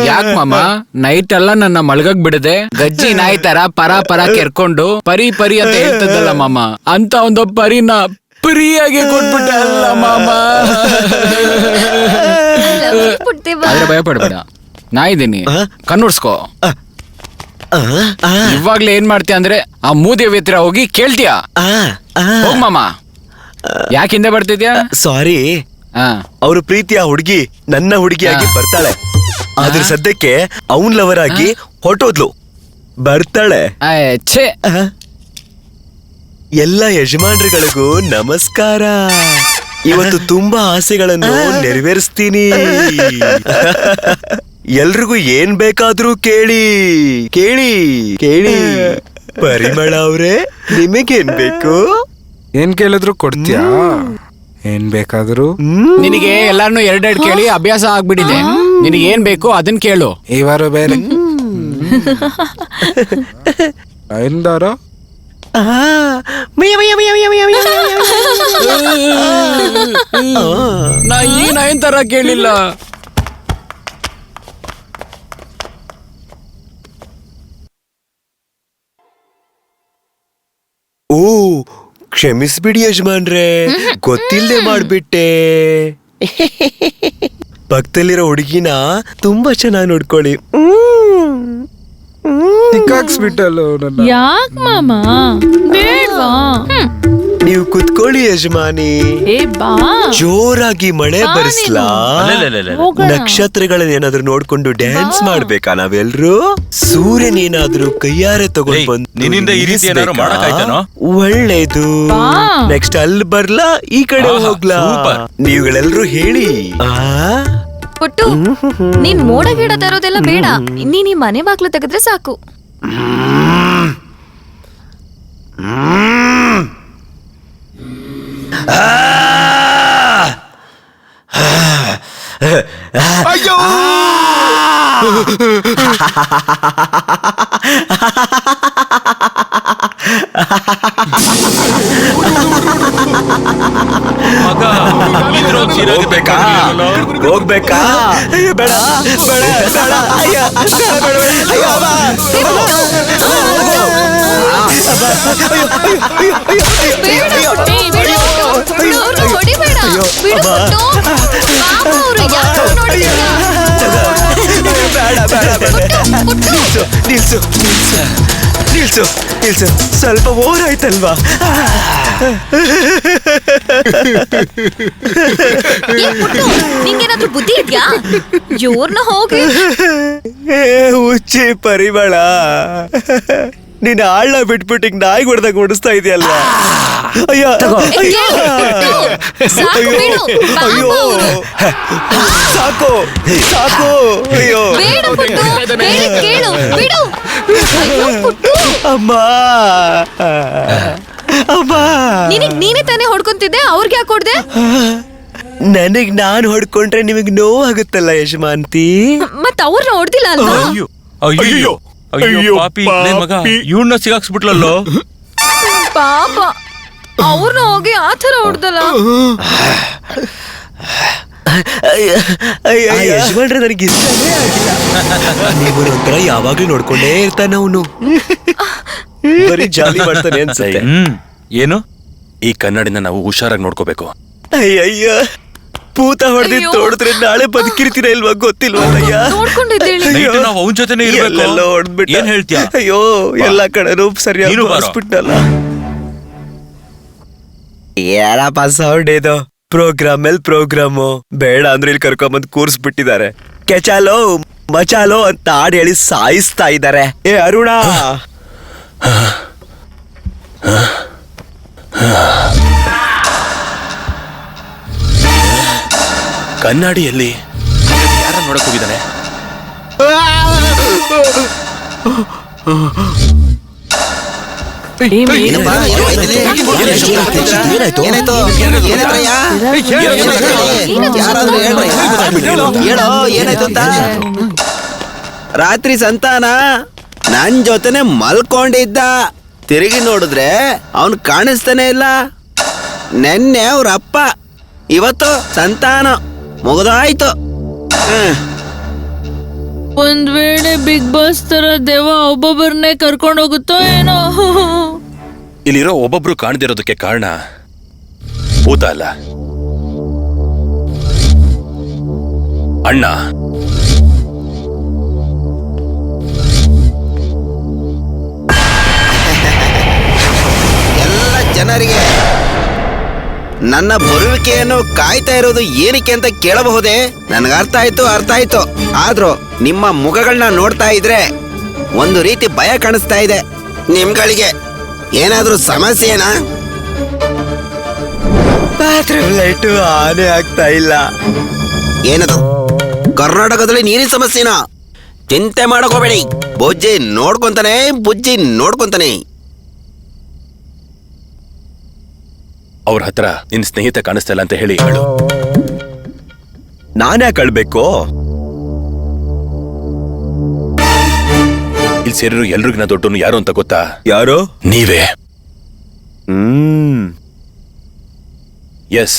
ಯಾಕ ಮಾಮ ನೈಟ್ ಎಲ್ಲ ನನ್ನ ಮಲ್ಗಕ್ ಬಿಡದೆ ಗಜ್ಜಿ ನಾಯಿ ತರ ಪರ ಪರ ಕೆರ್ಕೊಂಡು ಪರಿ ಪರಿ ಅಂತ ಹೇಳ್ತದಲ್ಲ ಮಾಮ, ಅಂತ ಒಂದು ಪರಿನ ಪ್ರಿಯಾಗಿ ಕೊಟ್ಬಿಟ್ಟ ಅಲ್ಲ ಮಾಮ. ಆದ್ರೆ ಭಯ ಪಡ್ಬೇಡ, ನಾ ಇದ್ದೀನಿ, ಕಣ್ಣುಡ್ಸ್ಕೋ. ಇವಾಗ್ಲೇ ಏನ್ ಮಾಡ್ತೀಯ ಅಂದ್ರೆ ಆ ಮೂದೇವಿ ಹತ್ರ ಹೋಗಿ ಕೇಳ್ತೀಯ. ಹೋಗ್ ಮಾಮ. ಯಾಕೆ ಹಿಂದೆ ಬರ್ತಿದ್ಯಾ?
ಸಾರಿ, ಅವ್ರ ಪ್ರೀತಿಯ ಹುಡುಗಿ ನನ್ನ ಹುಡುಗಿಯಾಗಿ ಬರ್ತಾಳೆ. ಆದ್ರೆ ಸದ್ಯಕ್ಕೆ ಅವನ್ ಲವರ್ ಆಗಿ ಹೊರಟೋದ್ಲು. ಬರ್ತಾಳೆ. ಎಲ್ಲ ಯಜಮಾನ್ರಿಗಳಿಗೂ ನಮಸ್ಕಾರ. ಇವತ್ತು ತುಂಬಾ ಆಸೆಗಳನ್ನು ನೆರವೇರಿಸ್ತೀನಿ. ಎಲ್ರಿಗೂ ಏನ್ ಬೇಕಾದ್ರೂ ಕೇಳಿ ಕೇಳಿ ಕೇಳಿ. ಪರಿಮಳ ಅವ್ರೆ, ನಿಮಗೇನ್ ಬೇಕು?
ಏನ್ ಕೇಳಿದ್ರು ಕೊಡ್ತೀಯಾ? ಏನ್ ಬೇಕಾದ್ರು?
ನಿನಗೆ ಎಲ್ಲಾರನು ಎರಡೆರಡು ಕೇಳಿ ಅಭ್ಯಾಸ ಆಗ್ಬಿಟ್ಟಿದೆ. ನಿನಗೆ ಏನ್ ಬೇಕು ಅದನ್ ಕೇಳು.
ಈ ವಾರ ಬೇರೆ ಐದಾರ
ನಾ ಈ ನಯನ್ ತರ ಕೇಳಿಲ್ಲ.
ಓ, ಕ್ಷಮಿಸ್ಬಿಡಿ ಯಜಮಾನ್ರೆ, ಗೊತ್ತಿಲ್ಲದೆ ಮಾಡ್ಬಿಟ್ಟೆ. ಪಕ್ಕದಲ್ಲಿರೋ ಹುಡುಗಿನ ತುಂಬಾ ಚೆನ್ನಾಗಿ ನೋಡ್ಕೊಳ್ಳಿ.
ಸಿಕ್ಕಾಕ್ಸ್ಬಿಟ್ಟಲ್ಲೋ ನನ್ನ.
ಯಾಕ್ ಮಾಮ? ಬೇಡ್ವಾ?
ನೀವು ಕುತ್ಕೊಳ್ಳಿ ಯಜಮಾನಿ. ಜೋರಾಗಿ ಮಳೆ ಬರ್ಸ್ಲಾ? ನಕ್ಷತ್ರಗಳನ್ನೇನಾದ್ರೂ ನೋಡ್ಕೊಂಡು ಡ್ಯಾನ್ಸ್ ಮಾಡ್ಬೇಕಾ ನಾವೆಲ್ರು? ಸೂರ್ಯನೇನಾದ್ರೂ ಕೈಯಾರೆ ತಗೊಂಡ್ ಬಂದು
ನಿನ್ನಿಂದ ಈ ರೀತಿ ಏನಾದ್ರು ಮಾಡಕ್ಕಾಯ್ತೇನೋ?
ಒಳ್ಳೇದು. ನೆಕ್ಸ್ಟ್ ಅಲ್ಲಿ ಬರ್ಲಾ, ಈ ಕಡೆ ಹೋಗ್ಲಾ? ನೀವುಗಳೆಲ್ರು ಹೇಳಿ.
ಪುಟ್ಟು, ನೀನ್ ಮೋಡ ಗಿಡ ತರೋದೆಲ್ಲ ಬೇಡ. ನೀನ್ ಈ ಮನೆ ಬಾಗ್ಲು ತೆಗೆದ್ರೆ ಸಾಕು.
ಅಯ್ಯೋ
ಮಗ ಇದ್ರೊಂದ್ ಸೀರೆ
ಹೋಗ್ಬೇಕಾ ಹೋಗ್ಬೇಕಾ ಅಯ್ಯೋ ಬೇಡ ಬೇಡ ಬೇಡ ಅಯ್ಯ ಬೇಡ ಬೇಡ ಅಯ್ಯೋ ಅಮ್ಮ.
ಹೊಡಿಬೇಡ
ನಿಲ್ಸು ನಿಲ್ಸು ನಿಲ್ಸು ಸ್ವಲ್ಪ ಓವರ್ ಆಯ್ತಲ್ವಾ?
ನಿಂಗೇನಾದ್ರೂ ಬುದ್ಧಿ ಇದ್ಯಾ? ಇವ್ರನ್ನ ಹೋಗಿ
ಹುಚ್ಚಿ ಪರಿಮಳ, ನೀನ್ ಆಳ್ನ ಬಿಟ್ಬಿಟ್ಟು ಈಗ ನಾಯಿ ಹೊಡೆದಾಗ ಓಡಿಸ್ತಾ ಇದೆಯಲ್ವಾ? ಅಯ್ಯೋ ಅಯ್ಯೋ ಸಾಕು ಸಾಕು ಅಯ್ಯೋ ಅಮ್ಮ ಅಮ್ಮ.
ನೀನೇ ತಾನೇ ಹೊಡ್ಕೊಂತಿದ್ದೆ, ಅವ್ರಿಗೆ ಯಾಕೆ ಹೊಡ್ದೆ?
ನನಗ್ ನಾನ್ ಹೊಡ್ಕೊಂಡ್ರೆ ನಿಮಗ್ ನೋವಾಗುತ್ತಲ್ಲ ಯಜಮಾಂತಿ.
ಮತ್ ಅವ್ರನ್ನ ಹೊಡ್ದಿಲ್ಲ ಅಲ್ವಾ?
ಅಯ್ಯೋ ಅಯ್ಯೋ ಅಯ್ಯೋ ಪಾಪಿ ಮಗ, ಇವನ್ನ ಸಿಗಾಕ್ಸ್ಬಿಟ್ಲಲ್ಲೋ.
ಪಾಪ ಅವ್ರನ್ನ ಹೋಗಿ ಆತರ ಹೊಡ್ದಲ್ಲ.
ಯಜಮಾನ್ರೆ ನನಗೆ ಇಷ್ಟನೇ ಆಗಿಲ್ಲ. ನೀವು ಒಂಥರ ಯಾವಾಗ್ಲೂ ನೋಡ್ಕೊಂಡೇ ಇರ್ತಾನೆ ಅವನು. ಬರೀ ಜಾಲಿ ಮಾಡ್ತಾನೆ ಅನ್ಸುತ್ತೆ.
ಏನು?
ಈ ಕನ್ನಡಿನ ನಾವು ಹುಷಾರಾಗಿ ನೋಡ್ಕೋಬೇಕು.
ಅಯ್ಯಯ್ಯ, ಪೂತ ಹೊಡೆದು ತೋಡಿದ್ರೆ ನಾಳೆ ಬದುಕಿರ್ತೀರ ಇಲ್ವಾ ಗೊತ್ತಿಲ್ವಲ್ಲಯ್ಯ.
ನೈಟ್ ನಾವು ಅವನ ಜೊತೆನೇ ಇರ್ಬೇಕು.
ಹೊಡ್ಬಿಟ್ಟ.
ಏನ್ ಹೇಳ್ತೀಯ?
ಅಯ್ಯೋ ಎಲ್ಲಾ ಕಡೆನೂ ಸರಿಯಾಗಿ ಬಾರಿಸ್ಬಿಟ್ಟಲ್ಲ. ಏನಪ್ಪ ಸೌಂಡ್ ಇದು? ಪ್ರೋಗ್ರಾಮ್ ಮೇಲ್ ಪ್ರೋಗ್ರಾಮು. ಬೇಡ ಅಂದ್ರೆ ಇಲ್ಲಿ ಕರ್ಕೊಂಬಂದ್ ಕೂರ್ಸ್ಬಿಟ್ಟಿದ್ದಾರೆ. ಕೆಚಾಲೋ ಮಚಾಲೋ ಅಂತ ಹಾಡು ಹೇಳಿ ಸಾಯಿಸ್ತಾ ಇದ್ದಾರೆ. ಏ ಅರುಣ,
ಕನ್ನಡಿಯಲ್ಲಿ ಯಾರ ನೋಡಕ್ ಹೋಗಿದ್ದಾನೆ?
ರಾತ್ರಿ ಸಂತಾನ ನನ್ ಜೊತೆನೆ ಮಲ್ಕೊಂಡಿದ್ದ. ತಿರುಗಿ ನೋಡಿದ್ರೆ ಅವನು ಕಾಣಿಸ್ತಾನೆ ಇಲ್ಲ. ನೆನ್ನೆ ಅವ್ರ ಅಪ್ಪ, ಇವತ್ತು ಸಂತಾನ. ಮುಗಿದಾಯ್ತು.
ಒಂದ್ ವೇಳೆ ಬಿಗ್ ಬಾಸ್ ತರ ದೇವ ಒಬ್ಬೊಬ್ಬರನ್ನೇ ಕರ್ಕೊಂಡು ಹೋಗುತ್ತೋ ಏನೋ.
ಇಲ್ಲಿರೋ ಒಬ್ಬೊಬ್ರು ಕಾಣದಿರೋದಕ್ಕೆ ಕಾರಣ ಭೂತ ಅಲ್ಲ, ಅಣ್ಣ.
ಎಲ್ಲ ಜನರಿಗೆ ನನ್ನ ಬರುವಿಕೆಯನ್ನು ಕಾಯ್ತಾ ಇರೋದು ಏನಕ್ಕೆ ಅಂತ ಕೇಳಬಹುದೇ? ನನ್ಗೆ ಅರ್ಥ ಆಯ್ತು. ಆದ್ರೂ ನಿಮ್ಮ ಮುಖಗಳನ್ನ ನೋಡ್ತಾ ಇದ್ರೆ ಒಂದು ರೀತಿ ಭಯ ಕಾಣಿಸ್ತಾ ಇದೆ. ನಿಮ್ಗಳಿಗೆ ಏನಾದ್ರೂ ಸಮಸ್ಯೆನಾ?
ಬಾತ್ರೂಮ್ ಲೈಟು ಆನೆ ಆಗ್ತಾ ಇಲ್ಲ.
ಏನದು? ಕರ್ನಾಟಕದಲ್ಲಿ ನೀರಿನ ಸಮಸ್ಯೆನಾ? ಚಿಂತೆ ಮಾಡಕೋಬೇಡಿ. ಬುಜ್ಜಿ ನೋಡ್ಕೊಂತಾನೆ.
ಅವ್ರ ಹತ್ರ ನಿನ್ ಸ್ನೇಹಿತ ಕಾಣಿಸ್ತಾ ಇಲ್ಲ ಅಂತ ಹೇಳಿ ಹೇಳು.
ನಾನ್ಯಾಕೆ ಅಳ್ಬೇಕು?
ಇಲ್ಲಿ ಸೇರಿರೋ ಎಲ್ರಿಗಿನ ದೊಡ್ಡವನು ಯಾರು ಅಂತ ಗೊತ್ತಾ?
ಯಾರು?
ನೀವೇ. ಎಸ್,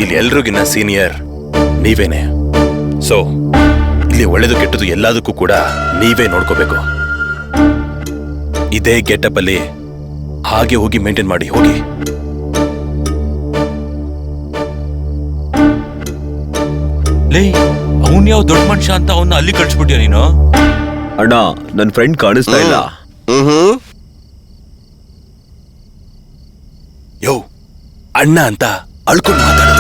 ಇಲ್ಲಿ ಎಲ್ರಿಗಿನ ಸೀನಿಯರ್ ನೀವೇನೆ. ಸೊ ಇಲ್ಲಿ ಒಳ್ಳೇದು ಕೆಟ್ಟದು ಎಲ್ಲದಕ್ಕೂ ಕೂಡ ನೀವೇ ನೋಡ್ಕೋಬೇಕು. ಇದೇ ಗೆಟಪ್ ಅಲ್ಲಿ ಹಾಗೆ ಹೋಗಿ ಮೇಂಟೈನ್ ಮಾಡಿ ಹೋಗಿ.
ಲೇ, ಅವನ್ ಯಾವ ದೊಡ್ಡ ಮನುಷ್ಯ ಅಂತ ಅವನ್ನ ಅಲ್ಲಿ ಕಳ್ಸ್ಬಿಟ್ಯ ನೀನು?
ಅಣ್ಣ, ನನ್ ಫ್ರೆಂಡ್ ಕಾಣಿಸ್ತಾ ಇಲ್ಲ.
ಯೋ, ಅಣ್ಣ ಅಂತ ಅಳ್ಕೊಂಡು ಮಾತಾಡು.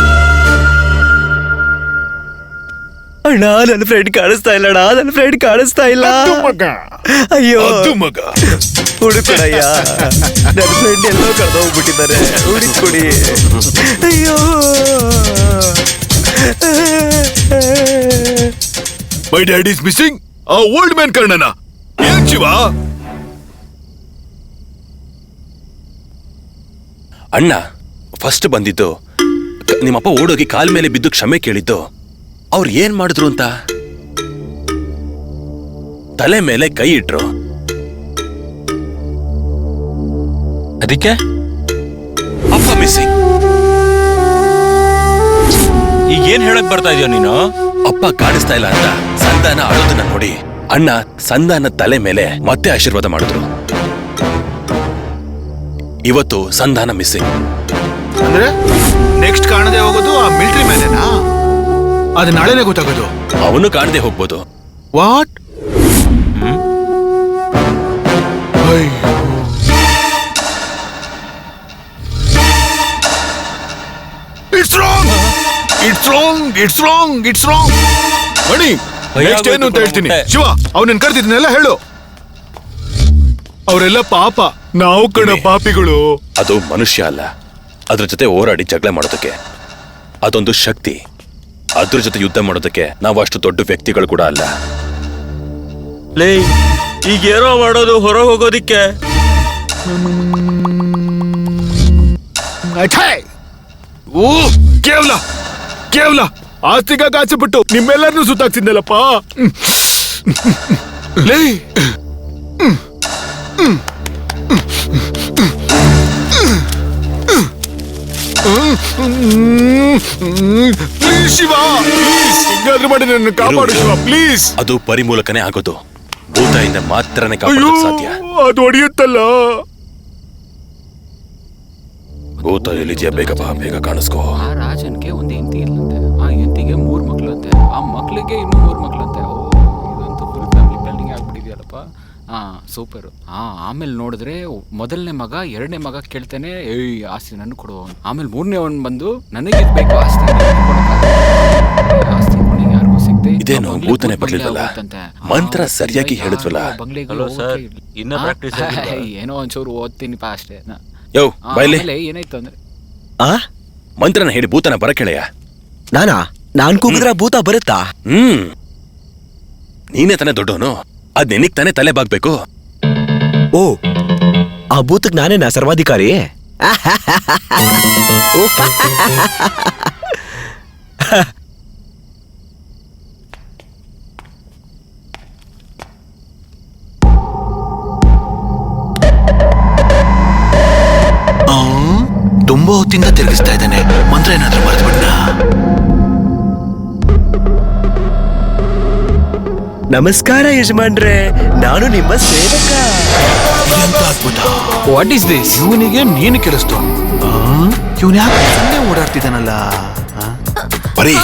ಅಣ್ಣ, ನನ್ನ ಫ್ರೆಂಡ್ ಕಾಣಿಸ್ತಾ ಇಲ್ಲ. ಅಯ್ಯೋ
ಮಗ,
ಹುಡುಕೊಡಯ್ಯ, ನನ್ನ ಫ್ರೆಂಡ್ ಎಲ್ಲೋ ಕಳೆದೋಗ್ಬಿಟ್ಟಿದ್ದಾರೆ. ಹುಡುಕೊಡಿ. ಅಯ್ಯೋ,
ಮೈ ಡ್ಯಾಡ್ ಈಸ್ ಮಿಸ್ಸಿಂಗ್. ಆ ಓಲ್ಡ್ ಮ್ಯಾನ್ ಕರ್ಣನ ಏನ್ ಶಿವ?
ಅಣ್ಣ ಫಸ್ಟ್ ಬಂದಿದ್ದು ನಿಮ್ಮಪ್ಪ ಓಡೋಗಿ ಕಾಲ್ ಮೇಲೆ ಬಿದ್ದು ಕ್ಷಮೆ ಕೇಳಿದ್ದು. ಅವ್ರು ಏನ್ ಮಾಡಿದ್ರು ಅಂತ? ತಲೆ ಮೇಲೆ ಕೈ ಇಟ್ರು. ಅದಕ್ಕೆ ಅಪ್ಪ ಮಿಸ್ಸಿಂಗ್.
ಈಗ ಏನ್ ಹೇಳಕ್ ಬರ್ತಾ ಇದೀಯ ನೀನು?
ಅಪ್ಪ ಕಾಣಿಸ್ತಾ ಇಲ್ಲ ಅಂತ ಸಂಧಾನ ಅಳೋದನ್ನ ನೋಡಿ ಅಣ್ಣ ಸಂಧಾನ ತಲೆ ಮೇಲೆ ಮತ್ತೆ ಆಶೀರ್ವಾದ ಮಾಡಿದ್ರು. ಇವತ್ತು ಸಂಧಾನ ಮಿಸ್ಸಿಂಗ್.
ಅಂದ್ರೆ ನೆಕ್ಸ್ಟ್ ಕಾಣದೆ ಹೋಗೋದು ಆ ಮಿಲಿಟರಿ ಮ್ಯಾನೇನಾ? ಅದು ನಾಳೆನೆ ಗೊತ್ತಾಗೋದು.
ಅವನು ಕಾಣದೆ ಹೋಗ್ಬೋದು.
What? It's wrong, it's wrong, it's wrong, it's wrong. Mani, next ಏನು ಅಂತ ಹೇಳ್ತೀನಿ. ಶಿವ, ಅವನನ್ನ ಕರ್ತಿದ್ನೆಲ್ಲ ಹೇಳು. ಅವರೆಲ್ಲ ಪಾಪ, ನಾವು ಕಣ ಪಾಪಿಗಳು.
ಅದು ಮನುಷ್ಯ ಅಲ್ಲ, ಅದ್ರ ಜೊತೆ ಹೋರಾಡಿ ಜಗಳ ಮಾಡೋದಕ್ಕೆ ಅದೊಂದು ಶಕ್ತಿ. ಅದ್ರ ಜೊತೆ ಯುದ್ಧ ಮಾಡೋದಕ್ಕೆ ನಾವು ಅಷ್ಟು ದೊಡ್ಡ ವ್ಯಕ್ತಿಗಳು ಕೂಡ ಅಲ್ಲ.
ಲೇ, ಈಗ ಏನೋ ಮಾಡೋದು ಹೊರ ಹೋಗೋದಿಕ್ಕೆ.
ಓ, ಕೇವಲ ಕೇವಲ ಆಸ್ತಿಗಾಗಿ ಆಸೆ ಬಿಟ್ಟು ನಿಮ್ಮೆಲ್ಲರನ್ನೂ ಸುತ್ತಾಕ್ತಿದ್ದಲ್ಲಪ್ಪ. ಲೇ, ಪ್ಲೀಸ್ ಶಿವ, ಪ್ಲೀಸ್ ಹಿಂಗಾದ್ರೂ ಮಾಡಿ ನನ್ನ ಕಾಪಾಡು ಶಿವ, ಪ್ಲೀಸ್.
ಅದು ಪರಿಮೂಲಕನೇ ಆಗೋದು. ಭೂತಾಯಿಂದ ಮಾತ್ರನೇ ಕಾಪಾಡೋದು ಸಾಧ್ಯ.
ಅದು ಹೊಡೆಯುತ್ತಲ್ಲ.
ಭೂತ ಎಲ್ಲಿದ್ಯಾ? ಬೇಗ ಬಾ, ಬೇಗ ಕಾಣಿಸ್ಕೋ.
ಆ ರಾಜನ್ಗೆ ಒಂದು ಹೆಂಡತಿ ಇಲ್ಲಂತೆ, ಆ ಹೆಂಡತಿಗೆ 3 ಮಕ್ಳಂತೆ, ಆ ಮಕ್ಳಿಗೆ ಇನ್ನೂ 3 ಮಕ್ಳಂತೆ. ಓ, ಇದಂತೂ ಫುಲ್ ಫ್ಯಾಮಿಲಿ ಪ್ಲಾನಿಂಗ್ ಆಗ್ಬಿಟ್ಟಿದೆಯಲ್ಲಪ್ಪ. ಸೂಪರ್. ಆಮೇಲೆ ನೋಡಿದ್ರೆ ಮೊದಲನೇ ಮಗ 2ನೇ ಮಗ ಕೇಳ್ತಾನೆ, ಏಯ್ ಆಸ್ತಿ ನನ್ ಕೊಡು. ಆಮೇಲೆ 3ನೇ ಅವನ್ ಬಂದು ನನಗೆ ಬೇಕು ಆಸ್ತಿ, ಆಸ್ತಿ ಯಾರಿಗೂ ಸಿಗದೆ
ಇದೇನು ಭೂತನೆ ಬರ್ಲಿಲ್ವಲ್ಲ? ಮಂತ್ರ ಸರಿಯಾಗಿ ಹೇಳಿದ್ವಲ್ಲ?
ಏನೋ ಒಂಚೂರು ಓದ್ತೀನಿಪ್ಪ ಅಷ್ಟೇ.
ಯೋ ಬೈಲಿ,
ಏನಾಯ್ತು ಅಂದ್ರೆ
ಮಂತ್ರನ ಹೇಳಿ ಭೂತನ ಬರಕೆಳೆಯ.
ನಾನ್ ಕೂಗಿದ್ರ ಭೂತ ಬರುತ್ತಾ?
ನೀನೇ ತಾನೇ ದೊಡ್ಡವನು, ಅದ್ ನಿನಗ್ ತಾನೇ ತಲೆ ಬಾಗ್ಬೇಕು.
ಓ, ಆ ಭೂತಕ್ ನಾನೇನಾ ಸರ್ವಾಧಿಕಾರಿ?
ತುಂಬಾ ಹೊತ್ತಿಂದ ತಿರುಗಿಸ್ತಾ ಇದ್ದಾನೆ. ಮಂತ್ರ ಏನಾದ್ರೂ ಮರೆತು ಬಿಟ್ಟ?
ನಮಸ್ಕಾರ ಯಜಮಾನ್ರೆ, ನಾನು ನಿಮ್ಮ ಸೇವಕ.
ಎಂತ ಅದ್ಭುತ!
What is this?
ಇವನಿಗೆ ನೀನು ಕೆಲಸ್ತು. ಇವನ್ ಯಾಕೆ ಸುಮ್ಮನೆ ಓಡಾಡ್ತಿದ್ದಾನಲ್ಲ?
ಬರೀ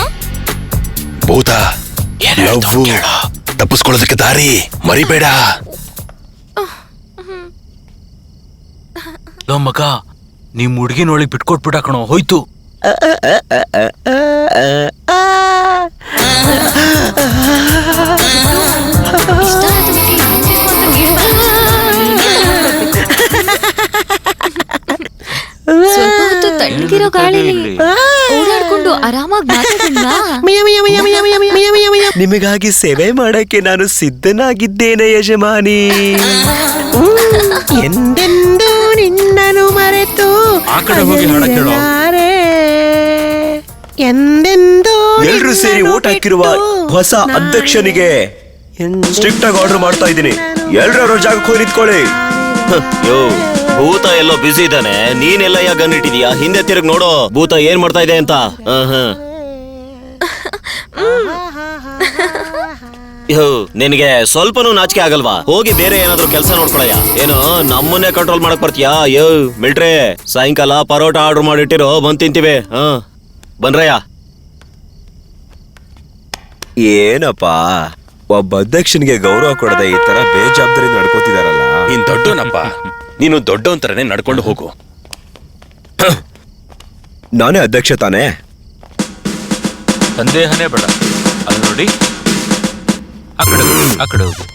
ಭೂತ ತಪ್ಪಿಸ್ಕೊಳ್ಳೋದಕ್ಕೆ ದಾರಿ ಮರಿಬೇಡ.
ಲೋ ಮಗ, ನಿಮ್ ಹುಡುಗಿನೊಳಗೆ ಬಿಟ್ಕೊಟ್ಬಿಟ್ಟ ಕಣೋ, ಹೋಯ್ತು.
ಸ್ವಲ್ಪ ಹೊತ್ತು ತಣ್ಣಗಿರೋ ಗಾಳಿಲಿ ಓಡಾಡ್ಕೊಂಡು ಆರಾಮಾಗಿ ಮಾತಾಡೋಣ.
ನಿಮಗಾಗಿ ಸೇವೆ ಮಾಡಕ್ಕೆ ನಾನು ಸಿದ್ಧನಾಗಿದ್ದೇನೆ ಯಜಮಾನಿ. ಎಂದೆಂದೂ ನಿನ್ನನು ಮರೆತು
ಆ ಕಡೆ ಹೋಗಿ ಹಾಡಕ್ಕೆ ಹೇಳೋ.
ಎಂದೆಂದೂ ಎಲ್ರು ಸೇರಿ ಓಟ್ ಹಾಕಿರುವ ಹೊಸ ಅಧ್ಯಕ್ಷನಿಗೆ ಸ್ಟ್ರಿಕ್ಟ್ ಆಗಿ ಆರ್ಡರ್ ಮಾಡ್ತಾ ಇದ್ದೀನಿ. ಎಲ್ರೂ ಜಾಗಕ್ಕೆ ಹೋಗಿ ನಿಂತ್ಕೊಳ್ಳಿ.
ಯೋ, ಭೂತ ಎಲ್ಲೋ ಬಿಸಿ ಇದ್ದಾನೆ, ನೀನೆಲ್ಲ ಯಾಕೆ ಗನ್ ಇಟ್ಟಿದ್ಯಾ? ಹಿಂದೆ ತಿರುಗಿ ನೋಡೋ, ಭೂತ ಏನ್ ಮಾಡ್ತಾ ಇದೆ ಅಂತ. ಯೋ, ನಿನಗೆ ಸ್ವಲ್ಪನೂ ನಾಚಿಕೆ ಆಗಲ್ವಾ? ಹೋಗಿ ಬೇರೆ ಏನಾದ್ರು ಕೆಲಸ ನೋಡ್ಕೊಳಯ್ಯ. ಏನೋ ನಮ್ಮನ್ನೇ ಕಂಟ್ರೋಲ್ ಮಾಡಕ್ ಬರ್ತೀಯಾ? ಯೋ ಮಿಲ್ಟ್ರಿ, ಸಾಯಂಕಾಲ ಪರೋಟ ಆರ್ಡರ್ ಮಾಡಿಟ್ಟಿರೋ, ಬಂದ್ ತಿಂತೀವಿ. ಬನ್ರಯ್ಯ.
ಏನಪ್ಪಾ, ಒಬ್ಬ ಅಧ್ಯಕ್ಷನಿಗೆ ಗೌರವ ಕೊಡದೆ ಈ ತರ ಬೇಜವಾಬ್ದಾರಿ ನಡ್ಕೋತಿದಾರಲ್ಲ.
ನೀನ್ ದೊಡ್ಡವನಪ್ಪ, ನೀನು ದೊಡ್ಡವಂತರನೇ ನಡ್ಕೊಂಡು ಹೋಗು.
ನಾನೇ ಅಧ್ಯಕ್ಷ ತಾನೇ?
ಸಂದೇಹನೇ ಬೇಡ. ಅಲ್ಲಿ ನೋಡಿ, ಆ ಕಡೆ ಹೋಗಿ.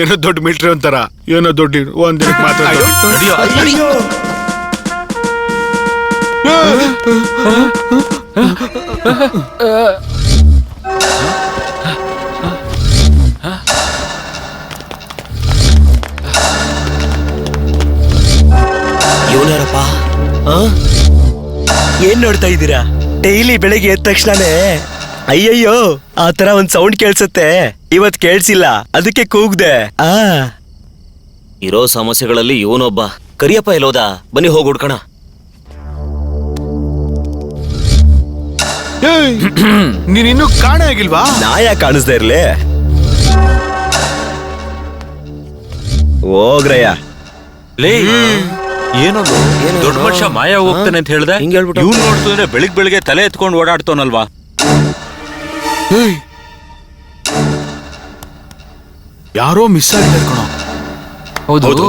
ಏನೋ ದೊಡ್ಡ ಮಿಲಿಟರಿ ಅಂತಾರ, ಏನೋ ದೊಡ್ಡ ಒಂದಿನಕ್ಕೆ ಮಾತ್ರ.
ಇವನಾರಪ್ಪ? ಏನ್ ನೋಡ್ತಾ ಇದ್ದೀರಾ? ಡೈಲಿ ಬೆಳಗ್ಗೆ ಎದ್ದ ತಕ್ಷಣನೇ
ಅಯ್ಯಯ್ಯೋ ಆ ತರ ಒಂದ್ ಸೌಂಡ್ ಕೇಳ್ಸತ್ತೆ, ಇವತ್ ಕೇಳ್ಸಿಲ್ಲ ಅದಕ್ಕೆ ಕೂಗ್ದೆ. ಇರೋ ಸಮಸ್ಯೆಗಳಲ್ಲಿ ಇವನೊಬ್ಬ. ಕರಿಯಪ್ಪ ಎಲ್ಲೋದ? ಬನ್ನಿ ಹೋಗಿ ಹುಡ್ಕಣ.
ನೀನ್ ಇನ್ನೂ ಕಾಣೆ ಆಗಿಲ್ವಾ?
ನಾ ಯಾಕೆ ಕಾಣಿಸ್ತಾ ಇರ್ಲಿ? ಹೋಗ್ರಯ್ಯ.
ಲೇ ಏನದು ದೊಡ್ಡ ಮನುಷ್ಯ ಮಾಯ ಹೋಗ್ತಾನೆ ಅಂತ ಹೇಳ್ದೆ. ಇವ್ನು ನೋಡ್ತಿದ್ರೆ ಬೆಳಿಗ್ಗೆ ತಲೆ ಎತ್ಕೊಂಡು ಓಡಾಡ್ತಾನಲ್ವಾ?
ಯಾರೋ ಮಿಸ್ ಆಗಿದೆ ಕಣೋ.
ಹೌದು.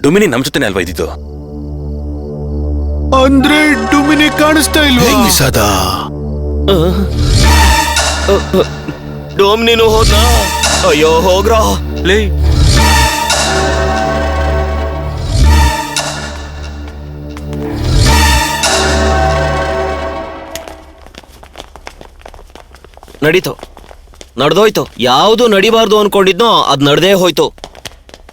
ಡುಮಿನಿ ನಮ್ ಜೊತೆನೆ ಅಲ್ವಾ ಇದ್ದಿದ್ದು?
ಅಂದ್ರೆ ಡುಮಿನಿ ಕಾಣಿಸ್ತಾ ಇಲ್ವಾ?
ಮಿಸ್ ಆದ.
ಡೋಮ್ ನೀನು ಹೋದ? ಅಯ್ಯೋ ಹೋಗ್ರ.
ಲೇ
ನಡೀತು, ನಡ್ದೋಯ್ತು. ಯಾವ್ದು ನಡಿಬಾರ್ದು ಅನ್ಕೊಂಡಿದ್ನೋ ಅದ್ ನಡ್ದೇ ಹೋಯ್ತು.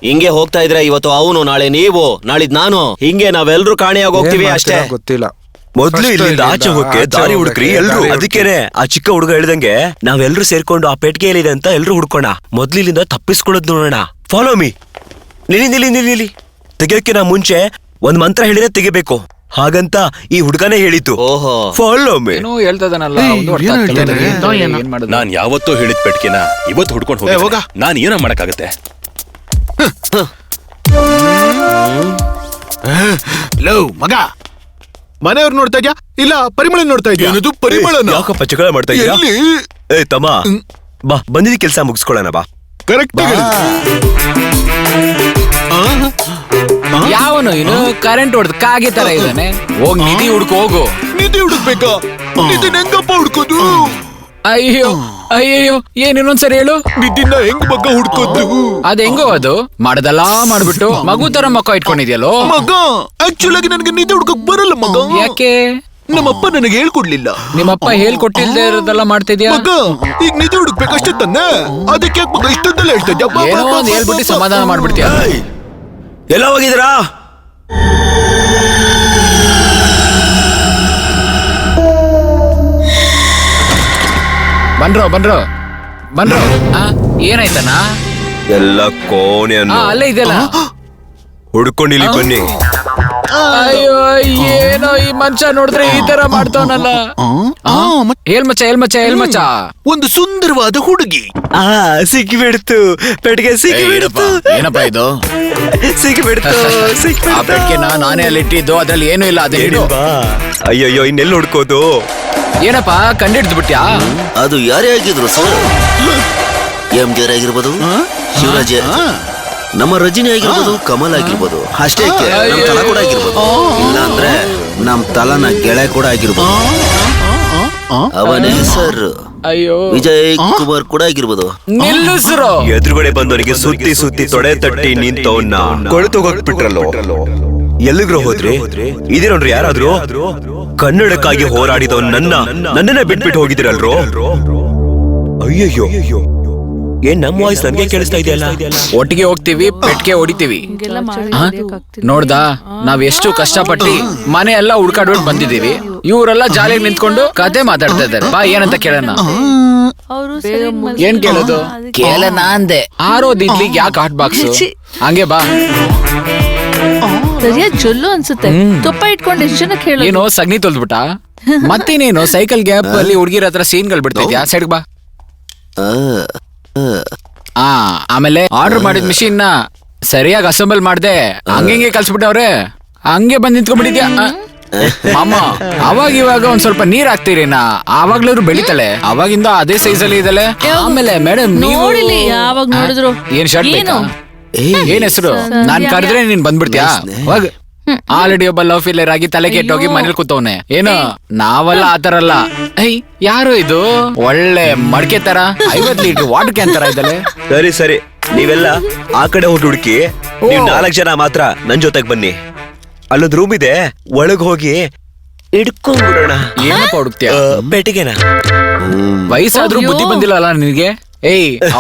ಹಿಂಗೆ ಹೋಗ್ತಾ ಇದ್ರೆ ಇವತ್ತು ಅವನು, ನಾಳೆ ನೀವು, ನಾಳಿದ್ ನಾನು, ಹಿಂಗೆ ನಾವೆಲ್ರೂ ಕಾಣೆಯಾಗಿ ಹೋಗ್ತೀವಿ ಅಷ್ಟೇ.
ಗೊತ್ತಿಲ್ಲ.
ಮೊದ್ಲು ಇಲ್ಲಿಂದ ಆಚೆ ಹೋಗಕ್ಕೆ ದಾರಿ ಹುಡುಕ್ರಿ ಎಲ್ರು. ಅದಕ್ಕೇನೆ ಆ ಚಿಕ್ಕ ಹುಡುಗ ಹೇಳ್ದಂಗೆ ನಾವೆಲ್ರೂ ಸೇರ್ಕೊಂಡು ಆ ಪೆಟ್ಟಿಗೆ ಎಲ್ಲಿದೆ ಅಂತ ಎಲ್ರು ಹುಡ್ಕೋಣ. ಮೊದ್ಲು ಇಲ್ಲಿಂದ ತಪ್ಪಿಸ್ಕೊಳ್ಳೋದ್ ನೋಡೋಣ. Follow me. ನಿಲ್ಲಿ. ತೆಗಿಯೋಕೆ ನಾ ಮುಂಚೆ ಒಂದ್ ಮಂತ್ರ ಹೇಳಿದ್ರೆ ತೆಗಿಬೇಕು. ಹಾಗಂತ ಈ ಹುಡುಗನೇ ಹೇಳಿದ್ದು.
ಓಹೋ,
ಫಾಲೋ ಮೀ.
ಏನೋ ಹೇಳ್ತದನಲ್ಲ,
ನಾನ್ ಯಾವತ್ತೂ ಹೇಳಿದ್ ಪೆಟ್ಕೆನ ಇವತ್ತು ಹುಡ್ಕೊಂಡು ಹೋಗ. ನಾನ್ ಏನೋ ಮಾಡಕ್ಕಾಗತ್ತೆ?
ಲವ್ ಮಗ, ಮನೆಯವ್ರು ನೋಡ್ತಾ ಇದ್ಯಾ ಇಲ್ಲ ಪರಿಮಳ ನೋಡ್ತಾ ಇದ್ಯಾ? ಏನದು ಪರಿಮಳನ?
ಯಾಕಪ್ಪ ಜಗಳ ಮಾಡ್ತಾ ಇದ್ಯಾ? ಏ ತಮ್ಮ ಬಾ, ಬಂದಿದ್ದ ಕೆಲ್ಸ ಮುಗಿಸ್ಕೊಳ್ಳೋಣ ಬಾ.
ಕರೆಕ್ಟ್.
ಯಾವನು ಇನ್ನು ಕರೆಂಟ್ ಹೊಡೆದ್ ಕಾಗೆ ತರ ಇದ್ದಾನೆ. ಹೋಗ್ ನಿಧಿ ಹುಡ್ಕೋ ಹೋಗು.
ನಿಧಿ ಹುಡುಕ್ಬೇಕಾ? ನಿಧಿನ ಹೆಂಗಪ್ಪ ಹುಡ್ಕೋದು?
ಅಯ್ಯೋ ಅಯ್ಯಯ್ಯೋ, ಏನ್ ಇನ್ನೊಂದ್ಸರಿ ಹೇಳು.
ನಿಧಿನ ಹೆಂಗ್ ಮಗ ಹುಡ್ಕೋದು?
ಅದ್ ಹೆಂಗೋ ಅದು ಮಾಡ್ದಲ್ಲ ಮಾಡ್ಬಿಟ್ಟು ಮಗು ತರ ಮಕ್ಕ ಇಟ್ಕೊಂಡಿದ್ಯಲ್ಲೋ.
ಮಗ ಆಕ್ಚುಲ್ ಆಗಿ ನನಗೆ ನಿಧಿ ಹುಡ್ಕಕ್ ಬರಲ್ಲ ಮಗ.
ಯಾಕೆ?
ನಮ್ಮಪ್ಪ ನನಗೆ ಹೇಳ್ಕೊಡ್ಲಿಲ್ಲ.
ನಿಮ್ಮಪ್ಪ ಹೇಳ್ಕೊಟ್ಟಿಲ್ದೇ ಇರೋದೆಲ್ಲ ಮಾಡ್ತಿದ್ಯಾ
ಮಗ? ಈಗ ನಿಧಿ ಹುಡುಕ್ಬೇಕಷ್ಟೇ ತಾನೆ, ಅದಕ್ಕೆ ಯಾಕೆ ಮಗ ಇಷ್ಟೊಂದೆಲ್ಲ ಹೇಳ್ತಾ ಇದ್ಯಾ?
ಏನೋ ಒಂದ್ ಹೇಳ್ಬಿಟ್ಟು ಸಮಾಧಾನ ಮಾಡ್ಬಿಡ್ತೀಯ.
ಎಲ್ಲ ಹೋಗಿದ್ರಾ?
ಬನ್ರೋ ಏನಾಯ್ತಣ್ಣ?
ಎಲ್ಲ ಕೋಣೆಯನ್ನು
ಅಲ್ಲೇ ಇದೆಯಲ್ಲ.
ಹುಡ್ಕೊಂಡು ಇಲ್ಲಿ ಬನ್ನಿ.
ಅಯ್ಯೋ ಏನೋ ಈ ಮನುಷ್ಯ ನೋಡಿದ್ರೆ ಈ ತರ ಮಾಡ್ತಾವನಲ್ಲ. ಹೇಳ್ಮಚ್ಚ
ಒಂದು ಸುಂದರವಾದ ಹುಡುಗಿ
ಸಿಕ್ಕಿಬಿಡ್ತು. ಪೆಟ್ಟಿಗೆ ಸಿಕ್ಕಿಬಿಡ್ತು.
ಏನಪ್ಪ ಇದು?
ಸಿಕ್ಕಿಬಿಡ್ತು.
ಆ ಪೆಟ್ಟಿಗೆ ನಾನೇ ಅಲ್ಲಿ ಇಟ್ಟಿದ್ದು, ಅದ್ರಲ್ಲಿ ಏನೂ ಇಲ್ಲ. ಅದೇನು?
ಅಯ್ಯಯ್ಯೋ, ಇನ್ನೆಲ್ಲ ಹುಡ್ಕೋದು?
ಏನಪ್ಪ ಕಂಡಿಡ್ದು ಬಿಟ್ಯಾ?
ಅದು ಯಾರೇ ಆಗಿದ್ರು ಸರ್, MJR ಆಗಿರ್ಬೋದು, ಶಿವರಾಜ್, ನಮ್ಮ ರಜನಿ ಆಗಿರ್ಬೋದು, ಕಮಲ್ ಆಗಿರ್ಬೋದು, ಅಷ್ಟೇ ನಮ್ ತಲ ಕೂಡ ಆಗಿರ್ಬೋದು, ಇಲ್ಲ ಅಂದ್ರೆ ನಮ್ ತಲನ ಗೆಳೆ ಕೂಡ ಆಗಿರ್ಬೋದು. ಅವನೇ ಸರ್
ಅಯ್ಯೋ
ವಿಜಯ್ ಕುಮಾರ್ ಕೂಡ ಆಗಿರ್ಬೋದು.
ನಿಲ್ಲಿಸ್ರು.
ಎದುರುಗಡೆ ಬಂದವನಿಗೆ ಸುತ್ತಿ ತೊಡೆ ತಟ್ಟಿ ನಿಂತವನ್ನ ಕೊಳೆತೋಗ್ಬಿಟ್ರಲ್ಲೋ. ಎಲ್ಲಿಗ್ರೋ ಹೋದ್ರಿ? ಇದೇ ನೋಡ್ರಿ, ಯಾರಾದ್ರೂ ಕನ್ನಡಕ್ಕಾಗಿ ಹೋರಾಡಿದವ್ ನನ್ನನ್ನೇ ಬಿಟ್ಬಿಟ್ಟು ಹೋಗಿದಿರಲ್ರೋ. ಅಯ್ಯಯ್ಯೋ, ಏನ್ ನಮ್ಮ ವಾಯ್ಸ್ ನನ್ಗೆ ಕೇಳಿಸ್ತಾ ಇದೆಯಲ್ಲ?
ಒಟ್ಟಿಗೆ ಹೋಗ್ತೀವಿ, ಪೆಟ್ಟಿಗೆ ಹೊಡಿತೀವಿ. ನೋಡ್ದಾ, ನಾವ್ ಎಷ್ಟು ಕಷ್ಟಪಟ್ಟಿ ಮನೆ ಎಲ್ಲ ಹುಡ್ಕಾಡ್ಬಿಟ್ಟು ಬಂದಿದೀವಿ. ಇವರೆಲ್ಲ ಜಾಲಿಯಾಗಿ ನಿಂತ್ಕೊಂಡು ಕತೆ ಮಾತಾಡ್ತಾ ಇದ್ದಾರೆ. ಬಾ ಏನಂತ ಕೇಳೋಣ. ಏನ್ ಕೇಳೋದು? ಕೇಳೋಣ ಅಂದೆ. ಆರೋದಿದ್ಲಿಗೆ ಯಾಕೆ ಹಾಟ್ ಬಾಕ್ಸ್? ಹಂಗೆ ಬಾ.
ಸರಿಯಾಗಿ ಜೊಲ್ಲು ಅನ್ಸುತ್ತೆ. ತುಪ್ಪ ಇಟ್ಕೊಂಡು ಎಷ್ಟು ಜನಕ್ಕೆ ಹೇಳು.
ಏನೋ ಸಗಣಿ ತೊಳ್ದ್ಬಿಟ್ಟ? ಮತ್ತೇನೇನು ಸೈಕಲ್ ಗ್ಯಾಪ್ ಅಲ್ಲಿ ಹುಡುಗಿರ ಹತ್ರ ಸೀನ್ಗಳು ಬಿಡ್ತಿದ್ಯಾ? ಸೈಡ್ ಬಾ. ಆಮೇಲೆ ಆರ್ಡರ್ ಮಾಡಿದ ಮಿಷಿನ್ ನ ಸರಿಯಾಗಿ ಅಸೆಂಬಲ್ ಮಾಡ್ದೆ ಹಂಗೆ ಕಲ್ಸ್ಬಿಟ್ಟವ್ರೆ. ಹಂಗೆ ಬಂದ್ ನಿಂತ್ಕೊಂಡ್ಬಿಟ್ಟಿದ್ಯಾ ಮಾಮ? ಅವಾಗ ಇವಾಗ ಒಂದ್ ಸ್ವಲ್ಪ ನೀರ್ ಹಾಕ್ತೀರಿನಾ, ಆವಾಗ್ಲೂ ಬೆಳಿತಾಳೆ. ಅವಾಗಿಂದ ಅದೇ ಸೈಜ್ ಅಲ್ಲಿ ಇದಳೆ. ಆಮೇಲೆ ಮೇಡಮ್
ನೋಡಿಲಿ ಯಾವಾಗ ನೋಡಿದ್ರು
ಏನ್ ಶರ್ಟ್ ಬೇಕಾ? ಏನ್ ಹೆಸರು? ನಾನ್ ಕರೆದ್ರೆ ನೀನ್ ಬಂದ್ಬಿಡ್ತೀಯಾ? ಹೋಗ್. ಆಲ್ರೆಡಿ ಒಬ್ಬ ಲವ್ ಫೇಲಿಯರ್ ಆಗಿ ತಲೆ ಕೆಟ್ಟೋಗಿ ಮನೇಲಿ ಕೂತವನೆ. ಏನು ನಾವೆಲ್ಲ ಆತರ ಅಲ್ಲ. ಯಾರು ಇದು? ಒಳ್ಳೆ ಮಡಕೆ ತರ 50 ಲೀಟರ್ ವಾಟರ್ ಕ್ಯಾನ್ ತರ ಇದ್ದಲೆ.
ಸರಿ, ನೀವೆಲ್ಲ ಆ ಕಡೆ ಹೋಗಿ ಹುಡುಕಿ, ನೀವ್ 4 ಜನ ಮಾತ್ರ ನನ್ ಜೊತೆಗ್ ಬನ್ನಿ. ಅಲ್ಲೊಂದ್ ರೂಮ್ ಇದೆ, ಒಳಗ್ ಹೋಗಿ ಹಿಡ್ಕೊಂಡ್ಬಿಡೋಣ.
ಏನಪ್ಪ ಹುಡುಕ್ತಿಯ?
ಪೆಟ್ಟಿಗೆನ.
ವಯಸ್ಸಾದ್ರೂ ಬುದ್ಧಿ ಬಂದಿಲ್ಲ ನಿನ್ಗೆ?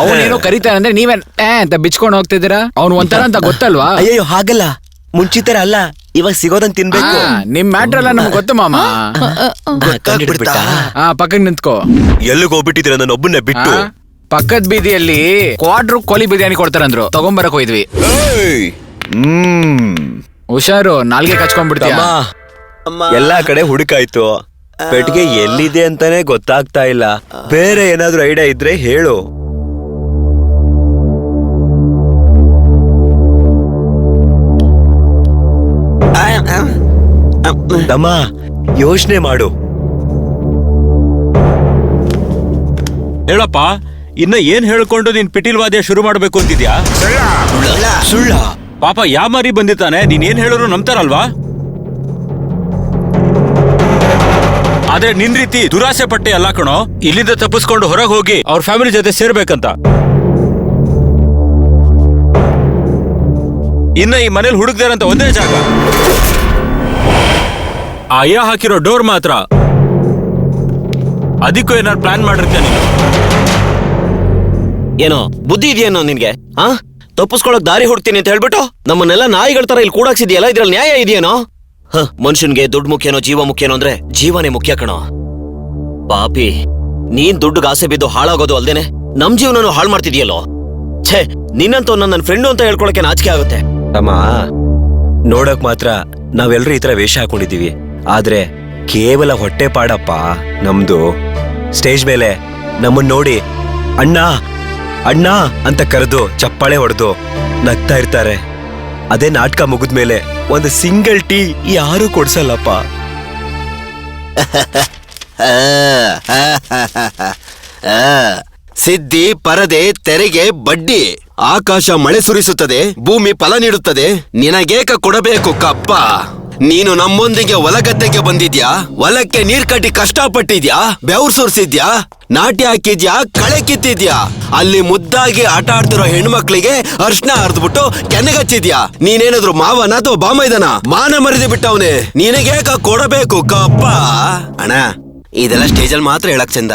ಅವನೇನೋ ಕರೀತಾನೆ ಅಂದ್ರೆ ನೀವೇನ್ ಅಂತ ಬಿಚ್ಕೊಂಡ್ ಹೋಗ್ತಿದ್ದೀರಾ? ಅವ್ನು ಒಂಥರ ಅಂತ ಗೊತ್ತಲ್ವಾ?
ಅಯ್ಯೋ ಹಾಗಲ್ಲ, ಮುಂಚಿತರ ಅಲ್ಲ, ಇವಾಗ ಸಿಗೋದಂಗ್ ತಿನ್ಬೇಕು.
ನಿಮ್ ಮ್ಯಾಟ್ರ್ ಎಲ್ಲ ನಮ್ಗೆ ಗೊತ್ತು ಮಾಮ.
ಗೊತ್ತಾಗ್ಬಿಡ್ತಾ?
ಪಕ್ಕಕ್ಕೆ ನಿಂತ್ಕೋ.
ಎಲ್ಲಿಗೆ ಹೋಗ್ಬಿಟ್ಟಿದ್ರ ನನ್ನ ಒಬ್ಬನ್ನೇ ಬಿಟ್ಟು?
ಪಕ್ಕದ ಬೀದಿಯಲ್ಲಿ ಕ್ವಾರ್ಟರ್ ಕೋಳಿ ಬಿರಿಯಾನಿ ಕೊಡ್ತಾರಂದ್ರು, ತಗೊಂಬರಕ್ ಹೋಯ್ದ್ವಿ. ಹುಷಾರು, ನಾಲ್ಗೆ ಕಚ್ಕೊಂಡ್ಬಿಡ್ತೀಯ.
ಎಲ್ಲಾ ಕಡೆ ಹುಡುಕಾಯ್ತು, ಪೆಟ್ಟಿಗೆ ಎಲ್ಲಿದೆ ಅಂತಾನೆ ಗೊತ್ತಾಗ್ತಾ ಇಲ್ಲ. ಬೇರೆ ಏನಾದ್ರೂ ಐಡಿಯಾ ಇದ್ರೆ ಹೇಳು. ತಮ್ಮ, ಯೋಚನೆ ಮಾಡು.
ಹೇಳಪ್ಪ, ಇನ್ನ ಏನ್ ಹೇಳ್ಕೊಂಡು ನೀನ್ ಪಿಟೀಲ್ವಾದ್ಯ ಶುರು ಮಾಡ್ಬೇಕು ಅಂತಿದ್ಯಾ?
ಸುಳ್ಳ?
ಪಾಪ ಯಾ ಮಾರಿ ಬಂದಿತ್ತಾನೆ, ನೀನ್ ಏನ್ ಹೇಳಿದ್ರು ನಂಬ್ತಾರಲ್ವಾ? ಆದ್ರೆ ನಿನ್ ರೀತಿ ದುರಾಸೆ ಪಟ್ಟೆ ಅಲ್ಲ ಕಣೋ, ಇಲ್ಲಿಂದ ತಪ್ಪಿಸ್ಕೊಂಡು ಹೊರಗೆ ಹೋಗಿ ಅವ್ರ ಫ್ಯಾಮಿಲಿ ಜೊತೆ ಸೇರ್ಬೇಕಂತ. ಇನ್ನ ಈ ಮನೇಲಿ ಹುಡುಕ್ದಾರಂತ ಒಂದೇ ಜಾಗ, ಆ ಅಯ್ಯ ಹಾಕಿರೋ ಡೋರ್ ಮಾತ್ರ. ಅದಕ್ಕೂ ಏನಾರು ಪ್ಲಾನ್ ಮಾಡಿರ್ತೀನಿ.
ಏನೋ ಬುದ್ಧಿ ಇದೆಯೇನೋ ನಿನ್ಗೆ? ತಪ್ಪಿಸ್ಕೊಳಕ್ ದಾರಿ ಹುಡ್ತೀನಿ ಅಂತ ಹೇಳ್ಬಿಟ್ಟು ನಮ್ಮನ್ನೆಲ್ಲ ನಾಯಿಗಳ ತರ ಇಲ್ಲಿ ಕೂಡಾಕ್ಸಿದ್ಯಲ್ಲ, ಇದ್ರಲ್ಲಿ ನ್ಯಾಯ ಇದೆಯೇನೋ? ಮನುಷ್ಯನ್ಗೆ ದುಡ್ಡು ಮುಖ್ಯನೋ ಜೀವ ಮುಖ್ಯನೋ ಅಂದ್ರೆ ಜೀವನೇ ಮುಖ್ಯ ಕಣೋ. ಪಾಪಿ, ನೀನ್ ದುಡ್ಡುಗೆ ಆಸೆ ಬಿದ್ದು ಹಾಳಾಗೋದು ಅಲ್ದೇನೆ ನಮ್ ಜೀವನನು ಹಾಳು ಮಾಡ್ತಿದ್ಯಲ್ಲೋ. ಛೇ, ನಿನ್ನಂತ ನನ್ನ ಫ್ರೆಂಡು ಅಂತ ಹೇಳ್ಕೊಳಕ್ಕೆ ನಾಚಿಕೆ ಆಗುತ್ತೆ.
ತಮ್ಮ, ನೋಡಕ್ ಮಾತ್ರ ನಾವೆಲ್ಲರೂ ಈ ತರ ವೇಷ ಹಾಕೊಂಡಿದೀವಿ, ಆದ್ರೆ ಕೇವಲ ಹೊಟ್ಟೆ ಪಾಡಪ್ಪ ನಮ್ದು. ಸ್ಟೇಜ್ ಮೇಲೆ ನಮ್ಮನ್ನ ನೋಡಿ ಅಣ್ಣ ಅಣ್ಣ ಅಂತ ಕರೆದು ಚಪ್ಪಾಳೆ ಹೊಡೆದು ನಗ್ತಾ ಇರ್ತಾರೆ. ಅದೇ ನಾಟಕ ಮುಗಿದ್ಮೇಲೆ ಒಂದು ಸಿಂಗಲ್ ಟೀ ಯಾರು ಕೊಡ್ಸಲ್ಲಪ್ಪ.
ಸಿದ್ಧಿ ಪರದೆ ತೆರೆಗೆ ಬಡ್ಡಿ. ಆಕಾಶ ಮಳೆ ಸುರಿಸುತ್ತದೆ, ಭೂಮಿ ಫಲ ನೀಡುತ್ತದೆ, ನಿನಗೇಕ ಕೊಡಬೇಕು ಕಪ್ಪ. ನೀನು ನಮ್ಮೊಂದಿಗೆ ಹೊಲಗದ್ದೆಗೆ ಬಂದಿದ್ಯಾ, ಹೊಲಕ್ಕೆ ನೀರ್ ಕಟ್ಟಿ ಕಷ್ಟಪಟ್ಟಿದ್ಯಾ, ಬೆವ್ರು ಸುರಿಸಿದ್ಯಾ, ನಾಟ್ಯ ಹಾಕಿದ್ಯಾ, ಕಳೆ ಕಿತ್ತಿದ್ಯಾ, ಅಲ್ಲಿ ಮುದ್ದಾಗಿ ಆಟ ಆಡ್ತಿರೋ ಹೆಣ್ಮಕ್ಳಿಗೆ ಅರ್ಶನ ಹರಿದ್ಬಿಟ್ಟು ಕೆನ್ನೆಗಚ್ಚಿದ್ಯಾ. ನೀನೇನಾದ್ರು ಮಾವನ ಅಥವಾ ಬಾಮೈದನ? ಮಾನ ಮರಿದು ಬಿಟ್ಟವನೆ, ನಿನಗೇಕ ಕೊಡಬೇಕು ಕಪ್ಪ. ಅಣ್ಣ, ಇದೆಲ್ಲ ಸ್ಟೇಜಲ್ಲಿ ಮಾತ್ರ ಹೇಳಕ್ ಚಂದ.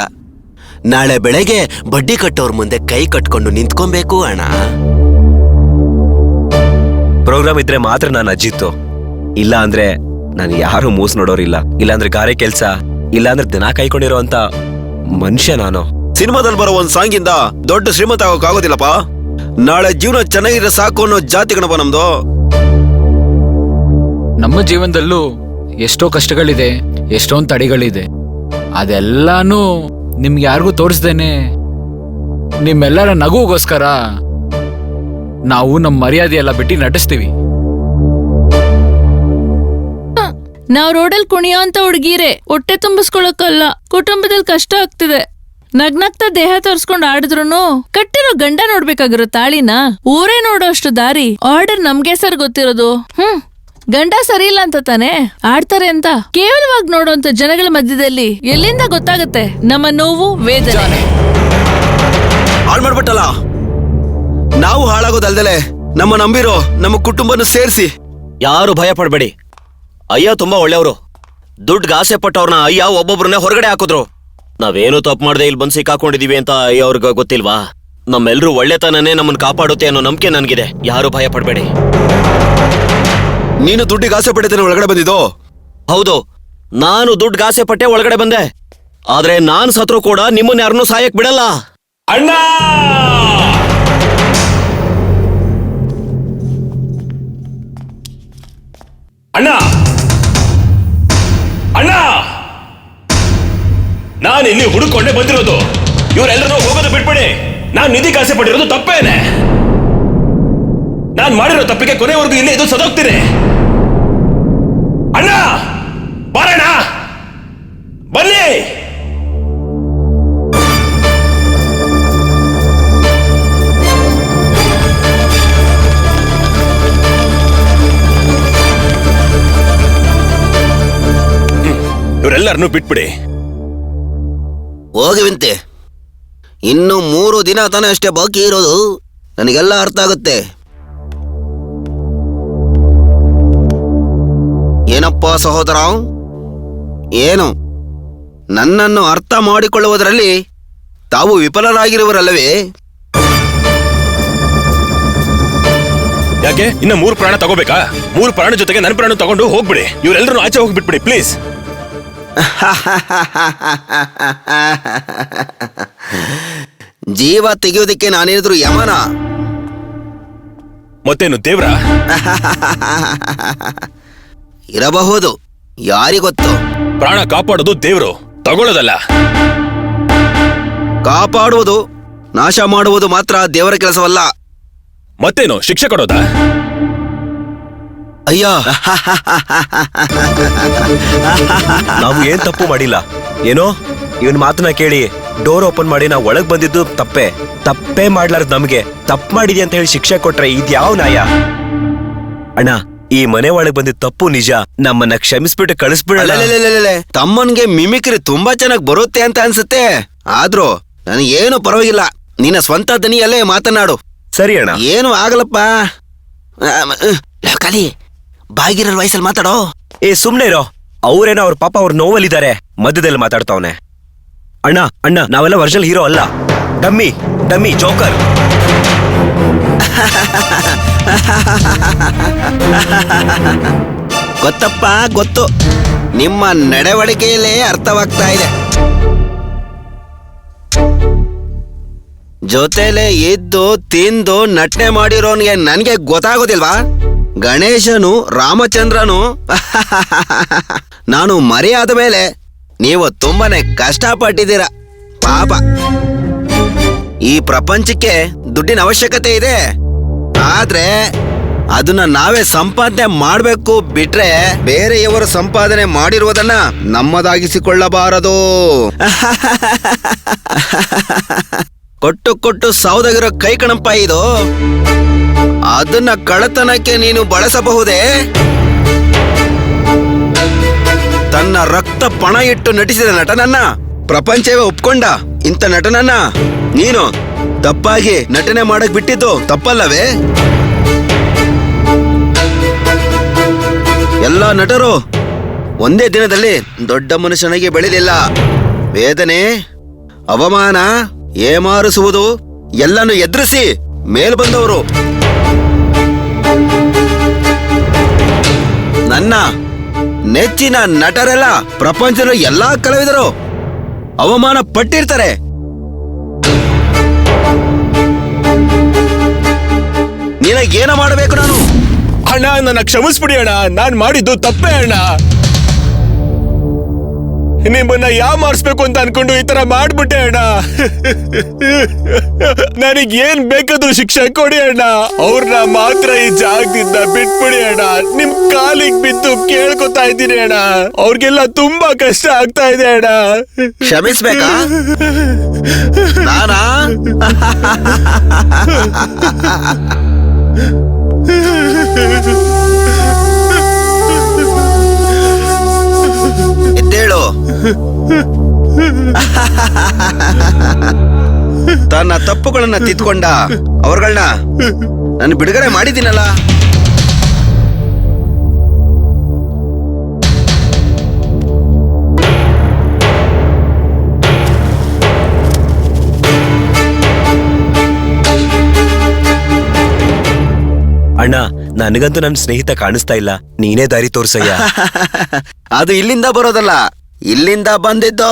ನಾಳೆ ಬೆಳಗ್ಗೆ ಬಡ್ಡಿ ಕಟ್ಟೋರ್ ಮುಂದೆ ಕೈ ಕಟ್ಕೊಂಡು ನಿಂತ್ಕೊಬೇಕು ಅಣ್ಣ.
ಪ್ರೋಗ್ರಾಮ್ ಇದ್ರೆ ಮಾತ್ರ ನಾನು ಅಜ್ಜಿತ್ತು, ಇಲ್ಲ ಅಂದ್ರೆ ನಾನು ಯಾರು ಮೂಸ್ ನೋಡೋರಿಲ್ಲ, ಇಲ್ಲಾಂದ್ರೆ ಗಾರೆ ಕೆಲ್ಸ, ಇಲ್ಲಾಂದ್ರೆ ದಿನ ಕೈಕೊಂಡಿರೋ ಅಂತ ಮನುಷ್ಯ ನಾನು.
ಸಿನಿಮಾದಲ್ಲಿ ಬರೋ ಒಂದ್ ಸಾಂಗಿಂದ ದೊಡ್ಡ ಶ್ರೀಮಂತ ಆಗೋಕ್ಕಾಗೋದಿಲ್ಲಪ್ಪ. ನಾಳೆ ಜೀವನ ಚೆನ್ನಾಗಿದ್ರೆ ಸಾಕು ಅನ್ನೋ ಜಾತಿ ಕಣಪ್ಪ ನಮ್ದು.
ನಮ್ಮ ಜೀವನದಲ್ಲೂ ಎಷ್ಟೋ ಕಷ್ಟಗಳಿದೆ, ಎಷ್ಟೊಂದು ತಡೆಗಳಿದೆ. ಅದೆಲ್ಲಾನು ನಿಮ್ಗೆ ಯಾರಿಗೂ ತೋರಿಸ್ದೇನೆ ನಿಮ್ಮೆಲ್ಲರ ನಗುಗೋಸ್ಕರ ನಾವು ನಮ್ಮ ಮರ್ಯಾದೆ ಎಲ್ಲ ಬಿಟ್ಟು ನಟಿಸ್ತೀವಿ.
ನಾವ್ ರೋಡಲ್ಲಿ ಕುಣಿಯೋ ಅಂತ ಹುಡುಗಿರೆ, ಹೊಟ್ಟೆ ತುಂಬಿಸ್ಕೊಳಕ್ಕಲ್ಲ, ಕುಟುಂಬದಲ್ಲಿ ಕಷ್ಟ ಆಗ್ತಿದೆ. ನಗ್ನಗ್ತಾ ದೇಹ ತೋರ್ಸ್ಕೊಂಡ್ ಆಡಿದ್ರು ಕಟ್ಟಿರೋ ಗಂಡ ನೋಡ್ಬೇಕಾಗಿರೋ ತಾಳಿನ ಊರೇ ನೋಡೋ ಅಷ್ಟು ದಾರಿ ಆರ್ಡರ್ ನಮ್ಗೆ ಸರ್ ಗೊತ್ತಿರೋದು. ಗಂಡ ಸರಿ ಇಲ್ಲ ಅಂತ ತಾನೆ ಆಡ್ತಾರೆ ಅಂತ ಕೇವಲವಾಗಿ ನೋಡೋಂತ ಜನಗಳ ಮಧ್ಯದಲ್ಲಿ ಎಲ್ಲಿಂದ ಗೊತ್ತಾಗತ್ತೆ ನಮ್ಮ ನೋವು ವೇದನೆ?
ಹಾಳು ಮಾಡ್ಬಿಟ್ಟಲ್ಲ, ನಾವು ಹಾಳಾಗೋದಲ್ದಲೆ ನಮ್ಮ ನಂಬಿರೋ ನಮ್ಮ ಕುಟುಂಬನ ಸೇರಿಸಿ.
ಯಾರು ಭಯ ಪಡ್ಬೇಡಿ, ಅಯ್ಯ ತುಂಬಾ ಒಳ್ಳೆಯವರು. ದುಡ್ಡು ಆಸೆ ಪಟ್ಟವ್ರನ್ನ ಅಯ್ಯ ಒಬ್ಬೊಬ್ರನ್ನೇ ಹೊರಗಡೆ ಹಾಕಿದ್ರು. ನಾವೇನು ತಪ್ಪು ಮಾಡದೆ ಇಲ್ಲಿ ಬಂದು ಸಿಕ್ಕಾಕೊಂಡಿದೀವಿ ಅಂತ ಅಯ್ಯ ಅವ್ರಿಗೆ ಗೊತ್ತಿಲ್ವಾ? ನಮ್ಮೆಲ್ರೂ ಒಳ್ಳೆತನನೇ ನಮ್ಮನ್ನ ಕಾಪಾಡುತ್ತೆ ಅನ್ನೋ ನಂಬಿಕೆ ನನ್ಗಿದೆ. ಯಾರು ಭಯ ಪಡ್ಬೇಡಿ.
ನೀನು ದುಡ್ಡಿಗೆ ಆಸೆ ಪಟ್ಟಿದ್ದೇನೆ ಒಳಗಡೆ ಬಂದಿದ್ದು?
ಹೌದು, ನಾನು ದುಡ್ಡು ಆಸೆ ಪಟ್ಟೆ ಒಳಗಡೆ ಬಂದೆ. ಆದ್ರೆ ನಾನು ಸತ್ರು ಕೂಡ ನಿಮ್ಮನ್ನ ಯಾರನ್ನೂ ಸಾಯಕ್ ಬಿಡಲ್ಲ.
ಅಣ್ಣ, ಅಣ್ಣ, ಅಣ್ಣ, ನಾನು ಇಲ್ಲಿ ಹುಡುಕೊಂಡೆ ಬಂದಿರೋದು. ಇವರೆಲ್ಲರೂ ಹೋಗೋದು ಬಿಟ್ಬಿಡಿ. ನಾನು ನಿಧಿ ಕಾಸೆ ಪಟ್ಟಿರೋದು ತಪ್ಪೇನೆ. ನಾನು ಮಾಡಿರೋ ತಪ್ಪಿಗೆ ಕೊನೆವರೆಗೂ ಇಲ್ಲೇ ಇದು ಸದೋಗ್ತೀನಿ. ಅಣ್ಣ, ಬಾರಣ್ಣ, ಬನ್ನಿ. ಇವರೆಲ್ಲರನ್ನೂ ಬಿಟ್ಬಿಡಿ.
ಹೋಗುವಂತೆ, ಇನ್ನು 3 ದಿನ ತಾನೇ ಅಷ್ಟೇ ಬಾಕಿ ಇರೋದು. ನನಗೆಲ್ಲ ಅರ್ಥ ಆಗುತ್ತೆ. ಏನಪ್ಪ ಸಹೋದರ, ಏನು ನನ್ನನ್ನು ಅರ್ಥ ಮಾಡಿಕೊಳ್ಳುವುದರಲ್ಲಿ ತಾವು ವಿಫಲರಾಗಿರುವರಲ್ಲವೇ?
ಯಾಕೆ ಇನ್ನ 3 ಪ್ರಾಣ ತಗೋಬೇಕಾ? 3 ಪ್ರಾಣ ಜೊತೆಗೆ ನನ್ನ ಪ್ರಾಣ ತಗೊಂಡು ಹೋಗ್ಬಿಡಿ. ಇವ್ರೆಲ್ಲರೂ ಆಚೆ ಹೋಗ್ಬಿಟ್ಬಿಡಿ ಪ್ಲೀಸ್.
ಜೀವ ತೆಗೆಯೋದಕ್ಕೆ ನಾನೇನಿದ್ರು ಯಮನ?
ಮತ್ತೇನು ದೇವ್ರ?
ಇರಬಹುದು, ಯಾರಿಗೊತ್ತು.
ಪ್ರಾಣ ಕಾಪಾಡೋದು ದೇವ್ರು, ತಗೊಳ್ಳೋದಲ್ಲ.
ಕಾಪಾಡುವುದು, ನಾಶ ಮಾಡುವುದು ಮಾತ್ರ ದೇವರ ಕೆಲಸವಲ್ಲ.
ಮತ್ತೇನು ಶಿಕ್ಷೆ ಕೊಡೋದಾ?
ಅಯ್ಯ,
ನಾವು ಏನ್ ತಪ್ಪು ಮಾಡಿಲ್ಲ. ಏನೋ ಇವನ್ ಮಾತನ್ನ ಕೇಳಿ ಡೋರ್ ಓಪನ್ ಮಾಡಿ ನಾವು ಒಳಗ್ ಬಂದಿದ್ದು ತಪ್ಪೇ ಮಾಡ್ಲಾರ್ದು ನಮ್ಗೆ ತಪ್ಪು ಮಾಡಿದ್ಯಾ ಅಂತ ಹೇಳಿ ಶಿಕ್ಷೆ ಕೊಟ್ರೆ ಇದ್ಯಾವ ನ್ಯಾಯ? ಅಣ್ಣ, ಈ ಮನೆ ಒಳಗ್ ಬಂದಿದ್ ತಪ್ಪು ನಿಜ. ನಮ್ಮನ್ನ ಕ್ಷಮಿಸ್ಬಿಟ್ಟು ಕಳಿಸ್ಬಿಡಲ್ಲ.
ತಮ್ಮನ್ಗೆ ಮಿಮಿಕ್ರಿ ತುಂಬಾ ಚೆನ್ನಾಗಿ ಬರುತ್ತೆ ಅಂತ ಅನ್ಸುತ್ತೆ. ಆದ್ರೂ ನನಗೇನು ಪರವಾಗಿಲ್ಲ. ನಿನ್ನ ಸ್ವಂತ ದನಿಯಲ್ಲೇ ಮಾತನಾಡು.
ಸರಿ ಅಣ್ಣ.
ಏನು ಆಗಲ್ಲಪ್ಪ. ಕಲಿ ಬಾಗಿರ ವಯಸ್ಸಲ್ಲಿ ಮಾತಾಡೋ.
ಸುಮ್ನೆ ಇರೋ. ಅವ್ರೇನೋ ಅವ್ರ ಪಾಪ ಅವ್ರ ನೋವಲ್ಲಿದ್ದಾರೆ, ಮಧ್ಯದಲ್ಲಿ ಮಾತಾಡ್ತಾವನೆ. ಅಣ್ಣ ನಾವೆಲ್ಲ ಒರಿಜಿನಲ್ ಹೀರೋ ಅಲ್ಲ, ಡಮ್ಮಿ ಜೋಕರ್.
ಗೊತ್ತಪ್ಪ, ಗೊತ್ತು. ನಿಮ್ಮ ನಡವಳಿಕೆಯಲ್ಲೇ ಅರ್ಥವಾಗ್ತಾ ಇದೆ. ಜೊತೆಲೆ ಇದ್ದು ತಿಂದು ನಟನೆ ಮಾಡಿರೋನ್ಗೆ ನನ್ಗೆ ಗೊತ್ತಾಗೋದಿಲ್ವಾ? ಗಣೇಶನು ರಾಮಚಂದ್ರನು ನಾನು ಮರೆಯಾದ ಮೇಲೆ ನೀವು ತುಂಬಾನೇ ಕಷ್ಟಪಟ್ಟಿದ್ದೀರ ಪಾಪ. ಈ ಪ್ರಪಂಚಕ್ಕೆ ದುಡ್ಡಿನ ಅವಶ್ಯಕತೆ ಇದೆ, ಆದ್ರೆ ಅದನ್ನ ನಾವೇ ಸಂಪಾದನೆ ಮಾಡ್ಬೇಕು ಬಿಟ್ರೆ ಬೇರೆಯವರು ಸಂಪಾದನೆ ಮಾಡಿರುವುದನ್ನ ನಮ್ಮದಾಗಿಸಿಕೊಳ್ಳಬಾರದು. ಕೊಟ್ಟು ಸೌದಾಗಿರೋ ಕೈ ಕಣಪ್ಪ ಇದು. ಅದನ್ನ ಕಳ್ಳತನಕ್ಕೆ ನೀನು ಬಳಸಬಹುದೇ? ತನ್ನ ರಕ್ತ ಪಣ ಇಟ್ಟು ನಟಿಸಿದ ನಟನನ್ನ ಪ್ರಪಂಚವೇ ಒಪ್ಕೊಂಡ ಇಂಥ ನಟನನ್ನ ನೀನು ತಪ್ಪಾಗಿ ನಟನೆ ಮಾಡಕ್ ಬಿಟ್ಟಿದ್ದು ತಪ್ಪಲ್ಲವೇ? ಎಲ್ಲ ನಟರು ಒಂದೇ ದಿನದಲ್ಲಿ ದೊಡ್ಡ ಮನುಷ್ಯನಿಗೆ ಬೆಳೆದಿಲ್ಲ. ವೇದನೆ, ಅವಮಾನ, ಏಮಾರಿಸುವುದು ಎಲ್ಲನೂ ಎದುರಿಸಿ ಮೇಲ್ ಬಂದವರು. ನನ್ನ ನೆಚ್ಚಿನ ನಟರೆಲ್ಲ ಪ್ರಪಂಚದ ಎಲ್ಲಾ ಕಲಾವಿದರು ಅವಮಾನ ಪಟ್ಟಿರ್ತಾರೆ. ನಿನಗೇನ ಮಾಡಬೇಕು ನಾನು?
ಅಣ್ಣ, ನನ್ನ ಕ್ಷಮಿಸ್ಬಿಡಿ ಅಣ್ಣ, ನಾನ್ ಮಾಡಿದ್ದು ತಪ್ಪೇ ಅಣ್ಣ. ನಿಮ್ಮನ್ನ ಮಾಡಿಸ್ಬೇಕು ಅಂತ ಅನ್ಕೊಂಡು ಈ ತರ ಮಾಡ್ಬಿಟ್ಟೆ ಅಣ್ಣ. ನನಗ್ ಏನ್ ಬೇಕಾದ್ರೂ ಶಿಕ್ಷೆ ಕೊಡಿ ಅಣ್ಣ. ಅವ್ರನ್ನ ಮಾತ್ರ ಈ ಜಾಗದಿಂದ ಬಿಟ್ಬಿಡಿ ಅಣ್ಣ. ನಿಮ್ ಕಾಲಿಗೆ ಬಿದ್ದು ಕೇಳ್ಕೊತಾ ಇದ್ದೀನಿ ಅಣ್ಣ. ಅವ್ರಿಗೆಲ್ಲ ತುಂಬಾ ಕಷ್ಟ ಆಗ್ತಾ ಇದೆ ಅಣ್ಣ.
ಕ್ಷಮಿಸ್ಬೇಕಾ? ನಾನಾ? ಎದ್ದೇಳು. ತನ್ನ ತಪ್ಪುಗಳನ್ನ ತಿದ್ಕೊಂಡ ಅವ್ರಗಳನ್ನ ನಾನು ಬಿಡುಗಡೆ ಮಾಡಿದ್ದೀನಲ್ಲ.
ಅಣ್ಣ, ನನಗಂತೂ ನನ್ನ ಸ್ನೇಹಿತ ಕಾಣಿಸ್ತಾ ಇಲ್ಲ. ನೀನೇ ದಾರಿ ತೋರ್ಸಯ್ಯ.
ಅದು ಇಲ್ಲಿಂದ ಬರೋದಲ್ಲ, ಇಲ್ಲಿಂದ ಬಂದಿದ್ದು.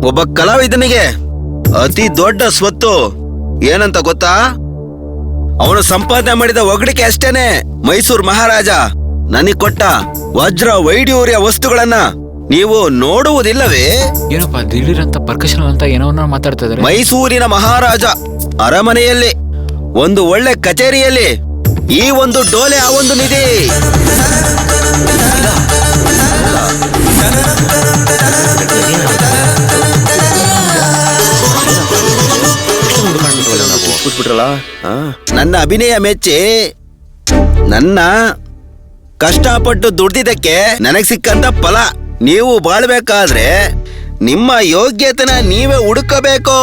ಒಬ್ಬ ಕಲಾವಿದನಿಗೆ ಅತಿ ದೊಡ್ಡ ಸ್ವತ್ತು ಏನಂತ ಗೊತ್ತಾ? ಅವನು ಸಂಪಾದನೆ ಮಾಡಿದ ಒಗಡಿಕೆ ಅಷ್ಟೇನೆ. ಮೈಸೂರು ಮಹಾರಾಜ ನನಗೆ ಕೊಟ್ಟ ವಜ್ರ ವೈಢೂರ್ಯ ವಸ್ತುಗಳನ್ನ ನೀವು ನೋಡುವುದಿಲ್ಲವೇ?
ಏನಪ್ಪ ದಿಢೀರ್ ಅಂತ ಪರ್ಕಶನ್ ಅಂತ ಏನೋ ಮಾತಾಡ್ತಾ ಇದ್ದಾರೆ.
ಮೈಸೂರಿನ ಮಹಾರಾಜ ಅರಮನೆಯಲ್ಲಿ ಒಂದು ಒಳ್ಳೆ ಕಚೇರಿಯಲ್ಲಿ ಈ ಒಂದು ಡೋಲೆ ಆ ಒಂದು ನಿಧಿ. ನನ್ನ ಅಭಿನಯ ಮೆಚ್ಚಿ ನನ್ನ ಕಷ್ಟಪಟ್ಟು ದುಡ್ದಿದ್ದಕ್ಕೆ ನನಗ್ ಸಿಕ್ಕಂತ ಫಲ. ನೀವು ಬಾಳ್ಬೇಕಾದ್ರೆ ನಿಮ್ಮ ಯೋಗ್ಯತೆನ ನೀವೇ ಹುಡುಕಬೇಕು.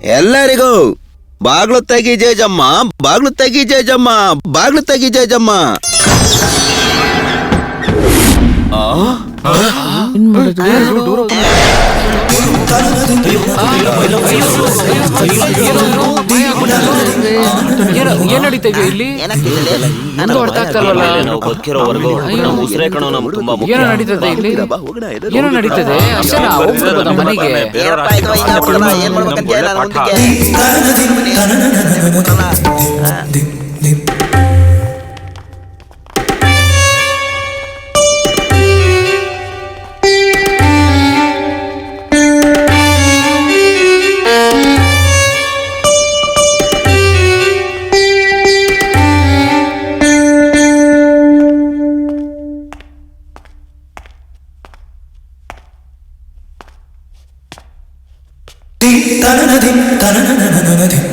ಎಲ್ಲರಿಗೂ ಬಾಗ್ಲು ತೆಗಿ ಜೇಜಮ್ಮ, ಬಾಗ್ಲು ತೆಗಿ ಜೇಜಮ್ಮ, ಬಾಗ್ಲು ತೆಗಿ ಜೇಜಮ್ಮ.
ಏನ್ ನಡೀತಾ ಇದೆ ಇಲ್ಲಿ? ಒಂದು ಅರ್ಥ ಆಗ್ತಾ ಇಲ್ವಲ್ಲ.
ನಾವು ಬದುಕಿರೋವರೆಗೂ ನಮ್ಮ ಉಸಿರೇ ಕಣೋ ನಮ್ಗೆ ತುಂಬಾ ಮುಖ್ಯ.
ಏನೋ ನಡೀತದೆ ಇಲ್ಲಿ? ಏನೋ ನಡೀತದೆ ಅಷ್ಟೇನಾ? ಹೋಗ್ಬಿಡ್ಬೋದಾ ಮನೆಗೆ?
dim, ta na na dim, ta na na na na na dim.